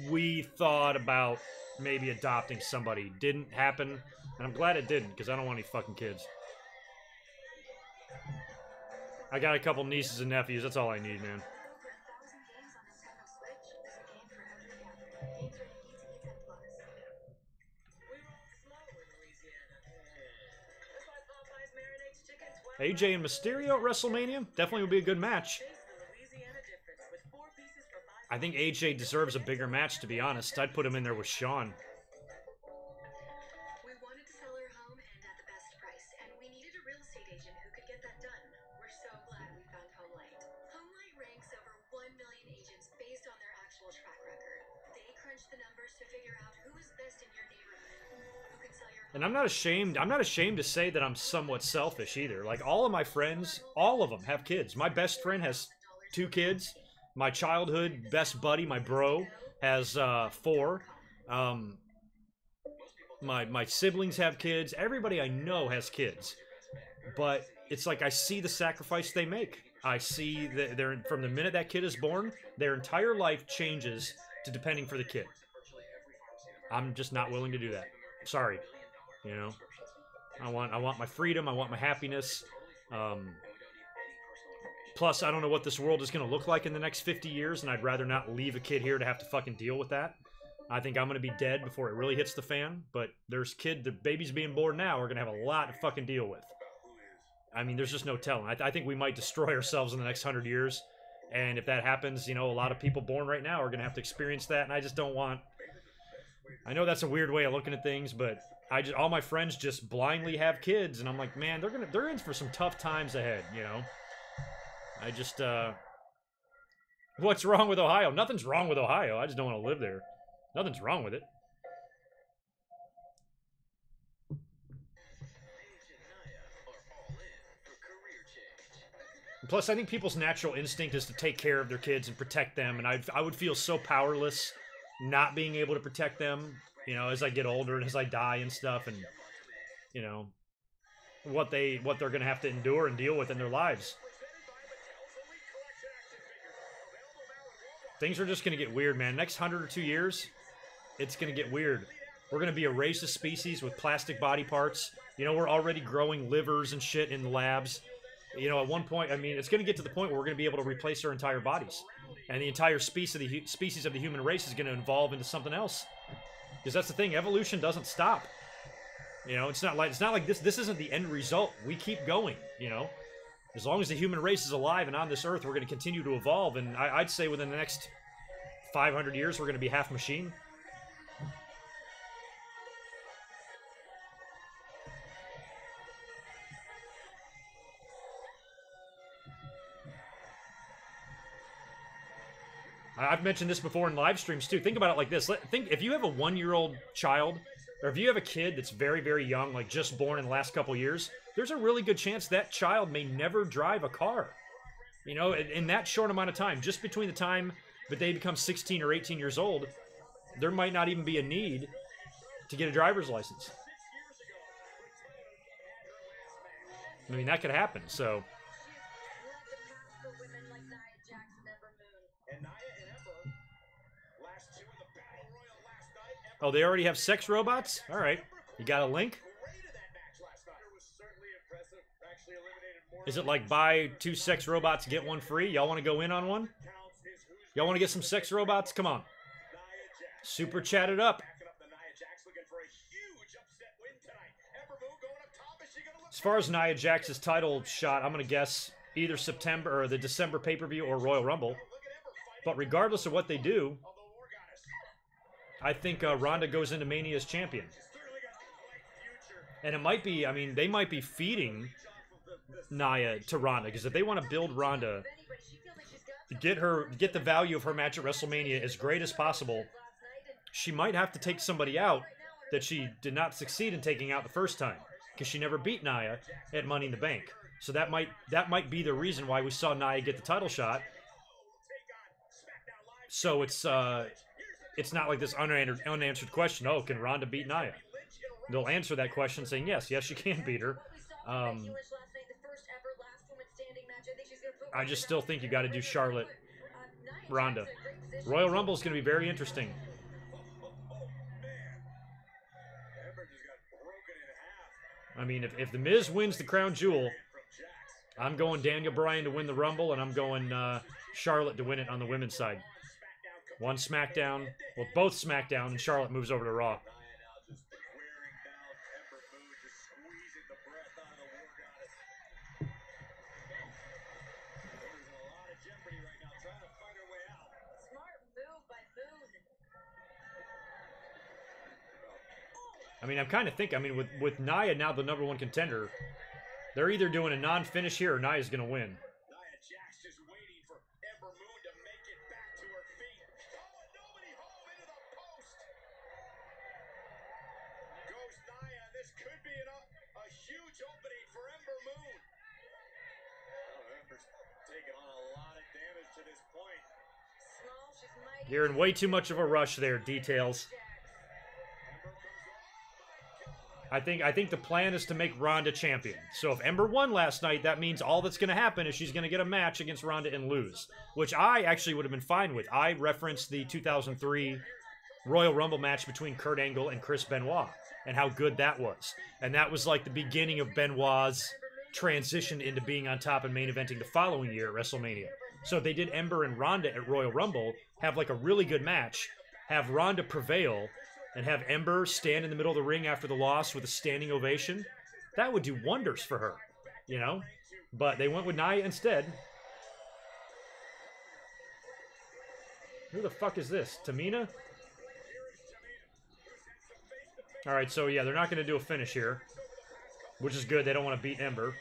we thought about maybe adopting somebody. Didn't happen, and I'm glad it didn't, because I don't want any fucking kids. I got a couple nieces and nephews. That's all I need, man. AJ and Mysterio at WrestleMania definitely would be a good match. I think AJ deserves a bigger match, to be honest. I'd put him in there with Shawn. We wanted to sell our home and at the best price, and we needed a real estate agent who could get that done. We're so glad we found Homelight. Homelight ranks over 1 million agents based on their actual track record. They crunch the numbers to figure out who is best in your neighborhood, who can sell your home. And I'm not ashamed to say that I'm somewhat selfish either. Like, all of my friends, all of them have kids. My best friend has 2 kids. My childhood best buddy, my bro, has 4. My siblings have kids. Everybody I know has kids. But it's like I see the sacrifice they make. I see that from the minute that kid is born, their entire life changes to depending for the kid. I'm just not willing to do that. Sorry. You know, I want my freedom. I want my happiness. Plus, I don't know what this world is going to look like in the next 50 years, and I'd rather not leave a kid here to have to fucking deal with that. I think I'm going to be dead before it really hits the fan, but the babies being born now are going to have a lot to fucking deal with. I mean, there's just no telling. I think we might destroy ourselves in the next 100 years, and if that happens, you know, a lot of people born right now are going to have to experience that, and I just don't want... I know that's a weird way of looking at things, but all my friends just blindly have kids, and I'm like, man, they're in for some tough times ahead, you know? I just, what's wrong with Ohio? Nothing's wrong with Ohio. I just don't want to live there. Nothing's wrong with it. Plus, I think people's natural instinct is to take care of their kids and protect them, and I would feel so powerless not being able to protect them, you know, as I get older and as I die and stuff, and, you know, what they're going to have to endure and deal with in their lives. Things are just going to get weird, man. Next 100 or 2 years, it's going to get weird. We're going to be a racist species with plastic body parts. You know, we're already growing livers and shit in the labs. You know, at one point, I mean, it's going to get to the point where we're going to be able to replace our entire bodies. And the entire species of the human race is going to evolve into something else. Because that's the thing, evolution doesn't stop. You know, it's not like this isn't the end result. We keep going, you know. As long as the human race is alive and on this earth, we're going to continue to evolve. And I'd say within the next 500 years, we're going to be half machine. I've mentioned this before in live streams too. Think about it like this. Think if you have a 1-year-old child, or if you have a kid that's very, very young, like just born in the last couple years, there's a really good chance that child may never drive a car. You know, in that short amount of time, just between the time that they become 16 or 18 years old, there might not even be a need to get a driver's license. I mean, that could happen, so... Oh, they already have sex robots? All right. You got a link? Is it like buy 2 sex robots, get 1 free? Y'all want to go in on one? Y'all want to get some sex robots? Come on. Super chat it up. As far as Nia Jax's title shot, I'm going to guess either September or the December pay-per-view or Royal Rumble. But regardless of what they do, I think Ronda goes into Mania as champion. And it might be, I mean, they might be feeding Nia to Ronda, because if they want to build Ronda, get the value of her match at WrestleMania as great as possible, she might have to take somebody out that she did not succeed in taking out the first time, because she never beat Nia at Money in the Bank. So that might be the reason why we saw Nia get the title shot. So it's not like this unanswered question. Oh, can Ronda beat Nia? They'll answer that question saying yes, she can beat her. I just still think you got to do Charlotte, Ronda. Royal Rumble is going to be very interesting. I mean, if The Miz wins the Crown Jewel, I'm going Daniel Bryan to win the Rumble, and I'm going Charlotte to win it on the women's side. One SmackDown, well, both SmackDown, and Charlotte moves over to Raw. I mean, I'm kind of thinking, I mean, with Nia now the #1 contender, they're either doing a non-finish here or Nia's going to win. Nia Jax just waiting for Ember Moon to make it back to her feet. Oh, and nobody home into the post. Goes Nia. This could be a huge opening for Ember Moon. Oh, Ember's taking on a lot of damage to this point. You're in way too much of a rush there, Details. I think the plan is to make Ronda champion. So if Ember won last night, that means all that's going to happen is she's going to get a match against Ronda and lose, which I actually would have been fine with. I referenced the 2003 Royal Rumble match between Kurt Angle and Chris Benoit and how good that was. And that was like the beginning of Benoit's transition into being on top and main eventing the following year at WrestleMania. So they did Ember and Ronda at Royal Rumble, have like a really good match, have Ronda prevail, and have Ember stand in the middle of the ring after the loss with a standing ovation. That would do wonders for her, you know? But they went with Nia instead. Who the fuck is this? Tamina? Alright, so yeah, they're not going to do a finish here, which is good. They don't want to beat Ember.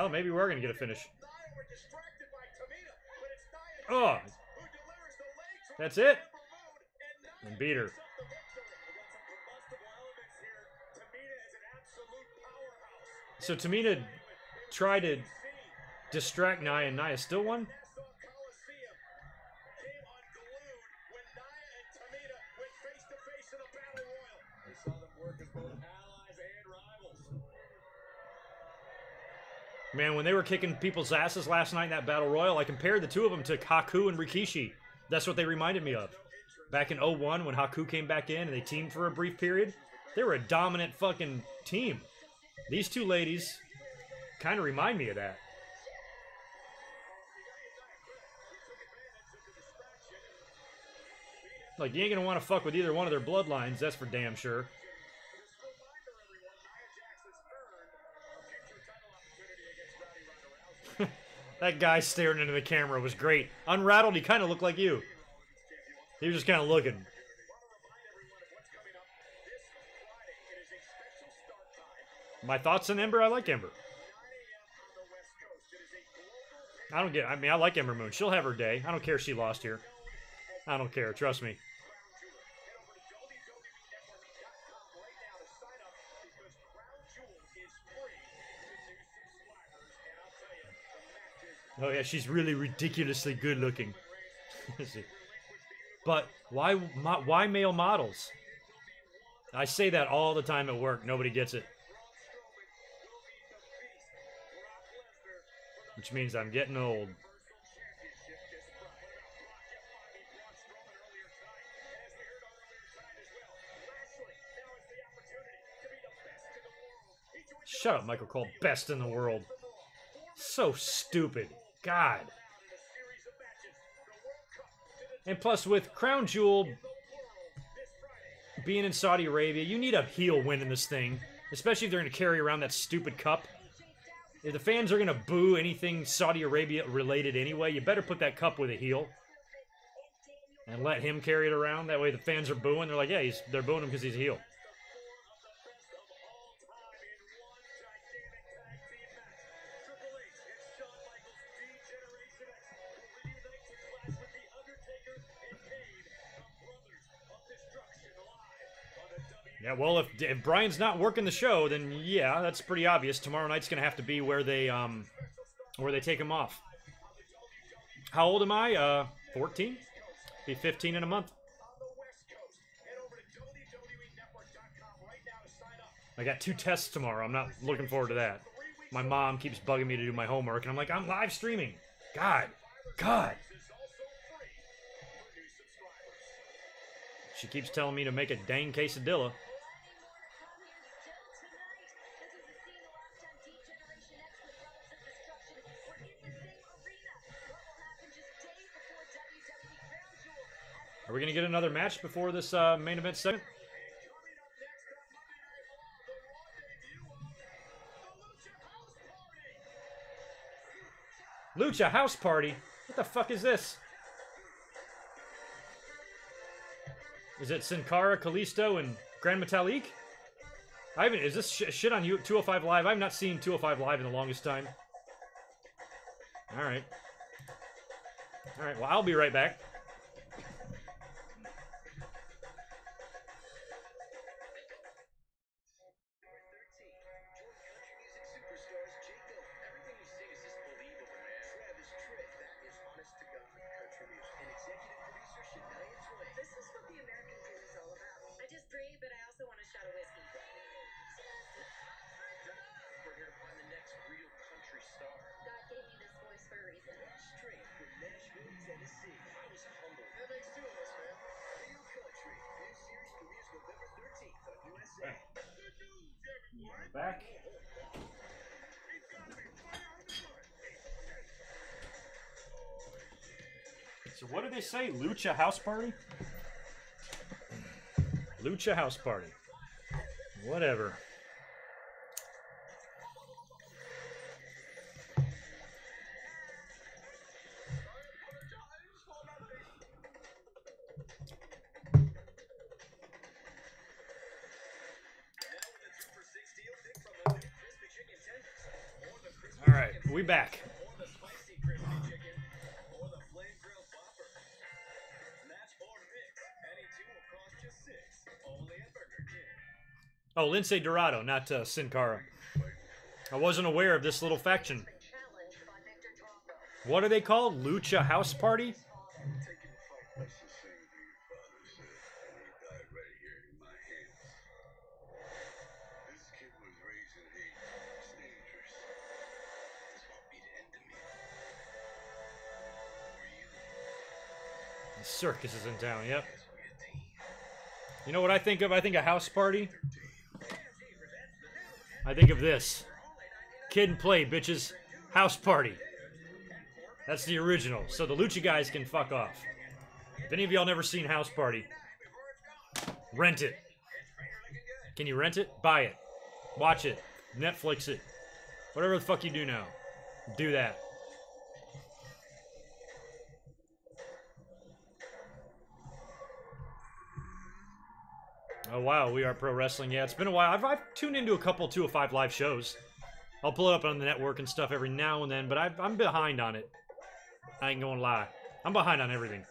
Oh, maybe we're going to get a finish. Oh! That's it? And beat her. So Tamina tried to distract Nia, and Nia still won? Man, when they were kicking people's asses last night in that Battle Royal, I compared the two of them to Haku and Rikishi. That's what they reminded me of. Back in 01, when Haku came back in and they teamed for a brief period, they were a dominant fucking team. These two ladies kind of remind me of that. Like, you ain't gonna want to fuck with either one of their bloodlines, that's for damn sure. That guy staring into the camera was great. Unrattled, he kind of looked like you. He was just kind of looking. My thoughts on Ember? I like Ember. I mean, I like Ember Moon. She'll have her day. I don't care if she lost here. I don't care, trust me. Oh yeah, she's really ridiculously good looking. But why male models? I say that all the time at work. Nobody gets it. Which means I'm getting old. Shut up, Michael Cole. Best in the world. So stupid. God. And plus, with Crown Jewel being in Saudi Arabia, you need a heel win in this thing. Especially if they're going to carry around that stupid cup. If the fans are gonna boo anything Saudi Arabia related anyway, you better put that cup with a heel and let him carry it around. That way the fans are booing. They're like, yeah, they're booing him because he's a heel. Yeah, well, if Brian's not working the show, then yeah, that's pretty obvious. Tomorrow night's gonna have to be where they take him off. How old am I? 14? Be 15 in a month. I got 2 tests tomorrow. I'm not looking forward to that. My mom keeps bugging me to do my homework, and I'm like, I'm live streaming. God. She keeps telling me to make a dang quesadilla. Are we going to get another match before this main event segment? Lucha House Party? What the fuck is this? Is it Sin Cara, Kalisto, and Grand Metalik? Is this shit on 205 Live? I've not seen 205 Live in the longest time. Alright. Alright, well, I'll be right back. Back. So what did they say? Lucha House Party? Lucha House Party. Whatever. All right, we back. Oh, Lince Dorado, not Sin Cara. I wasn't aware of this little faction. What are they called? Lucha House Party? The circus is in town, yep. You know what I think of? I think of House Party. I think of this. Kid and Play, bitches. House Party. That's the original. So the Lucha guys can fuck off. If any of y'all never seen House Party, rent it. Can you rent it? Buy it. Watch it. Netflix it. Whatever the fuck you do now. Do that. Oh wow, We Are Pro Wrestling. Yeah, it's been a while. I've tuned into a couple 205 Live shows. I'll pull it up on the network and stuff every now and then, but I'm behind on it. I ain't gonna lie. I'm behind on everything.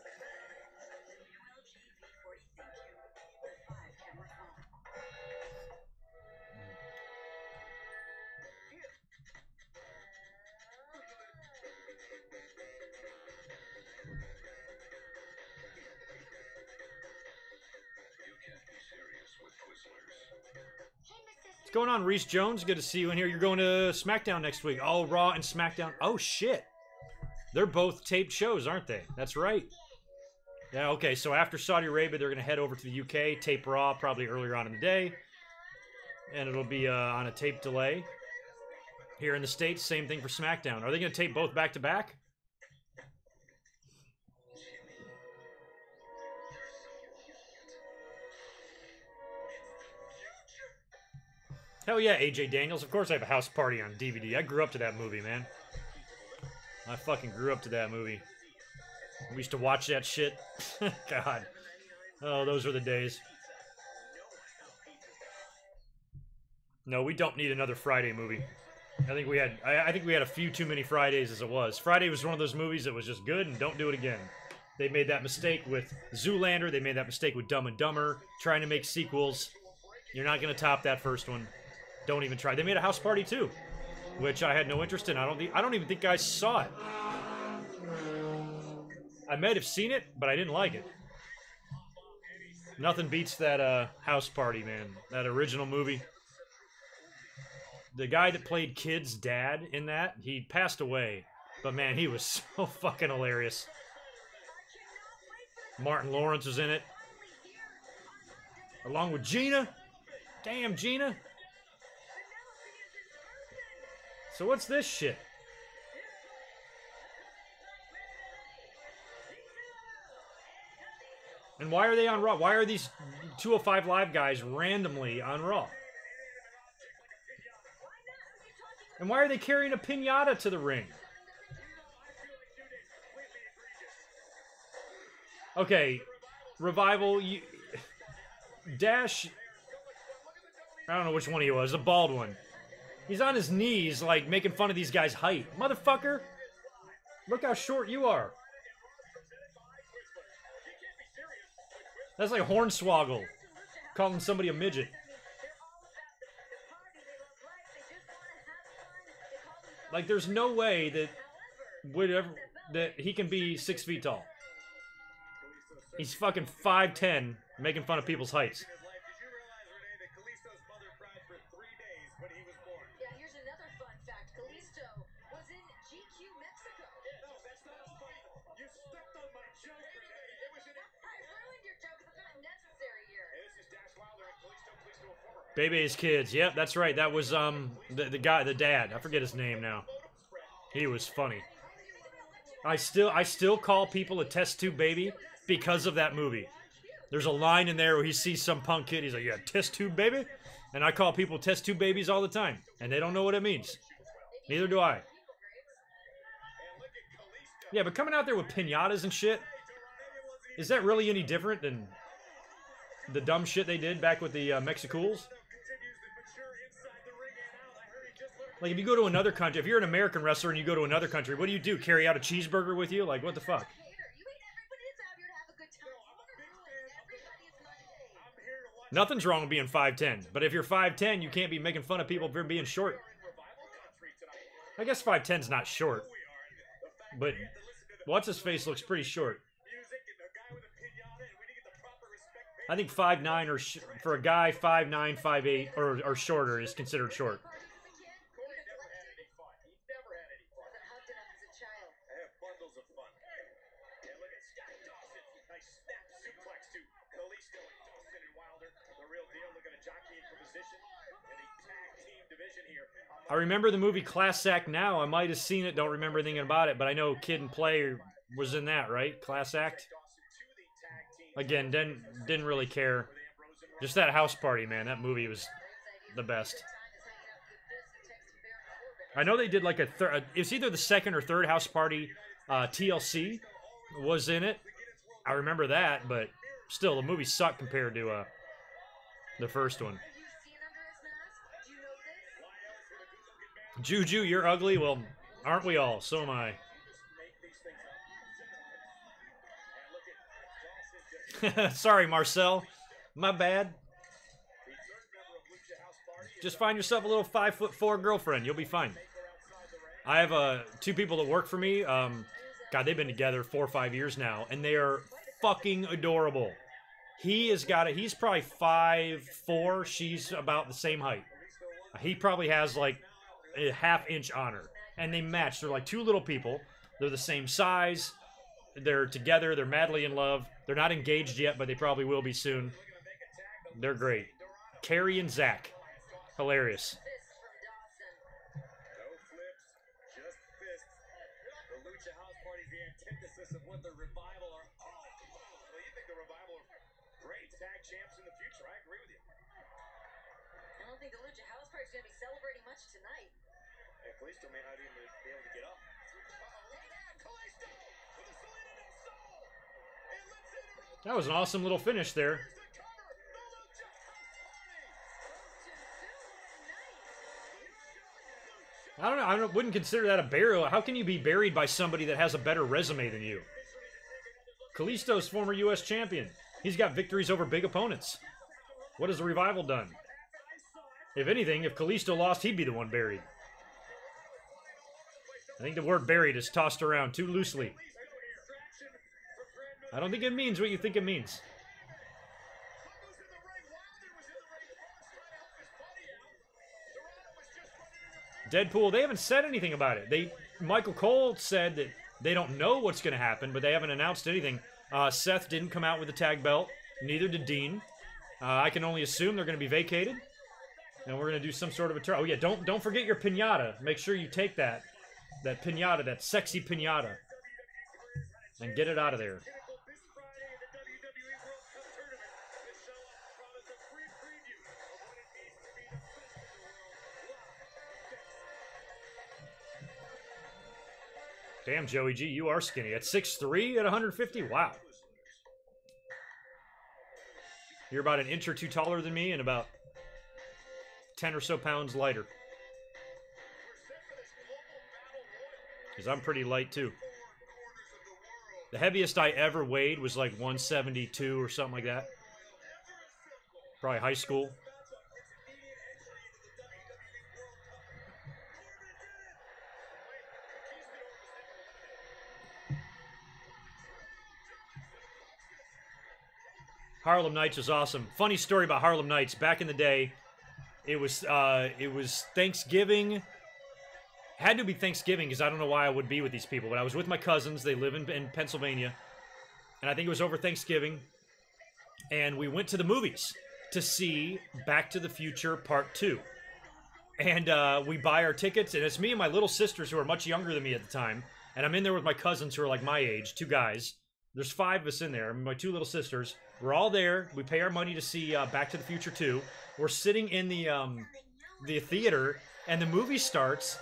What's going on, Reese Jones? Good to see you in here. You're going to SmackDown next week. Oh, Raw and SmackDown. Oh, shit. They're both taped shows, aren't they? That's right. Yeah, okay. So after Saudi Arabia, they're going to head over to the UK, tape Raw probably earlier on in the day. And it'll be on a tape delay. Here in the States, same thing for SmackDown. Are they going to tape both back-to-back? Hell yeah, AJ Daniels. Of course I have a House Party on DVD. I grew up to that movie, man. I fucking grew up to that movie. We used to watch that shit. God. Oh, those were the days. No, we don't need another Friday movie. I think we had a few too many Fridays as it was. Friday was one of those movies that was just good and don't do it again. They made that mistake with Zoolander. They made that mistake with Dumb and Dumber. Trying to make sequels. You're not going to top that first one. Don't even try. They made a House Party too, which I had no interest in. I don't even think I saw it. I might have seen it, but I didn't like it. Nothing beats that House Party, man. That original movie. The guy that played Kid's dad in that, he passed away. But man, he was so fucking hilarious. Martin Lawrence was in it. Along with Gina. Damn, Gina. So what's this shit? And why are they on Raw? Why are these 205 Live guys randomly on Raw? And why are they carrying a piñata to the ring? Okay, Revival, Dash, I don't know which one he was, the bald one. He's on his knees, like, making fun of these guys' height. Motherfucker, look how short you are. That's like Hornswoggle calling somebody a midget. Like, there's no way that he can be 6 feet tall. He's fucking 5'10", making fun of people's heights. Yeah, here's another fun fact. Kalisto was in GQ Mexico. No, that's not funny. You stepped on my joke, Renee. It was an... I ruined your joke. It's not necessary here. This is Dash Wilder and Kalisto, a former... Bebe's Kids. Yep, that's right. That was the guy, the dad. I forget his name now. He was funny. I still call people a test tube baby because of that movie. There's a line in there where he sees some punk kid. He's like, "Yeah, test tube baby," and I call people test tube babies all the time, and they don't know what it means. Neither do I. Yeah, but coming out there with piñatas and shit, is that really any different than the dumb shit they did back with the Mexicools? Like, if you go to another country, if you're an American wrestler and you go to another country, what do? Carry out a cheeseburger with you? Like, what the fuck? Nothing's wrong with being 5'10", but if you're 5'10", you can't be making fun of people for being short. I guess 5'10's not short, but what's-his-face looks pretty short. I think 5'9", or for a guy 5'9", 5'8", or shorter is considered short. I remember the movie Class Act now. I might have seen it, don't remember anything about it, but I know Kid and Play was in that, right? Class Act? Again, didn't really care. Just that House Party, man. That movie was the best. I know they did like a third... It's either the second or third House Party. TLC was in it. I remember that, but still, the movie sucked compared to the first one. Juju, you're ugly? Well, aren't we all? So am I. Sorry, Marcel. My bad. Just find yourself a little 5'4" girlfriend. You'll be fine. I have 2 people that work for me. God, they've been together 4 or 5 years now, and they are fucking adorable. He's probably 5'4". She's about the same height. He probably has like a half-inch on her, and they match. They're like 2 little people. They're the same size. They're together. They're madly in love. They're not engaged yet, but they probably will be soon. They're great. Carrie and Zach. Hilarious. think the Lucha House Party's gonna be celebrating much tonight. And Kalisto may not even be able to get up. Kalisto with a Selena del Sol. And let's interrupt. That was an awesome little finish there. Here's the cover. The Lucha House Party. I don't know. I wouldn't consider that a burial. How can you be buried by somebody that has a better resume than you? Kalisto's former U.S. champion. He's got victories over big opponents. What has the Revival done? If anything, if Kalisto lost, he'd be the one buried. I think the word buried is tossed around too loosely. I don't think it means what you think it means. Deadpool, they haven't said anything about it. Michael Cole said that they don't know what's going to happen, but they haven't announced anything. Seth didn't come out with the tag belt. Neither did Dean. I can only assume they're going to be vacated. And we're going to do some sort of a turn. Oh, yeah, don't forget your piñata. Make sure you take that piñata, that sexy piñata, and get it out of there. Damn, Joey G, you are skinny. At 6'3", at 150? Wow. You're about an inch or two taller than me and about 10 or so pounds lighter. Because I'm pretty light, too. The heaviest I ever weighed was like 172 or something like that. Probably high school. Harlem Nights was awesome. Funny story about Harlem Nights. Back in the day, it was Thanksgiving. Had to be Thanksgiving because I don't know why I would be with these people. But I was with my cousins. They live in Pennsylvania. And I think it was over Thanksgiving. And we went to the movies to see Back to the Future Part 2. And we buy our tickets. And it's me and my little sisters who are much younger than me at the time. And I'm in there with my cousins who are like my age, 2 guys. There's 5 of us in there. My 2 little sisters. We're all there. We pay our money to see Back to the Future 2. We're sitting in the theater, and the movie starts,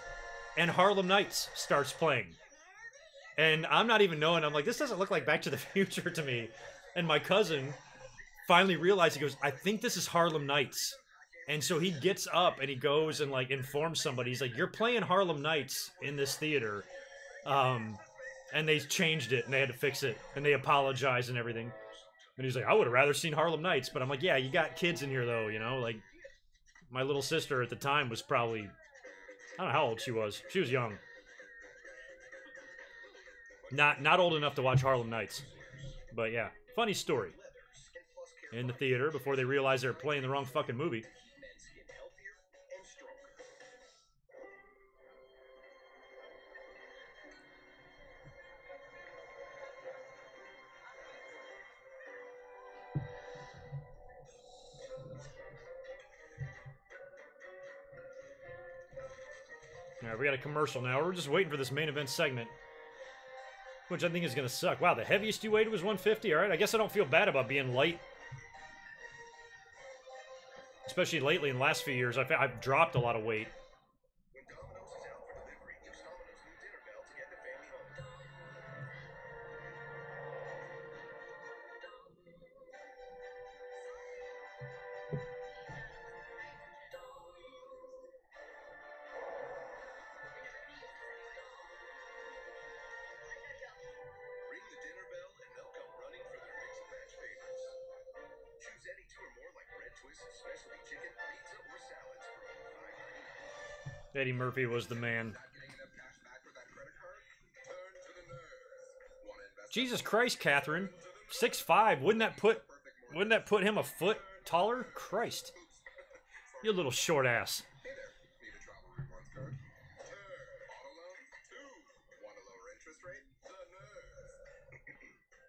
and Harlem Nights starts playing. And I'm not even knowing. I'm like, this doesn't look like Back to the Future to me. And my cousin finally realized, he goes, I think this is Harlem Nights. And so he gets up, and he goes and, like, informs somebody. He's like, you're playing Harlem Nights in this theater. And they changed it, and they had to fix it. And they apologized and everything. And he's like, I would have rather seen Harlem Nights. But I'm like, yeah, you got kids in here, though, you know? Like, my little sister at the time was probably, I don't know how old she was. She was young. Not old enough to watch Harlem Nights. But, yeah, funny story. In the theater before they realized they were playing the wrong fucking movie. Alright, we got a commercial now. We're just waiting for this main event segment, which I think is going to suck. Wow, the heaviest you weighed was 150. Alright, I guess I don't feel bad about being light. Especially lately in the last few years, I've dropped a lot of weight. When Domino's is out for delivery, use Domino's new dinner bell to get the family home. Ring the dinner bell and they'll come running for their mix and match favorites. Choose any 2 or more like bread twists, specialty chicken, pizza, or salads for only $5.99. Eddie Murphy was the man. Not getting enough cash back with that credit card? Turn to the nerds. Wanna invest Jesus Christ, Catherine. 6'5". Wouldn't that put him a foot taller? Christ. You little short ass. Hey there. Need a travel rewards card? Auto loan? 2. Want a lower interest rate? The Nerds.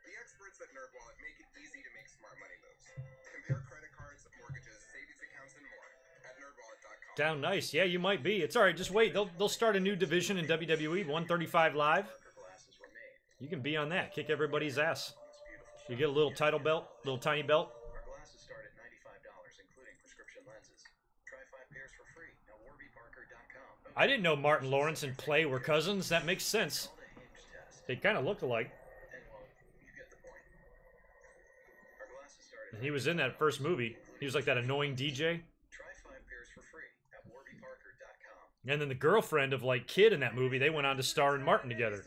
The experts at NerdWallet make it easy to make smart money moves. Compare credit cards, mortgages, savings accounts, and more at nerdwallet.com. Down nice. Yeah, you might be. It's alright, just wait. They'll start a new division in WWE, 135 Live. Glasses were made. You can be on that. Kick everybody's ass. You get a little title belt, little tiny belt. Our glasses start at $95, including prescription lenses. Try 5 pairs for free at warbyparker.com. I didn't know Martin Lawrence and Play were cousins. That makes sense. Called a hinge test. They kind of look alike. And well, you get the point. Our glasses started. And he was in that first movie. He was like that annoying DJ. Try 5 pairs for free at warbyparker.com. And then the girlfriend of like Kid in that movie, they went on to star in Martin together.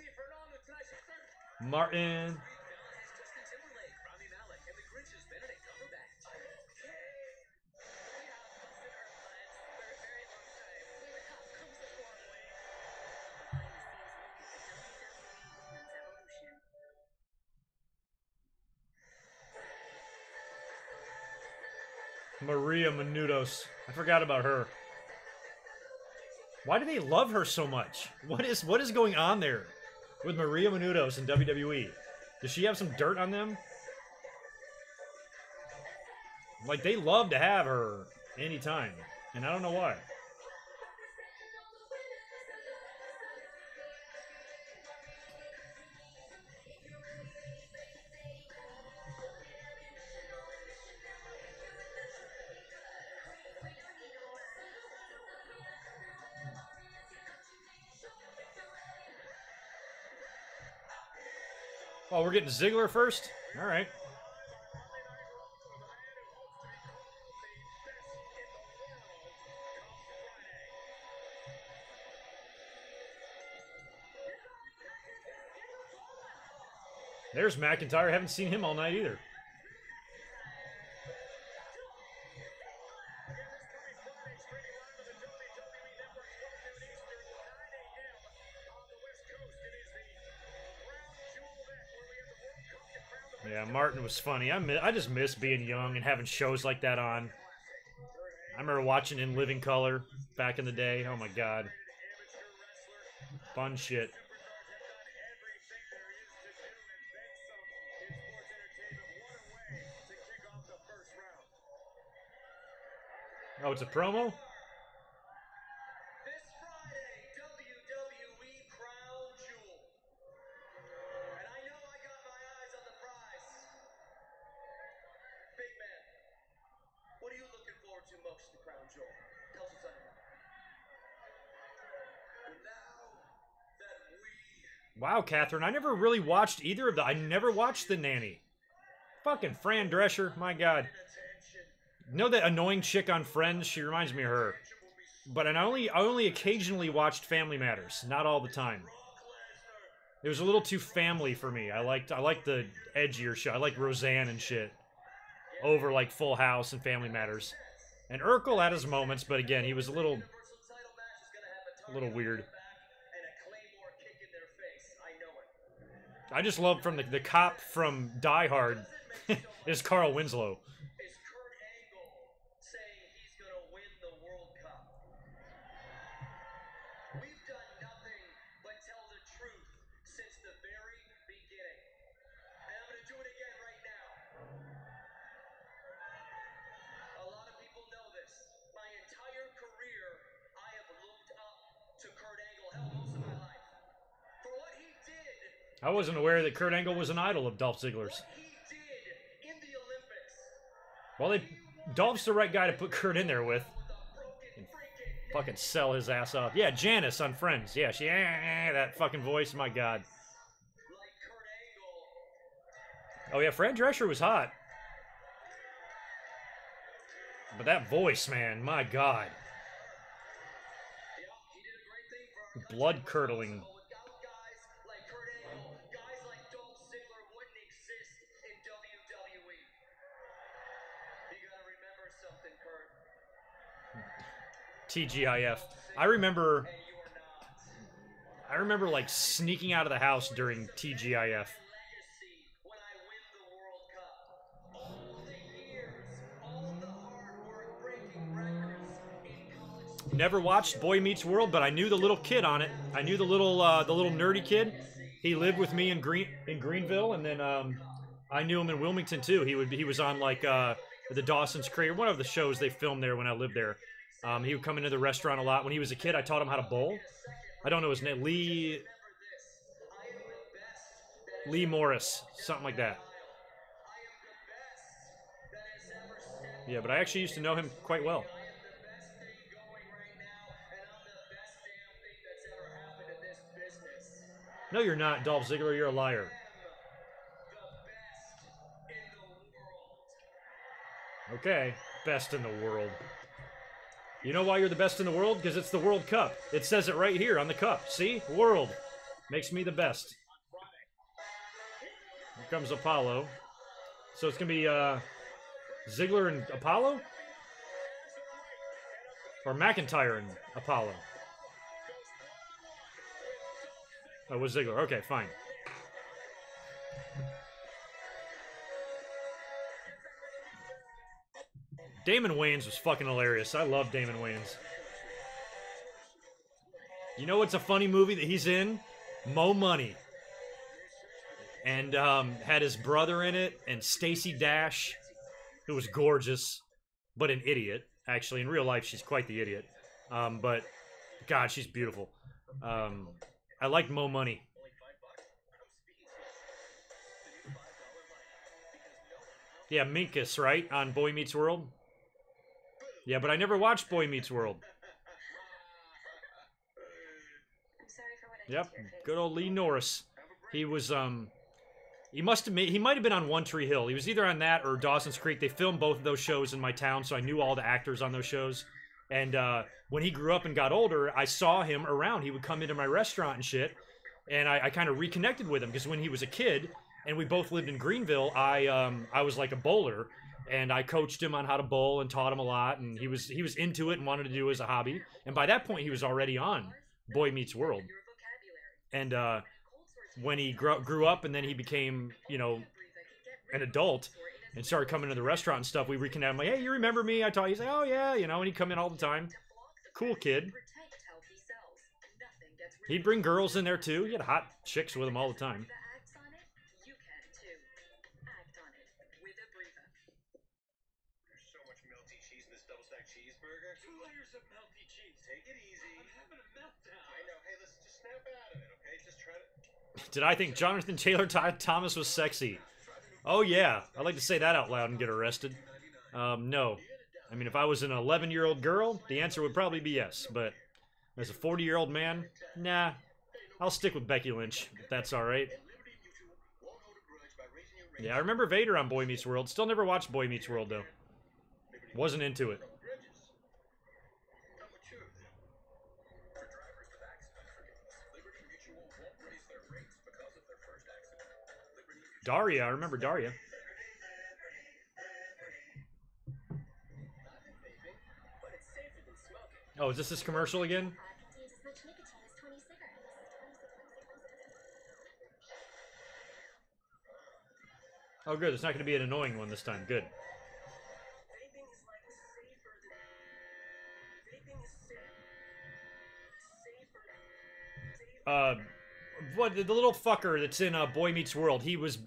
Martin. Maria Menounos. I forgot about her. Why do they love her so much? What is going on there with Maria Menounos in WWE? Does she have some dirt on them? Like, they love to have her anytime, and I don't know why. Oh, we're getting Ziggler first? All right. There's McIntyre. Haven't seen him all night either. Yeah, Martin was funny. I just miss being young and having shows like that on. I remember watching In Living Color back in the day. Oh my god. Fun shit. Oh, it's a promo? This Friday, WWE Crown Jewel. And I know I got my eyes on the prize. Big man, what are you looking forward to most at the Crown Jewel? Tell us what's on your mind. Well, now that we... Wow, Catherine, I never really watched either of the... I never watched The Nanny. Fucking Fran Drescher, my god. You know that annoying chick on Friends? She reminds me of her. But I only occasionally watched Family Matters, not all the time. It was a little too family for me. I liked the edgier show. I liked Roseanne and shit over like Full House and Family Matters. And Urkel had his moments, but again, he was a little weird. I just love from the cop from Die Hard is Carl Winslow. I wasn't aware that Kurt Angle was an idol of Dolph Ziggler's. Well, Dolph's the right guy to put Kurt in there with. And fucking sell his ass off. Yeah, Janice on Friends. Yeah, she that fucking voice. My god. Oh yeah, Fran Drescher was hot. But that voice, man, my god. Blood curdling. TGIF. I remember like sneaking out of the house during TGIF. Never watched Boy Meets World, but I knew the little kid on it. I knew the little nerdy kid. He lived with me in Greenville, and then I knew him in Wilmington too. He was on like the Dawson's Creek, or one of the shows they filmed there when I lived there. He would come into the restaurant a lot. When he was a kid, I taught him how to bowl. I don't know his name. Lee Morris. Something like that. Yeah, but I actually used to know him quite well. No, you're not, Dolph Ziggler. You're a liar. Okay, best in the world. You know why you're the best in the world? Because it's the World Cup. It says it right here on the cup. See? World. Makes me the best. Here comes Apollo. So it's going to be Ziggler and Apollo? Or McIntyre and Apollo? Oh, it was Ziggler. Okay, fine. Damon Wayans was fucking hilarious. I love Damon Wayans. You know what's a funny movie that he's in? Mo Money. And had his brother in it, and Stacey Dash, who was gorgeous, but an idiot. Actually, in real life, she's quite the idiot. But, God, she's beautiful. I like Mo Money. Yeah, Minkus, right? On Boy Meets World? Yeah, but I never watched Boy Meets World. I'm sorry for what I Yep, did to your face. good old Lee Norris. He was, he might have been on One Tree Hill. He was either on that or Dawson's Creek. They filmed both of those shows in my town, so I knew all the actors on those shows. And when he grew up and got older, I saw him around. He would come into my restaurant and shit, and I kind of reconnected with him because when he was a kid and we both lived in Greenville, I was like a bowler, and I coached him on how to bowl and taught him a lot, and he was into it and wanted to do it as a hobby. And by that point, he was already on Boy Meets World. And when he grew up and then he became, you know, an adult and started coming to the restaurant and stuff, we reconnected. I'm like, hey, you remember me? I taught you. He's like, oh, yeah, you know, and he'd come in all the time. Cool kid. He'd bring girls in there, too. He had hot chicks with him all the time. There's so much melty cheese in this double stacked cheeseburger. 2 layers of melty cheese. Take it easy. I'm having a meltdown. I know. Hey, listen, just snap out of it, okay? Just try to. Did I think Jonathan Taylor Thomas was sexy? Oh, yeah. I'd like to say that out loud and get arrested. No. I mean, if I was an 11-year-old girl, the answer would probably be yes. But as a 40-year-old man, nah. I'll stick with Becky Lynch, if that's all right. Yeah, I remember Vader on Boy Meets World. Still never watched Boy Meets World, though. Wasn't into it. Daria, I remember Daria. Oh, is this commercial again? Contains as much nicotine as 20 cigarettes. Oh, good. It's not going to be an annoying one this time. Good. Vaping is like safer than. Vaping is safer. What the little fucker that's in Boy Meets World? He was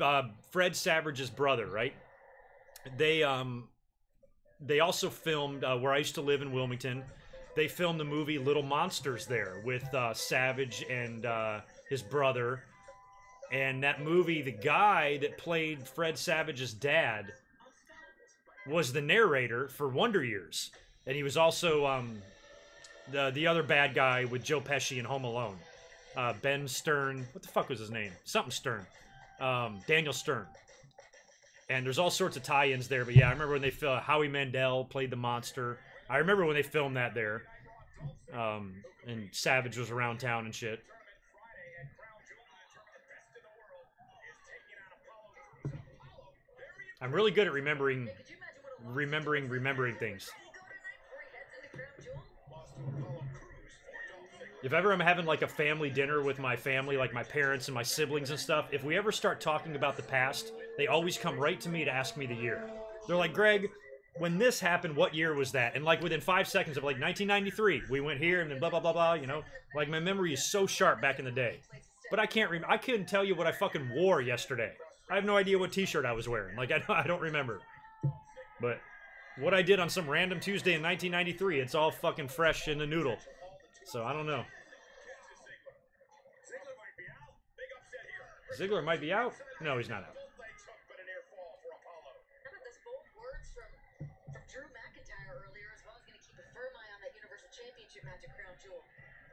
Fred Savage's brother, right? They also filmed where I used to live in Wilmington. They filmed the movie Little Monsters there with Savage and his brother. And that movie, the guy that played Fred Savage's dad was the narrator for Wonder Years, and he was also the other bad guy with Joe Pesci in Home Alone. Ben Stern. What the fuck was his name? Something Stern. Daniel Stern. And there's all sorts of tie-ins there. But yeah, I remember when they filmed. Howie Mandel played the monster. I remember when they filmed that there. And Savage was around town and shit. I'm really good at remembering things. If ever I'm having like a family dinner with my family, like my parents and my siblings and stuff, if we ever start talking about the past, they always come right to me to ask me the year. They're like, Greg, when this happened, what year was that? And like within 5 seconds of like 1993, we went here and then blah, blah, blah, blah, you know? Like my memory is so sharp back in the day. But I couldn't tell you what I fucking wore yesterday. I have no idea what t-shirt I was wearing. Like, I don't remember. But what I did on some random Tuesday in 1993, it's all fucking fresh in the noodle. So, I don't know. Ziggler might be out? No, he's not out. How about those bold words from Drew McIntyre earlier, as well as going to keep a firm eye on that Universal Championship match at Crown Jewel?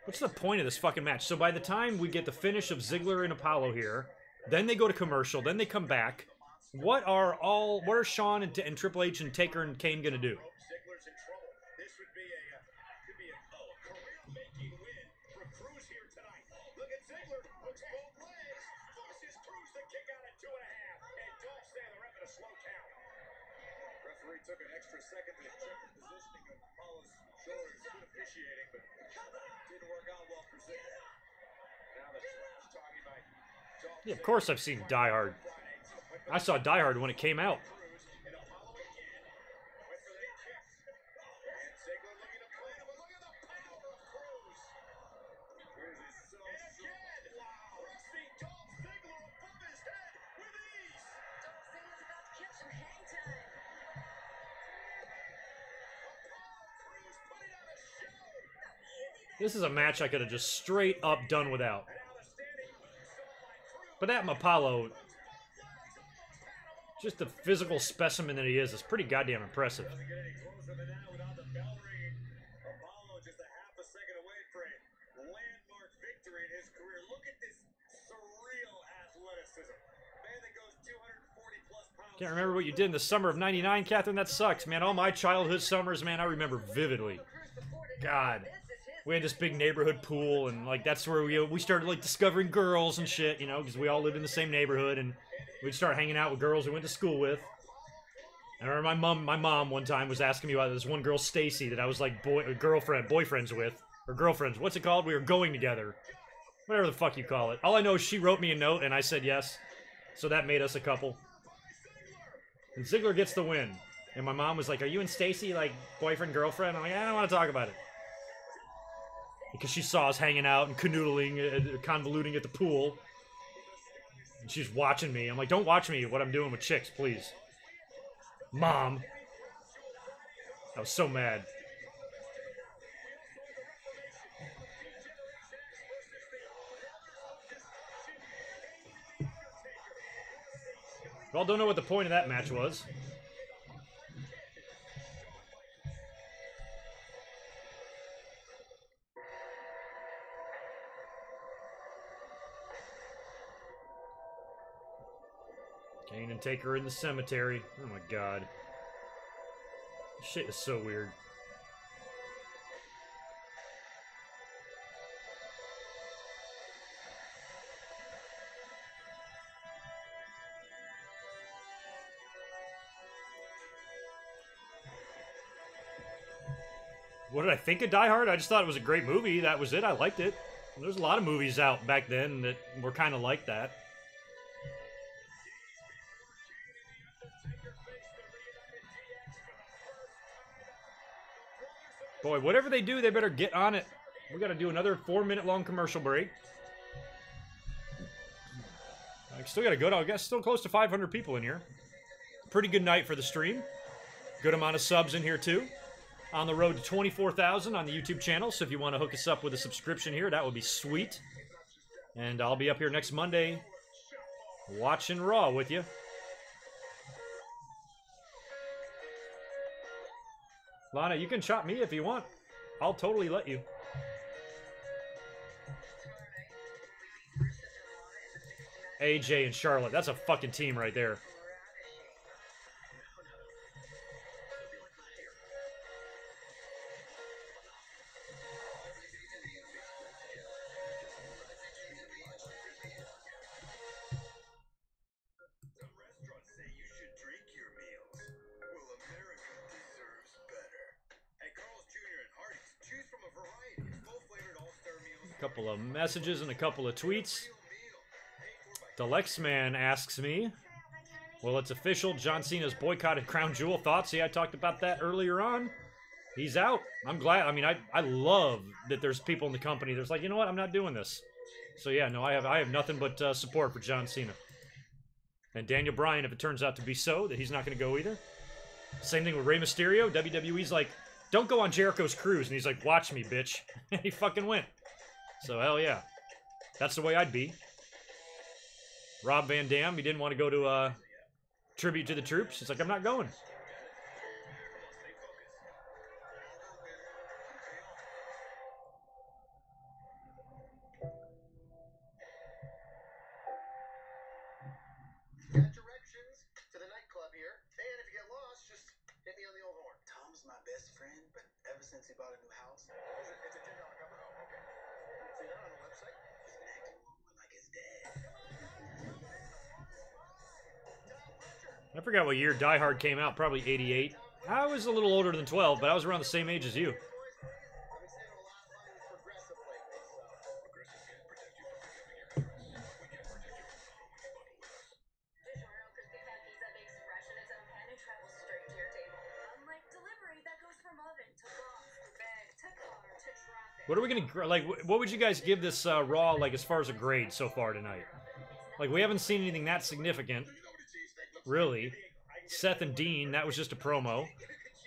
What's the point of this fucking match? So by the time we get the finish of Ziggler and Apollo here, then they go to commercial, then they come back. What are Shawn and Triple H and Taker and Kane gonna do? Ziggler's in trouble. This would be could be a career-making win for Cruz here tonight. Look at Ziggler, hooks both legs, forces Cruz to kick out at 2.5, and Dolph saying the ref at a slow count. Referee took an extra second to check the positioning of Apollo's shoulders. Good officiating, but didn't work out well for Ziggler. Now the trash talking by Dolph. Yeah, of course I've seen Die Hard. I saw Die Hard when it came out. And Apollo again. Went for the kick. And Ziggler looking to play it, but look at the power of Cruz. Cruz is so again, pressing Dolph Ziggler above his head with ease. Dolph Ziggler's about to catch some hang time. Apollo Cruz putting on a show. This is a match I could have just straight up done without. And now the standing ovation by Cruz. But that Apollo, just the physical specimen that he is pretty goddamn impressive. Doesn't get any closer than that without the bell ringing. Apollo just a half a second away for a landmark victory in his career. Look at this surreal athleticism. Man that goes 240 plus pounds. Can't remember what you did in the summer of '99, Catherine. That sucks, man. All my childhood summers, man, I remember vividly. God, we had this big neighborhood pool, and like that's where we started like discovering girls and shit, you know, because we all lived in the same neighborhood, and we'd start hanging out with girls we went to school with. I remember my mom one time was asking me about this one girl, Stacy, that I was like boyfriends with, or girlfriends. What's it called? We were going together. Whatever the fuck you call it. All I know is she wrote me a note, and I said yes. So that made us a couple. And Ziggler gets the win. And my mom was like, "Are you and Stacy like boyfriend, girlfriend?" I'm like, "I don't want to talk about it." Because she saw us hanging out and canoodling, convoluting at the pool. And she's watching me. I'm like, don't watch me what I'm doing with chicks, please. Mom. I was so mad. Well, don't know what the point of that match was. Kane and Taker in the cemetery. Oh my god. This shit is so weird. What did I think of Die Hard? I just thought it was a great movie. That was it. I liked it. There's a lot of movies out back then that were kind of like that. Boy, whatever they do, they better get on it. We got to do another 4-minute long commercial break. I still got to go. I guess still close to 500 people in here. Pretty good night for the stream. Good amount of subs in here too. On the road to 24,000 on the YouTube channel. So if you want to hook us up with a subscription here, that would be sweet. And I'll be up here next Monday watching Raw with you. Lana, you can chop me if you want. I'll totally let you. AJ and Charlotte. That's a fucking team right there. Couple of messages and a couple of tweets. Delexman asks me, well, it's official. John Cena's boycotted Crown Jewel. Thoughts? See, I talked about that earlier on. He's out. I'm glad. I mean, I love that there's people in the company that's like, you know what? I'm not doing this. So yeah, no, I have nothing but support for John Cena. And Daniel Bryan, if it turns out to be so, that he's not going to go either. Same thing with Rey Mysterio. WWE's like, don't go on Jericho's cruise. And he's like, watch me, bitch. And he fucking went. So, hell yeah. That's the way I'd be. Rob Van Dam, he didn't want to go to tribute to the troops. He's like, I'm not going. house. It's a $10 cover. Oh, okay. So you're not on the website? He's acting more like his dad. I forgot what year Die Hard came out. Probably 88. I was a little older than 12, but I was around the same age as you. I've been saving a lot of money with Progressive lately, so. Progressive can't protect you from becoming your address. We can protect your phone when you bundle with us. DiGiorno crispy panties are baked fresh in its own pan and travels straight to your table. Unlike delivery that goes from oven to box to bag to car to traffic. What are we gonna like? What would you guys give this Raw like as far as a grade so far tonight? Like we haven't seen anything that significant, really. Seth and Dean, that was just a promo.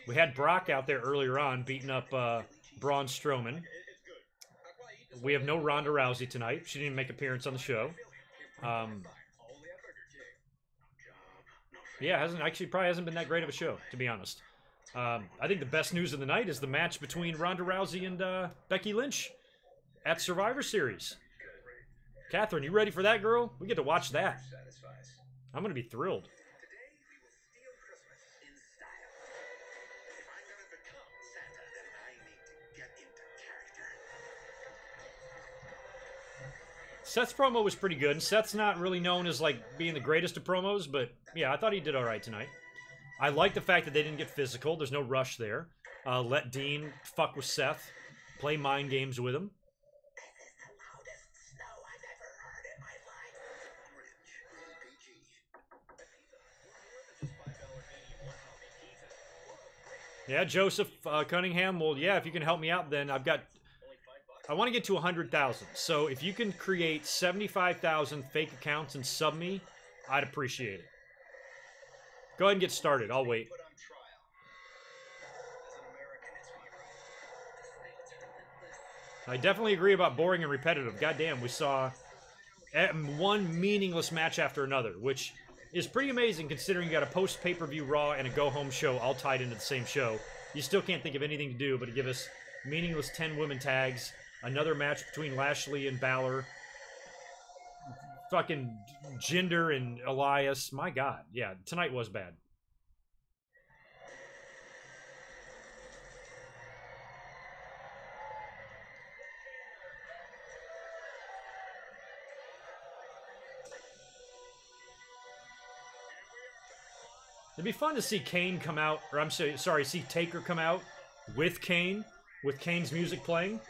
We had Brock out there earlier on beating up Braun Strowman. We have no Ronda Rousey tonight. She didn't make an appearance on the show. Yeah, probably hasn't been that great of a show, to be honest. I think the best news of the night is the match between Ronda Rousey and Becky Lynch at Survivor Series. Catherine, you ready for that, girl? We get to watch that. I'm gonna be thrilled. Today, we will steal Christmas in style. If I'm gonna become Santa, then I need to get into character. Seth's promo was pretty good, and Seth's not really known as, like, being the greatest of promos, but, yeah, I thought he did alright tonight. I like the fact that they didn't get physical. There's no rush there. Let Dean fuck with Seth. Play mind games with him. This is the loudest snow I've ever heard in my life. Orange, PG. Yeah, Joseph Cunningham. Well, yeah, if you can help me out, then I want to get to 100,000. So if you can create 75,000 fake accounts and sub me, I'd appreciate it. Go ahead and get started. I'll wait. Put on trial. As an American, it's I definitely agree about boring and repetitive. Goddamn, we saw one meaningless match after another, which is pretty amazing considering you got a post-pay-per-view Raw and a go-home show all tied into the same show. You still can't think of anything to do but to give us meaningless 10-women tags, another match between Lashley and Balor, fucking Jinder and Elias. My God, yeah, tonight was bad. It'd be fun to see Kane come out, or I'm sorry, see Taker come out with Kane's music playing.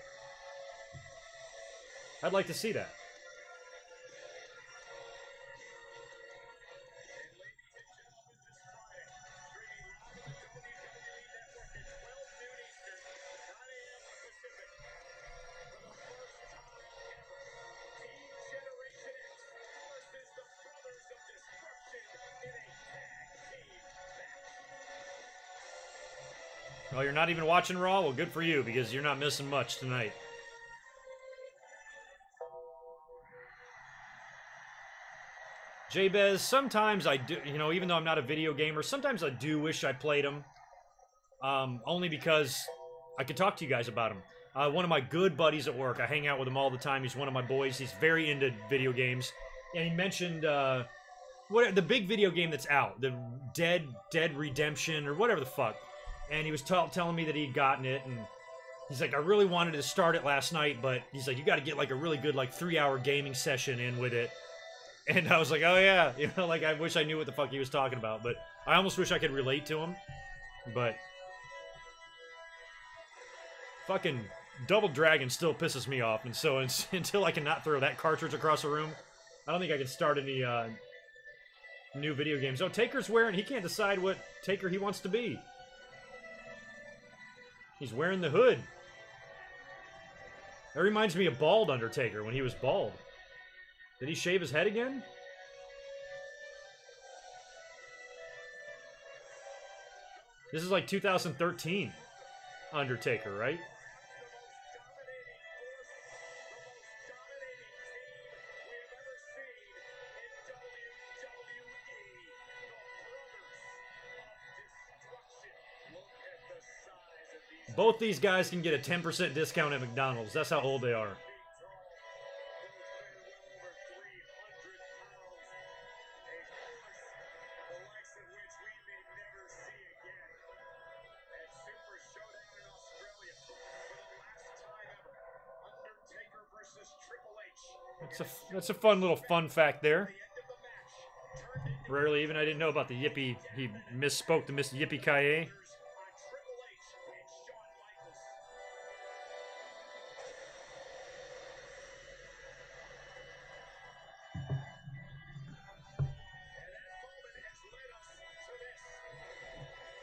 I'd like to see that. Well, you're not even watching Raw? Well, good for you, because you're not missing much tonight. Jabez, sometimes I do, you know, even though I'm not a video gamer, sometimes I do wish I played them. Only because I could talk to you guys about them. One of my good buddies at work, I hang out with him all the time. He's one of my boys. He's very into video games. And he mentioned what the big video game that's out, the Dead Redemption or whatever the fuck. And he was telling me that he'd gotten it, and he's like, I really wanted to start it last night, but he's like, you got to get like a really good like 3-hour gaming session in with it. And I was like, oh yeah, you know, like I wish I knew what the fuck he was talking about, but I almost wish I could relate to him. But fucking Double Dragon still pisses me off, and so until I can not throw that cartridge across the room, I don't think I can start any new video games. Oh, Taker's wearing, he can't decide what Taker he wants to be. He's wearing the hood. That reminds me of Bald Undertaker when he was bald. Did he shave his head again? This is like 2013 Undertaker, right? Both these guys can get a 10% discount at McDonald's. That's how old they are. That's a fun little fun fact there. Rarely even I didn't know about the Yippee. He misspoke to Miss Yippee Ki-yay.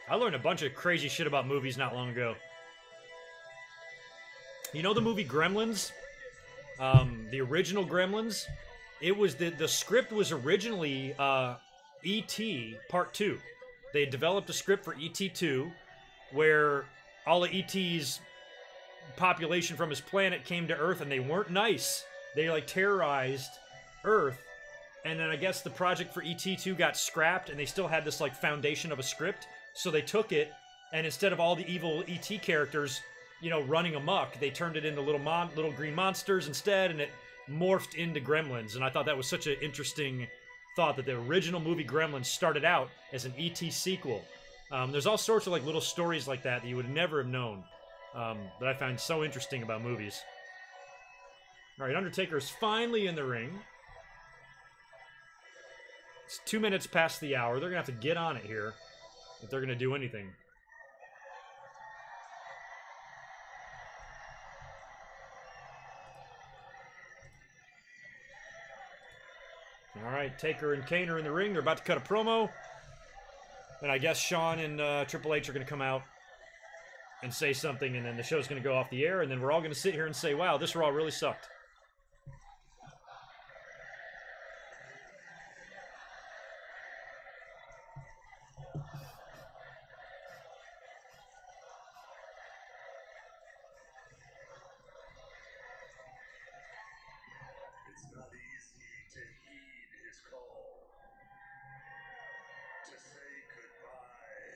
I learned a bunch of crazy shit about movies not long ago. You know the movie Gremlins? The original Gremlins? It was the script was originally E.T. Part 2. They had developed a script for E.T. 2 where all of E.T.'s population from his planet came to Earth and they weren't nice. They like terrorized Earth. And then I guess the project for E.T. 2 got scrapped and they still had this like foundation of a script. So they took it and instead of all the evil E.T. characters, you know, running amok, they turned it into little green monsters instead, and it morphed into Gremlins. And I thought that was such an interesting thought that the original movie Gremlins started out as an E.T. sequel. There's all sorts of like little stories like that you would never have known that I find so interesting about movies. All right, Undertaker's finally in the ring. It's 2 minutes past the hour. They're gonna have to get on it here if they're gonna do anything. All right, Taker and Kane are in the ring. They're about to cut a promo. And I guess Shawn and Triple H are going to come out and say something, and then the show's going to go off the air, and then we're all going to sit here and say, wow, this Raw really sucked. It's not easy to heed his call, to say goodbye,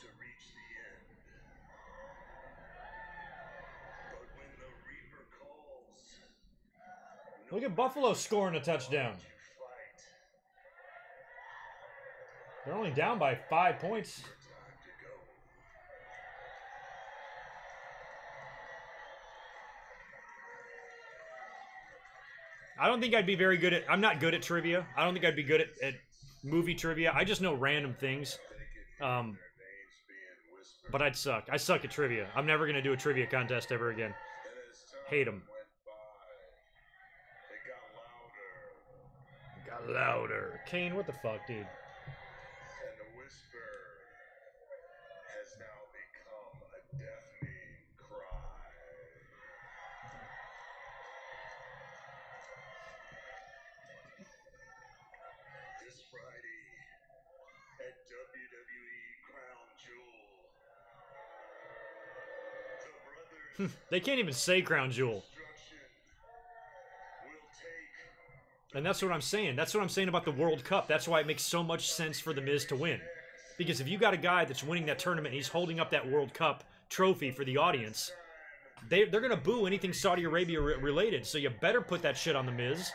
to reach the end. But when the Reaper calls, Look at Buffalo scoring a touchdown. fight. They're only down by 5 points. Time to go. I don't think I'd be very good at... I'm not good at trivia. I don't think I'd be good at movie trivia. I just know random things. But I'd suck. I suck at trivia. I'm never going to do a trivia contest ever again. Hate them. It got louder, Got louder. Kane, what the fuck, dude? and the whisper has now become a deafening cry. This Friday at WWE Crown Jewel, the brothers They can't even say Crown Jewel. Destruction will take And that's what I'm saying. That's what I'm saying about the World Cup. That's why it makes so much sense for The Miz to win. Because if you got a guy that's winning that tournament and he's holding up that World Cup trophy for the audience, they're going to boo anything Saudi Arabia related. So you better put that shit on The Miz.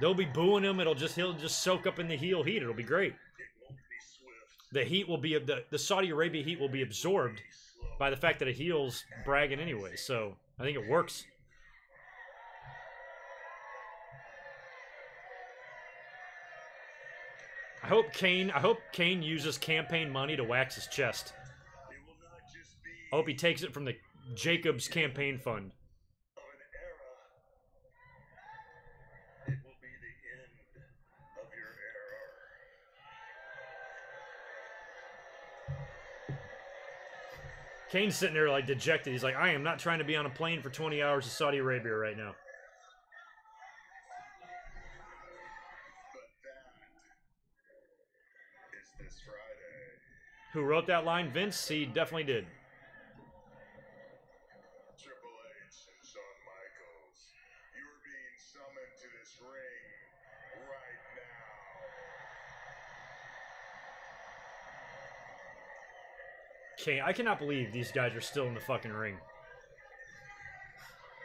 They'll be booing him. He'll just soak up in the heel heat. It'll be great. The heat will be the Saudi Arabia heat will be absorbed by the fact that a heel's bragging anyway. So I think it works. I hope Kane uses campaign money to wax his chest. it will not just be I hope he takes it from the Jacobs campaign fund. of an era. It will be the end of your era. Kane's sitting there like dejected. He's like, I am not trying to be on a plane for 20 hours to Saudi Arabia right now. But that is this Friday. Who wrote that line? Vince? He definitely did. Triple H and Shawn Michaels, you are being summoned to this ring right now. Kane, I cannot believe these guys are still in the fucking ring.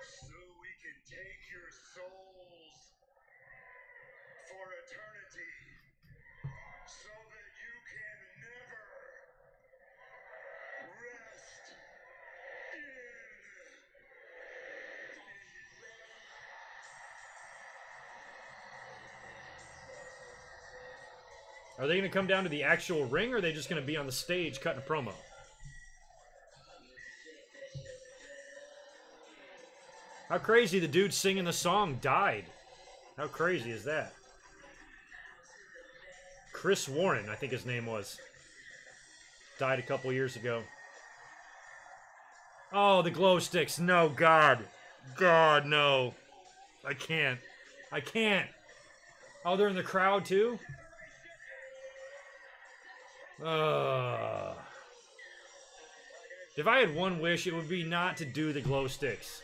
So we can take your souls for eternity. So that you can never rest in Are they going to come down to the actual ring, or are they just going to be on the stage cutting a promo? How crazy, the dude singing the song died. How crazy is that? Chris Warren, I think his name was. Died a couple years ago. Oh, the glow sticks. No, God. God, no. I can't. I can't. Oh, they're in the crowd, too? If I had one wish, it would be not to do the glow sticks.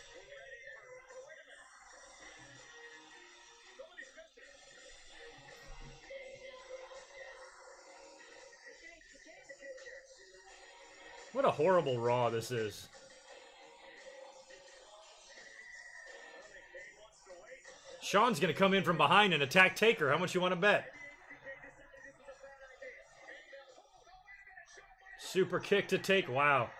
What a horrible Raw this is. Sean's going to come in from behind and attack Taker. How much you want to bet? Super kick to take. Wow.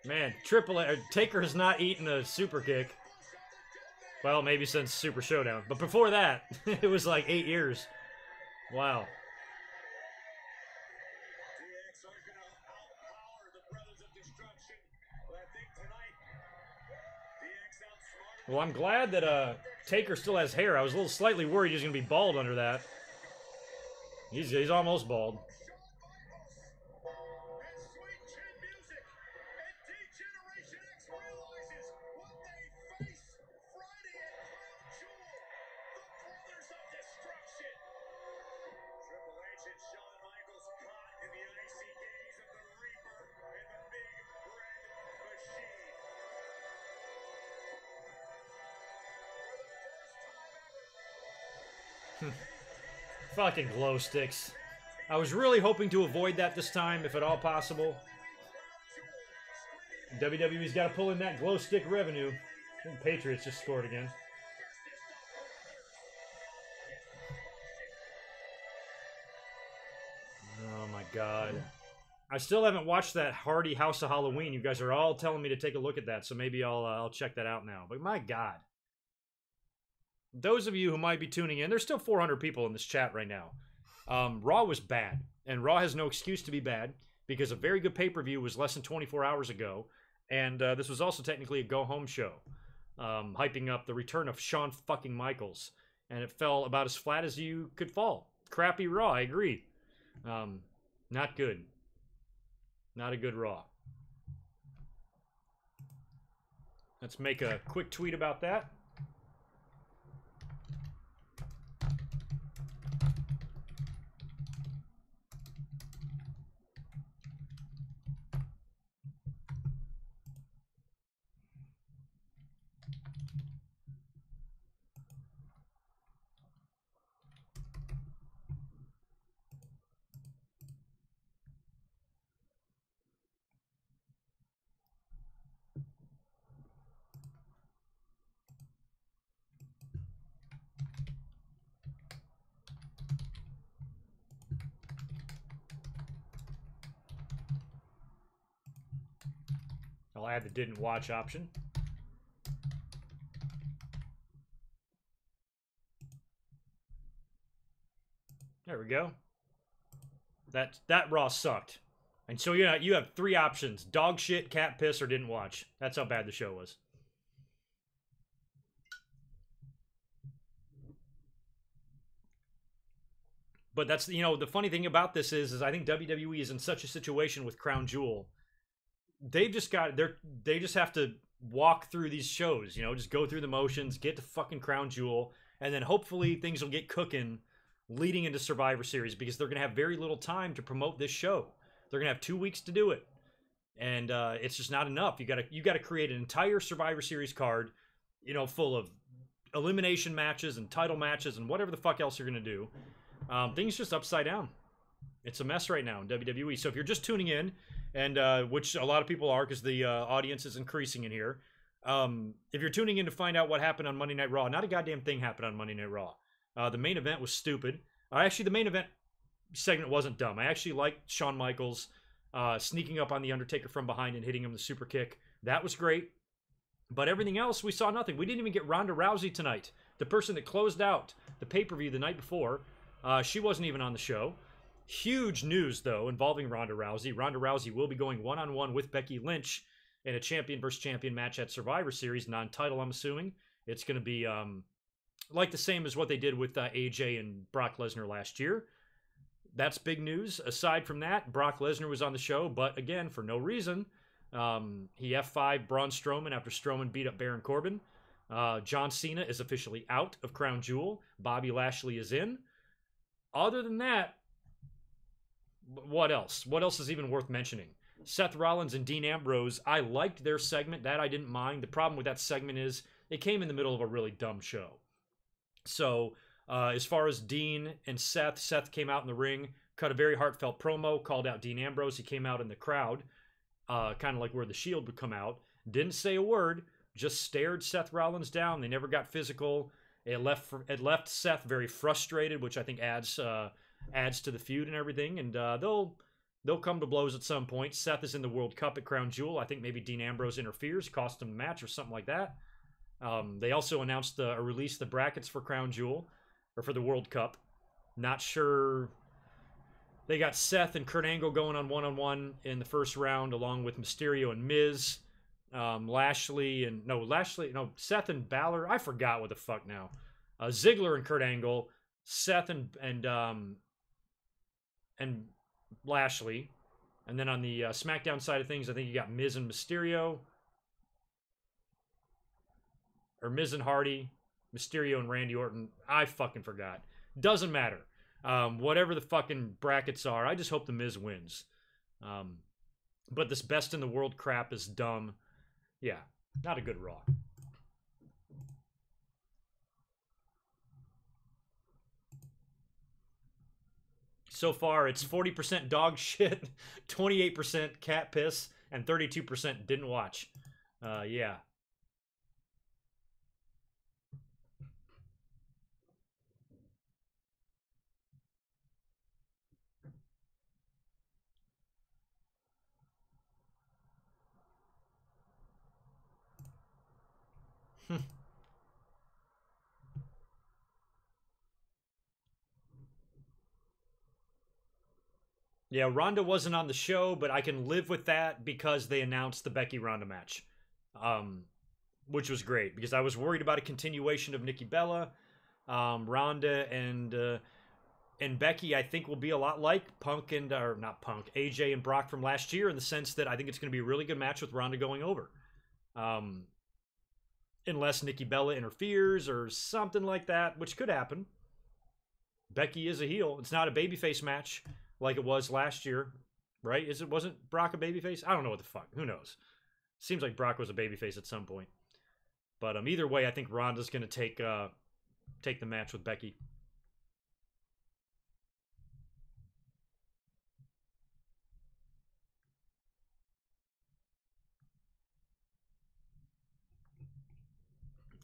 Man, Taker has not eaten a super kick. Well, maybe since Super Showdown. But before that, it was like 8 years. Wow. Well, I'm glad that Taker still has hair. I was a little slightly worried he was going to be bald under that. He's almost bald. Fucking glow sticks. I was really hoping to avoid that this time, if at all possible. WWE's got to pull in that glow stick revenue. I think Patriots just scored again. Oh my God. I still haven't watched that Hardy House of Halloween. You guys are all telling me to take a look at that, so maybe I'll check that out now. But my God. Those of you who might be tuning in, there's still 400 people in this chat right now. Raw was bad, and Raw has no excuse to be bad because a very good pay-per-view was less than 24 hours ago, and this was also technically a go-home show, hyping up the return of Shawn fucking Michaels, and it fell about as flat as you could fall. Crappy Raw, I agree. Not good. Not a good Raw. Let's make a quick tweet about that. I'll add the didn't watch option. There we go. That Raw sucked. And so you have 3 options: dog shit, cat piss, or didn't watch. That's how bad the show was. But that's, you know, the funny thing about this is I think WWE is in such a situation with Crown Jewel. They just have to walk through these shows, you know, just go through the motions, get to fucking Crown Jewel, and then hopefully things will get cooking leading into Survivor Series, because they're going to have very little time to promote this show. They're going to have 2 weeks to do it. And it's just not enough. You got to create an entire Survivor Series card, you know, full of elimination matches and title matches and whatever the fuck else you're going to do. Things just upside down. It's a mess right now in WWE. So if you're just tuning in, and which a lot of people are because the audience is increasing in here, if you're tuning in to find out what happened on Monday Night Raw, not a goddamn thing happened on Monday Night Raw. The main event was stupid. Actually, the main event segment wasn't dumb. I actually liked Shawn Michaels sneaking up on The Undertaker from behind and hitting him the super kick. That was great. But everything else, we saw nothing. We didn't even get Ronda Rousey tonight. The person that closed out the pay-per-view the night before, she wasn't even on the show. Huge news, though, involving Ronda Rousey. Ronda Rousey will be going one-on-one with Becky Lynch in a champion versus champion match at Survivor Series, non-title, I'm assuming. It's going to be like the same as what they did with AJ and Brock Lesnar last year. That's big news. Aside from that, Brock Lesnar was on the show, but again, for no reason. He F5'd Braun Strowman after Strowman beat up Baron Corbin. John Cena is officially out of Crown Jewel. Bobby Lashley is in. Other than that, what else? What else is even worth mentioning? Seth Rollins and Dean Ambrose, I liked their segment. That I didn't mind. The problem with that segment is it came in the middle of a really dumb show. So, as far as Dean and Seth came out in the ring, cut a very heartfelt promo, called out Dean Ambrose. He came out in the crowd, kind of like where the Shield would come out. Didn't say a word, just stared Seth Rollins down. They never got physical. It left Seth very frustrated, which I think adds to the feud and everything. And they'll come to blows at some point. Seth is in the World Cup at Crown Jewel. I think maybe Dean Ambrose interferes, cost him the match or something like that. They also announced or released the brackets for Crown Jewel, or for the World Cup. Not sure. They got Seth and Kurt Angle going on one-on-one in the first round, along with Mysterio and Miz. Seth and Balor. I forgot what the fuck now. Ziggler and Kurt Angle, Seth and Lashley, and then on the SmackDown side of things, I think you got Miz and Mysterio, or Miz and Hardy, Mysterio and Randy Orton. I fucking forgot. Doesn't matter. Whatever the fucking brackets are, I just hope the Miz wins. But this best in the world crap is dumb. Yeah, not a good Raw. So far, it's 40% dog shit, 28% cat piss, and 32% didn't watch. Yeah. Yeah, Ronda wasn't on the show, but I can live with that because they announced the Becky Ronda match, which was great because I was worried about a continuation of Nikki Bella. Ronda and Becky, I think, will be a lot like AJ and Brock from last year, in the sense that I think it's going to be a really good match with Ronda going over. Unless Nikki Bella interferes or something like that, which could happen. Becky is a heel. It's not a babyface match like it was last year, right? Wasn't Brock a babyface? I don't know what the fuck. Who knows? Seems like Brock was a babyface at some point. But either way, I think Ronda's going to take the match with Becky.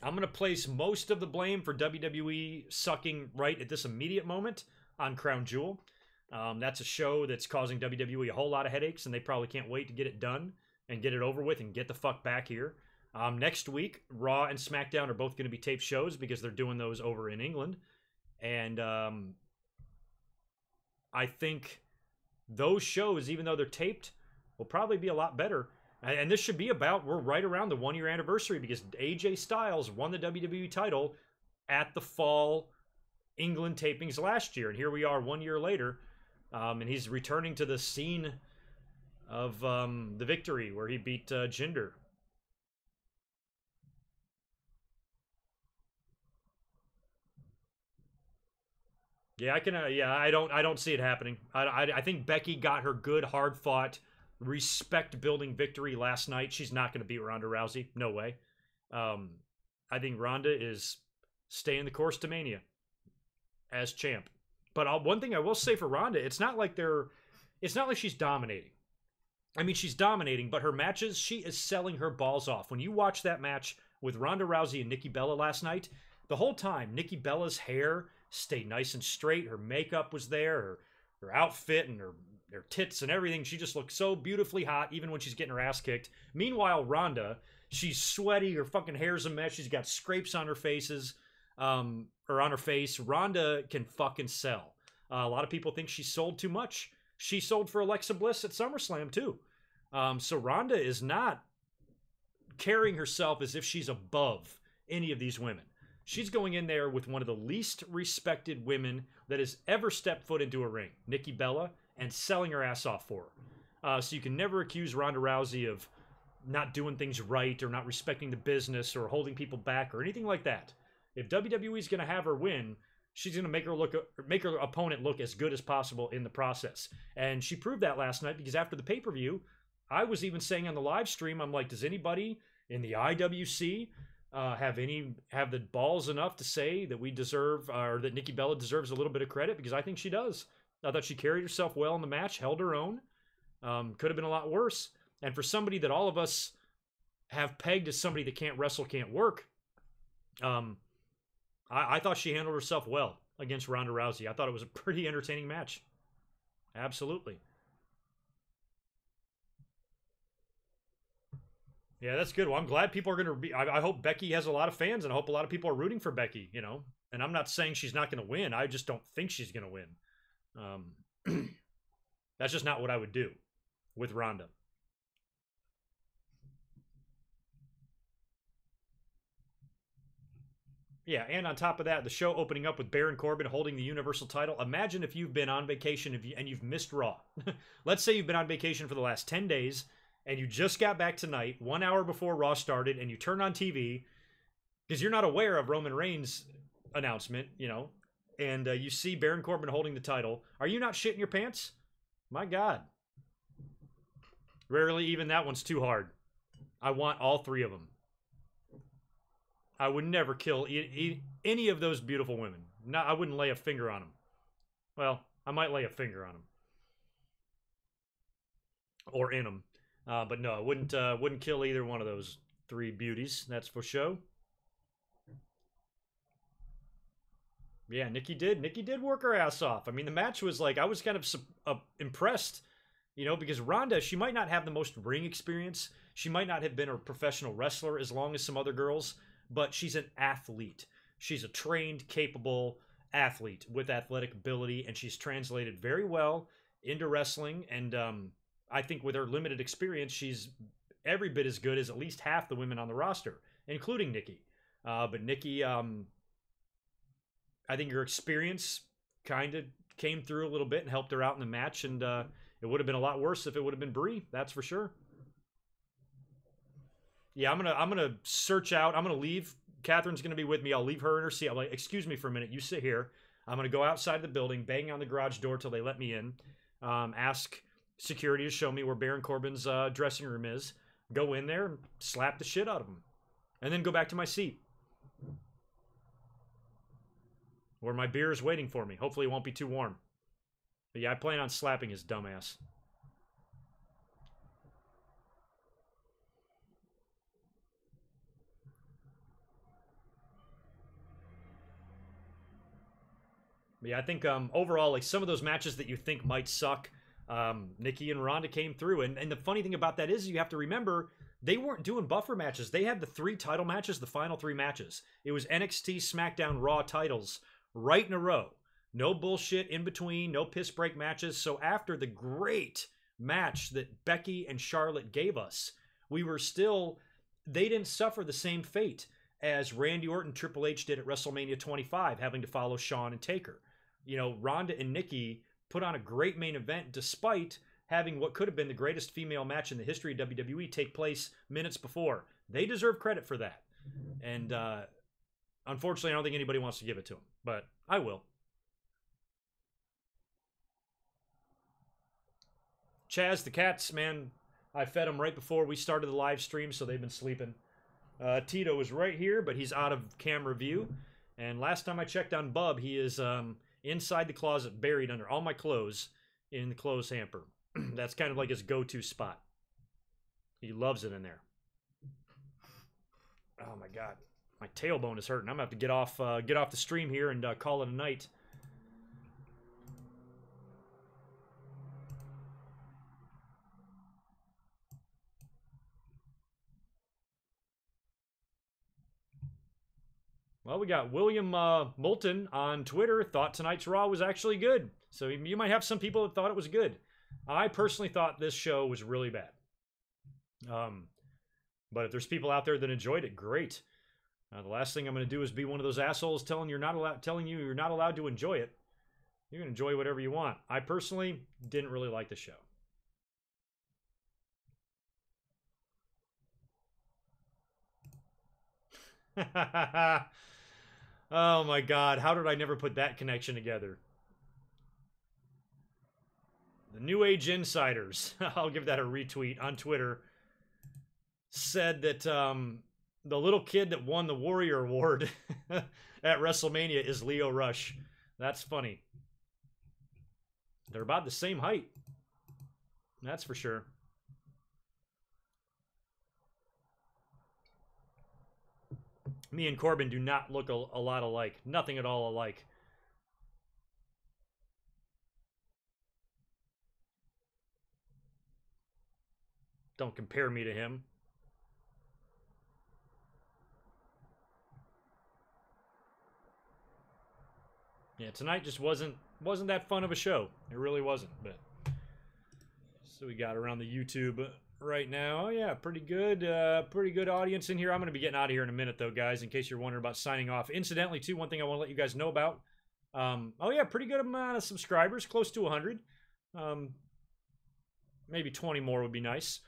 I'm going to place most of the blame for WWE sucking right at this immediate moment on Crown Jewel. That's a show that's causing WWE a whole lot of headaches, and they probably can't wait to get it done and get it over with and get the fuck back here. Next week, Raw and SmackDown are both going to be taped shows because they're doing those over in England. And I think those shows, even though they're taped, will probably be a lot better. And this should be we're right around the 1-year anniversary because AJ Styles won the WWE title at the Fall England tapings last year. And here we are 1 year later. And he's returning to the scene of the victory where he beat Jinder. Yeah, I don't see it happening. I think Becky got her good, hard-fought, respect-building victory last night. She's not going to beat Ronda Rousey. No way. I think Ronda is staying the course to Mania as champ. But one thing I will say for Ronda, it's not like she's dominating. I mean, she's dominating, but her matches, she is selling her balls off. When you watch that match with Ronda Rousey and Nikki Bella last night, the whole time, Nikki Bella's hair stayed nice and straight. Her makeup was there, her outfit and her tits and everything. She just looked so beautifully hot, even when she's getting her ass kicked. Meanwhile, Ronda, She's sweaty. Her fucking hair's a mess. She's got scrapes on her faces, or on her face. Ronda can fucking sell. A lot of people think she sold too much. She sold for Alexa Bliss at SummerSlam too. So Ronda is not carrying herself as if she's above any of these women. She's going in there with one of the least respected women that has ever stepped foot into a ring, Nikki Bella, and selling her ass off for her. So you can never accuse Ronda Rousey of not doing things right or not respecting the business or holding people back or anything like that. If WWE is going to have her win, she's going to make her opponent look as good as possible in the process. And she proved that last night, because after the pay-per-view, I was even saying on the live stream, I'm like, does anybody in the IWC have the balls enough to say that we deserve, or that Nikki Bella deserves a little bit of credit? Because I think she does. I thought she carried herself well in the match, held her own. Could have been a lot worse. And for somebody that all of us have pegged as somebody that can't wrestle, can't work, I thought she handled herself well against Ronda Rousey. I thought it was a pretty entertaining match. Absolutely. Yeah, that's good. Well, I'm glad people are going to be... I hope Becky has a lot of fans, and I hope a lot of people are rooting for Becky, you know? And I'm not saying she's not going to win. I just don't think she's going to win. That's just not what I would do with Ronda. Yeah, and on top of that, the show opening up with Baron Corbin holding the Universal title. Imagine if you've been on vacation and you've missed Raw. Let's say you've been on vacation for the last 10 days, and you just got back tonight, 1 hour before Raw started, and you turn on TV, because you're not aware of Roman Reigns' announcement, you know, and you see Baron Corbin holding the title. Are you not shitting your pants? My God. Rarely even that one's too hard. I want all three of them. I would never kill any of those beautiful women. No, I wouldn't lay a finger on them. Well, I might lay a finger on them. Or in them. But no, I wouldn't kill either one of those three beauties. That's for sure. Yeah, Nikki did work her ass off. I mean, the match was like, I was kind of impressed, you know, because Ronda, she might not have the most ring experience. She might not have been a professional wrestler as long as some other girls, but she's an athlete. She's a trained, capable athlete with athletic ability, and she's translated very well into wrestling. And I think with her limited experience, she's every bit as good as at least half the women on the roster, including Nikki. But Nikki, I think her experience kind of came through a little bit and helped her out in the match, and it would have been a lot worse if it would have been Brie, that's for sure. Yeah, I'm gonna search out. I'm gonna leave. Catherine's gonna be with me. I'll leave her in her seat. I'm like, excuse me for a minute. You sit here. I'm gonna go outside the building, bang on the garage door till they let me in. Ask security to show me where Baron Corbin's dressing room is. Go in there and slap the shit out of him, and then go back to my seat where my beer is waiting for me. Hopefully, it won't be too warm. But yeah, I plan on slapping his dumbass. Yeah, I think overall, like some of those matches that you think might suck, Nikki and Ronda came through. And the funny thing about that is you have to remember, they weren't doing buffer matches. They had the 3 title matches, the final 3 matches. It was NXT, SmackDown, Raw titles right in a row. No bullshit in between, no piss break matches. So after the great match that Becky and Charlotte gave us, we were still, they didn't suffer the same fate as Randy Orton, Triple H did at WrestleMania 25, having to follow Shawn and Taker. You know, Ronda and Nikki put on a great main event despite having what could have been the greatest female match in the history of WWE take place minutes before. They deserve credit for that. And unfortunately, I don't think anybody wants to give it to them, but I will. Chaz, the cats, man, I fed them right before we started the live stream, so they've been sleeping. Tito is right here, but he's out of camera view. And last time I checked on Bub, he is inside the closet, buried under all my clothes in the clothes hamper. That's kind of like his go-to spot. He loves it in there. Oh my God, my tailbone is hurting. I'm gonna have to get off the stream here and call it a night. Well, we got William Moulton on Twitter thought tonight's Raw was actually good. So you might have some people that thought it was good. I personally thought this show was really bad. But if there's people out there that enjoyed it, great. The last thing I'm going to do is be one of those assholes telling you you're not allowed to enjoy it. You can enjoy whatever you want. I personally didn't really like the show. Oh my God, how did I never put that connection together? The New Age Insiders, I'll give that a retweet on Twitter, said that the little kid that won the Warrior Award at WrestleMania is Leo Rush. That's funny. They're about the same height. That's for sure. Me and Corbin do not look a lot alike. Nothing at all alike. Don't compare me to him. Yeah, tonight just wasn't that fun of a show. It really wasn't. But so we got around the YouTube right now. Oh, yeah, pretty good audience in here. I'm going to be getting out of here in a minute, though, guys, in case you're wondering about signing off. Incidentally, too, one thing I want to let you guys know about. Oh, yeah, pretty good amount of subscribers, close to 100. Maybe 20 more would be nice.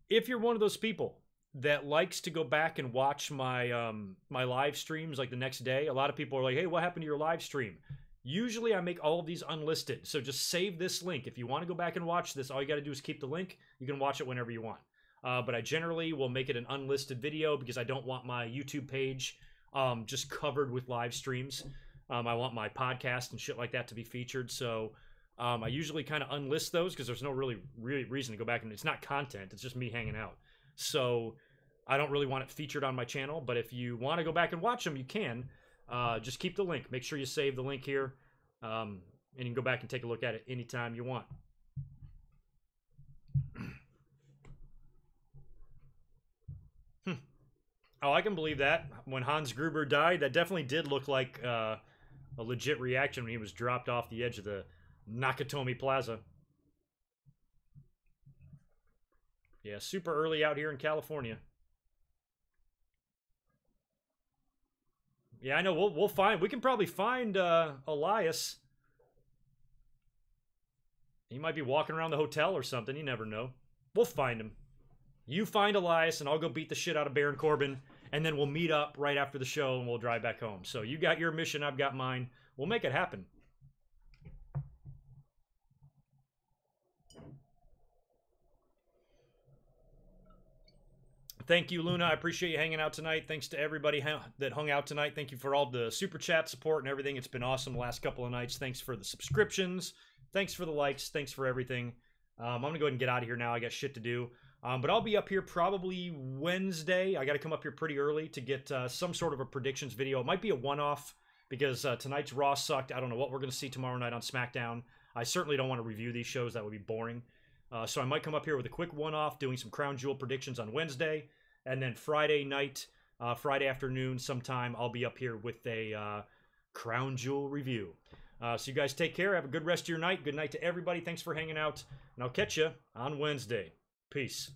If you're one of those people that likes to go back and watch my my live streams like the next day, a lot of people are like, hey, what happened to your live stream? Usually I make all of these unlisted, so just save this link. If you want to go back and watch this, all you got to do is keep the link. You can watch it whenever you want. But I generally will make it an unlisted video because I don't want my YouTube page just covered with live streams. I want my podcast and shit like that to be featured, so I usually kind of unlist those because there's no really reason to go back, and it's not content, it's just me hanging out. So I don't really want it featured on my channel, but if you want to go back and watch them, you can. Just keep the link. Make sure you save the link here, and you can go back and take a look at it anytime you want. Oh, I can believe that. When Hans Gruber died, that definitely did look like a legit reaction when he was dropped off the edge of the Nakatomi Plaza. Yeah, super early out here in California. Yeah, I know. We'll find. We can probably find Elias. He might be walking around the hotel or something. You never know. We'll find him. You find Elias, and I'll go beat the shit out of Baron Corbin, and then we'll meet up right after the show, and we'll drive back home. So you got your mission, I've got mine. We'll make it happen. Thank you, Luna. I appreciate you hanging out tonight. Thanks to everybody that hung out tonight. Thank you for all the super chat support and everything. It's been awesome the last couple of nights. Thanks for the subscriptions. Thanks for the likes. Thanks for everything. I'm going to go ahead and get out of here now. I got shit to do. But I'll be up here probably Wednesday. I got to come up here pretty early to get some sort of a predictions video. It might be a one-off because tonight's Raw sucked. I don't know what we're going to see tomorrow night on SmackDown. I certainly don't want to review these shows. That would be boring. So I might come up here with a quick one-off, doing some Crown Jewel predictions on Wednesday. And then Friday night, Friday afternoon sometime, I'll be up here with a Crown Jewel review. So you guys take care. Have a good rest of your night. Good night to everybody. Thanks for hanging out. And I'll catch you on Wednesday. Peace.